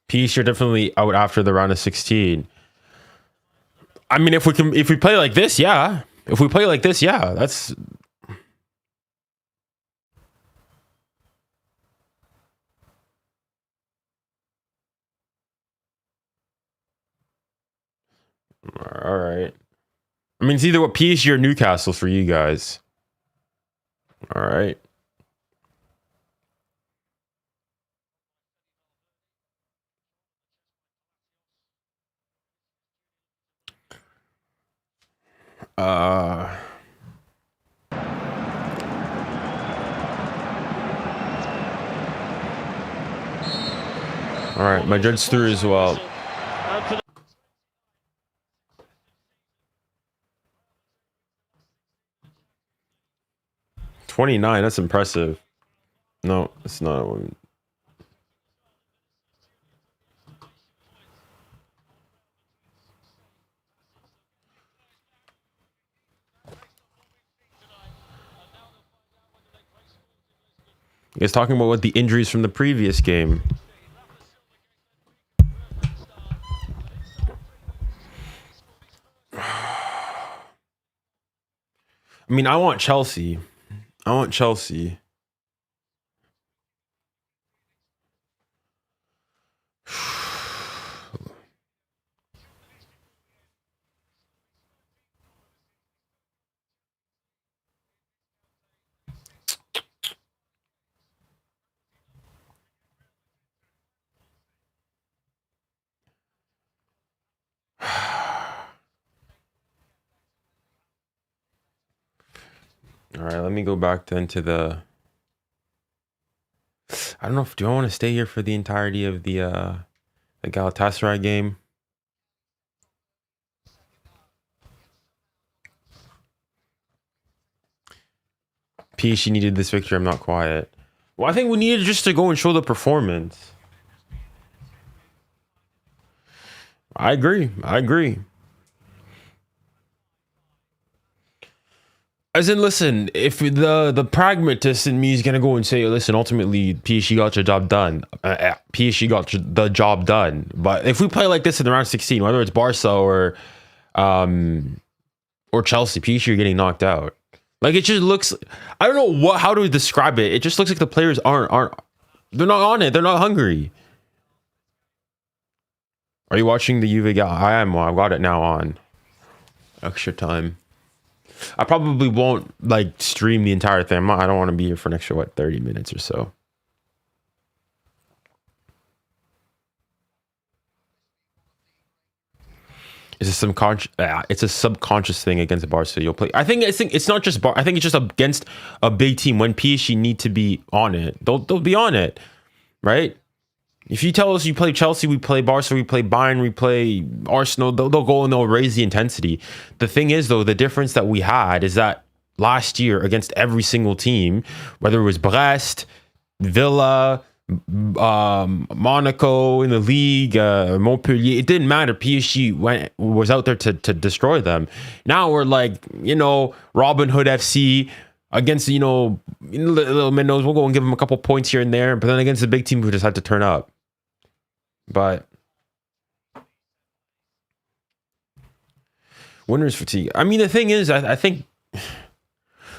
PSG are definitely out after the round of 16. I mean, if we play like this, yeah. If we play like this, yeah, that's. All right. I mean, it's either what PSG or Newcastle for you guys. All right. All right, Madrid's through as well. 29, that's impressive. No, it's not one. You guys talking about what the injuries from the previous game? I mean, I want Chelsea. I want Chelsea. All right, let me go back then to the. I don't know if do I want to stay here for the entirety of the 𝙀𝙬𝘼𝙋 game. PSG needed this victory. I'm not quiet. Well, I think we needed just to go and show the performance. I agree. I agree. As in, listen, if the pragmatist in me is going to go and say, listen, ultimately, PSG got your job done. PSG got the job done. But if we play like this in the round 16, whether it's Barca or Chelsea, PSG are getting knocked out. Like, it just looks, I don't know how to describe it. It just looks like the players aren't, they're not on it. They're not hungry. Are you watching the Juve game? I am. Well, I've got it now on. Extra time. I probably won't like stream the entire thing. I don't want to be here for an extra 30 minutes or so. It's a subconscious thing against Barca. You'll play. I think it's not just I think it's just against a big team. When PSG need to be on it, they'll be on it. right? If you tell us you play Chelsea, we play Barca, we play Bayern, we play Arsenal, they'll go and they'll raise the intensity. The thing is, though, the difference that we had is that last year against every single team, whether it was Brest, Villa, Monaco in the league, Montpellier, it didn't matter. PSG was out there to destroy them. Now we're like, Robin Hood FC against, little minnows. We'll go and give them a couple points here and there. But then against the big team, we just had to turn up. But winner's fatigue. I mean, the thing is, I think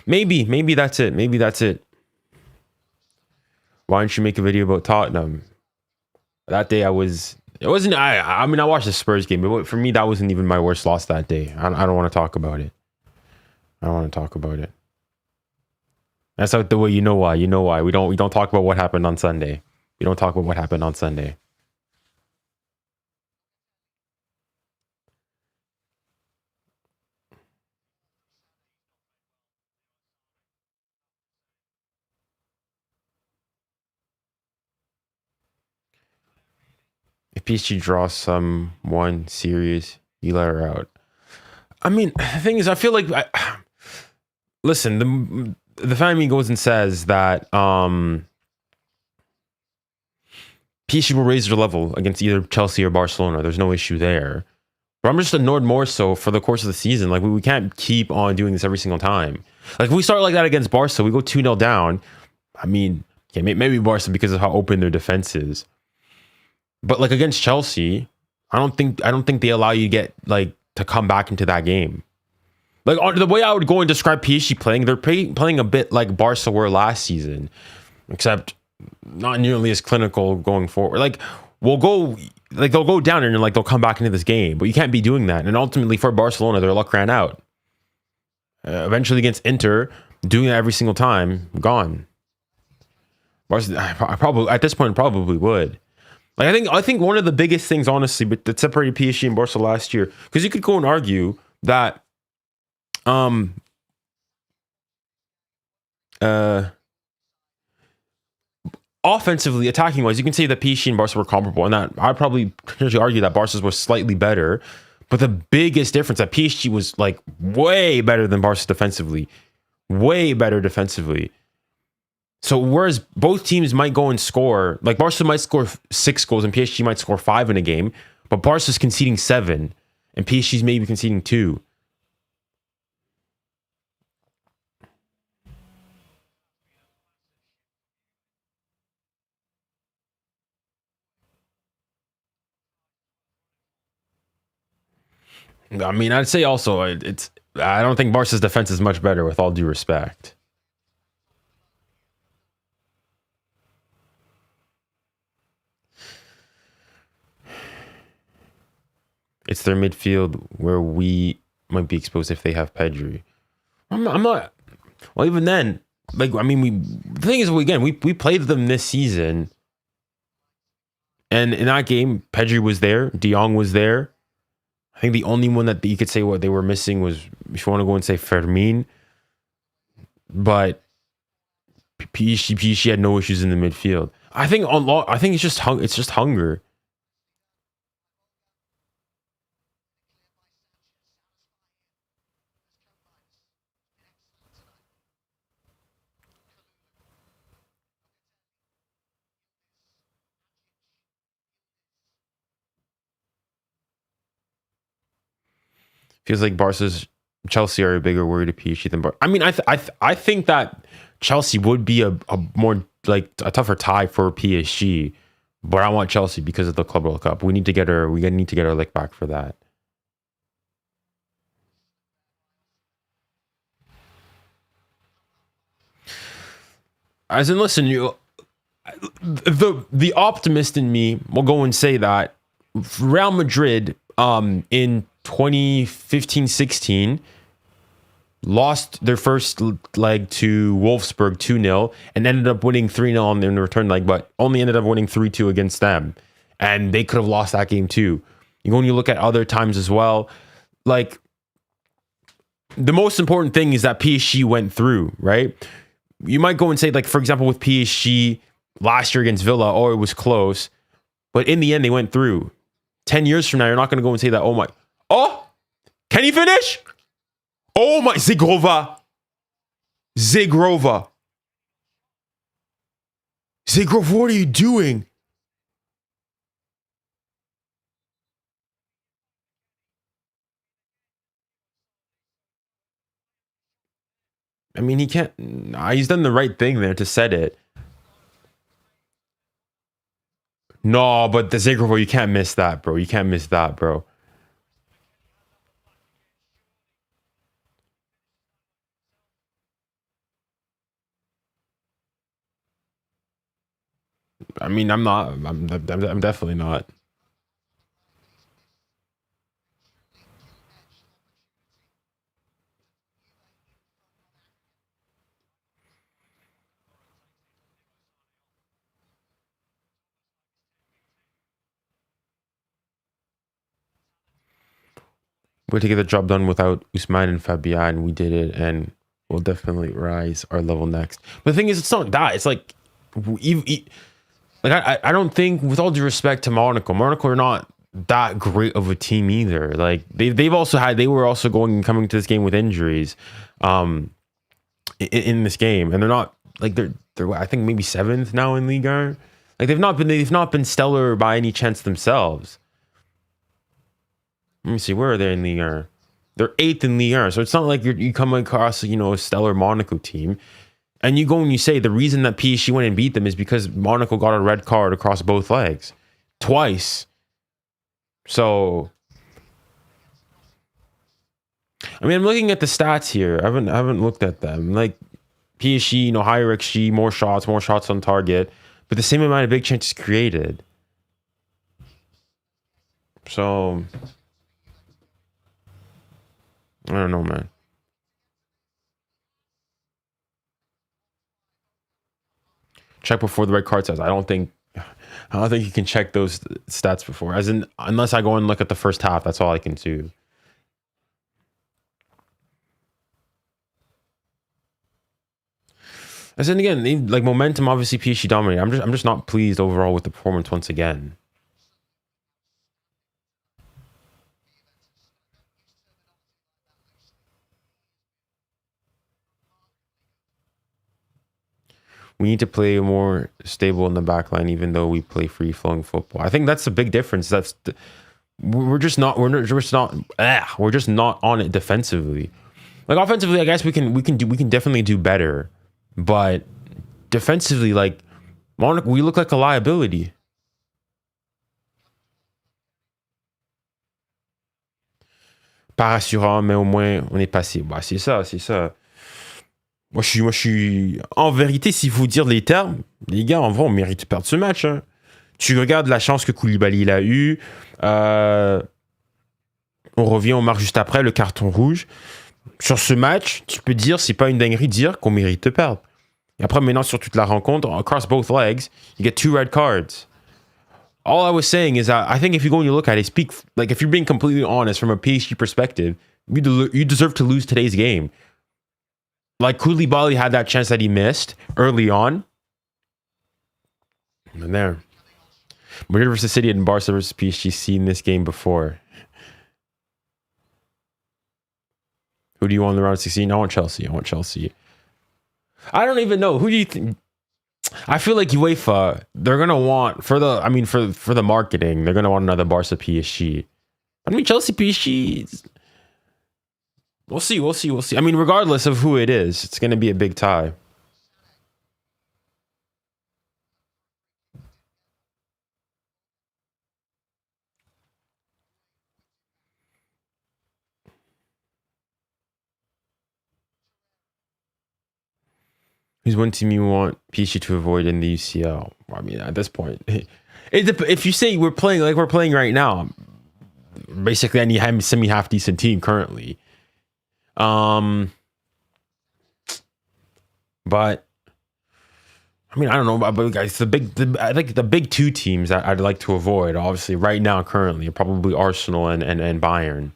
maybe that's it. Maybe that's it. Why don't you make a video about Tottenham? That day I watched the Spurs game, but for me, that wasn't even my worst loss that day. I don't want to talk about it. I don't want to talk about it. That's not the way. You know why? We don't talk about what happened on Sunday. We don't talk about what happened on Sunday. If PSG draws someone serious, you let her out. I mean, the thing is, I feel like listen, the family goes and says that PSG will raise their level against either Chelsea or Barcelona. There's no issue there. But I'm just annoyed more so for the course of the season. Like, we can't keep on doing this every single time. Like, if we start like that against Barca, we go 2-0 down. I mean, yeah, maybe Barca because of how open their defense is. But like against Chelsea, I don't think they allow you to get to come back into that game. Like, the way I would go and describe PSG playing, they're playing a bit like Barca were last season, except not nearly as clinical going forward. Like, they'll go down and they'll come back into this game, but you can't be doing that. And ultimately for Barcelona, their luck ran out. Eventually against Inter, doing that every single time, gone. Barca, I probably at this point probably would. Like, I think one of the biggest things, honestly, but that separated PSG and Barca last year, because you could go and argue that offensively, attacking wise, you can say that PSG and Barca were comparable, and that I'd probably potentially argue that Barca's was slightly better. But the biggest difference, that PSG was like way better than Barca defensively, way better defensively. So whereas both teams might go and score, like Barca might score 6 goals and PSG might score 5 in a game, but Barca's conceding 7 and PSG's maybe conceding 2. I mean, I'd say also I don't think Barca's defense is much better, with all due respect. It's their midfield where we might be exposed if they have Pedri. I'm not. Well, even then, the thing is, we played them this season, and in that game, Pedri was there, De Jong was there. I think the only one that you could say what they were missing was, if you want to go and say, Fermin. But PSG had no issues in the midfield. I think it's just hunger. Feels like Chelsea are a bigger worry to PSG than Barca. I mean, I think that Chelsea would be a more a tougher tie for PSG, but I want Chelsea because of the Club World Cup. We need to get our lick back for that. As in, listen, the optimist in me will go and say that Real Madrid in 2015-16 lost their first leg to Wolfsburg 2-0 and ended up winning 3-0 in the return leg, but only ended up winning 3-2 against them. And they could have lost that game too. You go and you look at other times as well. Like, the most important thing is that PSG went through, right? You might go and say, like, for example, with PSG last year against Villa, oh, it was close. But in the end, they went through. 10 years from now, you're not going to go and say that, oh my. Oh, can he finish? Oh my, 𝙎𝙊𝘾𝘼𝙎𝙏. 𝙎𝙊𝘾𝘼𝙎𝙏. 𝙎𝙊𝘾𝘼𝙎𝙏, what are you doing? I mean, he can't. He's done the right thing there to set it. No, but the 𝙎𝙊𝘾𝘼, you can't miss that, bro. You can't miss that, bro. I mean, I'm not. I'm definitely not. We had to get the job done without 𝙋𝙊𝘾 and Fabian, and we did it, and we'll definitely rise our level next. But the thing is, it's not that. It's like, I don't think, with all due respect to Monaco are not that great of a team either. Like they were also coming to this game with injuries, in this game, and they're not like they're I think maybe 7th now in Ligue 1. Like they've not been stellar by any chance themselves. Let me see, where are they in Ligue 1? They're 8th in Ligue 1, so it's not like you come across, you know, a stellar Monaco team, and you go and you say the reason that PSG went and beat them is because Monaco got a red card across both legs, twice. So, I mean, I'm looking at the stats here. I haven't looked at them. Like PSG, you know, higher XG, more shots on target, but the same amount of big chances created. So, I don't know, man. Check before the red card says. I don't think you can check those stats before. As in, unless I go and look at the first half, that's all I can do. As in, again, like momentum, obviously PSG dominated. I'm just not pleased overall with the performance once again. We need to play more stable in the back line, even though we play free-flowing football. I think that's the big difference. We're just not on it defensively. Like offensively, I guess we can definitely do better, but defensively, like Monaco, we look like a liability. Pas rassurant, mais au moins on est passé. Bah, c'est ça. Moi, je suis... En vérité, s'il faut dire les termes, les gars, en vrai, on mérite de perdre ce match. Hein. Tu regardes la chance que 𝙋𝙬𝘾𝘼 il a eu. On revient, on marque juste après le carton rouge. Sur ce match, tu peux dire, c'est pas une dinguerie de dire qu'on mérite de perdre. Et après, maintenant, sur toute la rencontre, across both legs, you get 2 red cards. All I was saying is that I think if you go and you look at it, if you're being completely honest from a PSG perspective, you deserve to lose today's game. Like 𝙋𝙬𝘾𝘼 had that chance that he missed early on. And there. Madrid versus City and Barca versus PSG, seen this game before. Who do you want in the round of 16? I want Chelsea. I don't even know. Who do you think? I feel like UEFA, they're gonna want for the marketing, they're gonna want another Barca PSG. I mean, Chelsea PSG. We'll see. I mean, regardless of who it is, it's going to be a big tie. Who's one team you want PSG to avoid in the UCL? I mean, at this point, if you say we're playing like we're playing right now, basically any semi-half decent team currently. But I mean, I don't know, but guys, I think the big 2 teams that I'd like to avoid, obviously, right now, currently, are probably Arsenal and Bayern.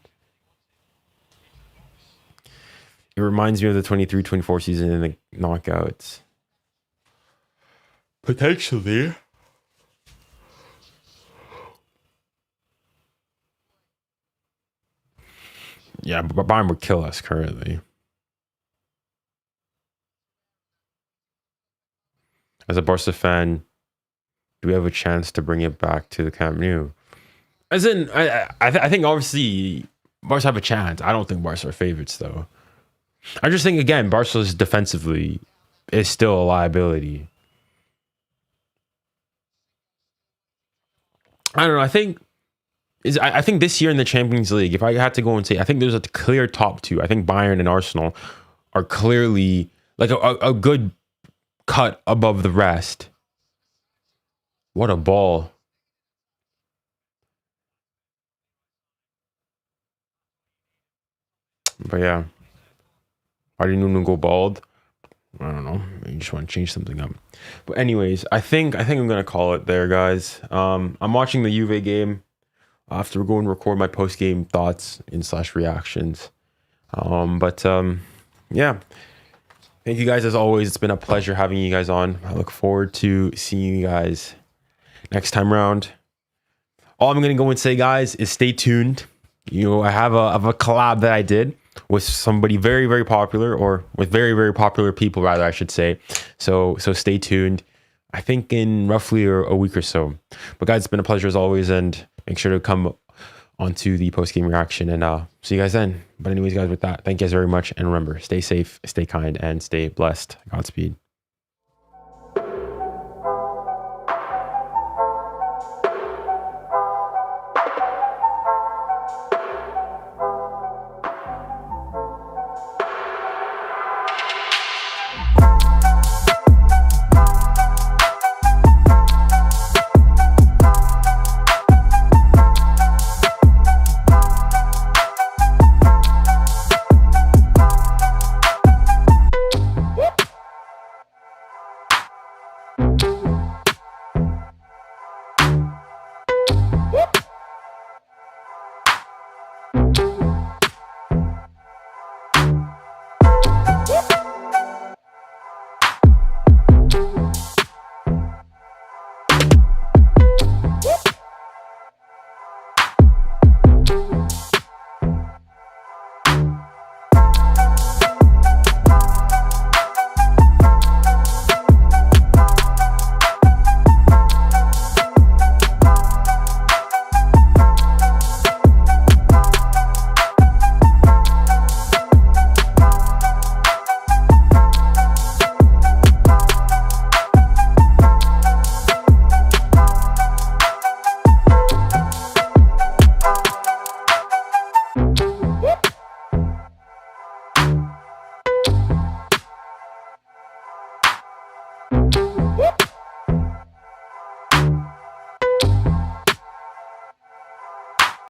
It reminds me of the 23-24 season in the knockouts. Potentially. Yeah, but Bayern would kill us currently. As a Barca fan, do we have a chance to bring it back to the Camp Nou? As in, I think obviously Barca have a chance. I don't think Barca are favorites though. I just think again, Barca's defensively is still a liability. I don't know. I think this year in the Champions League, if I had to go and say, I think there's a clear top two. I think Bayern and Arsenal are clearly like a good cut above the rest. What a ball. But yeah. Why did Nuno go bald? I don't know. You just want to change something up. But anyways, I think I'm gonna call it there, guys. I'm watching the Juve game. I have to go and record my post-game thoughts and / reactions. Yeah. Thank you guys as always. It's been a pleasure having you guys on. I look forward to seeing you guys next time around. All I'm gonna go and say, guys, is stay tuned. I have a collab that I did with somebody very, very popular, or with very, very popular people, rather, I should say. So stay tuned. I think in roughly a week or so. But guys, it's been a pleasure as always, and make sure to come onto the post-game reaction, and see you guys then. But anyways, guys, with that, thank you guys very much, and remember, stay safe, stay kind, and stay blessed. Godspeed.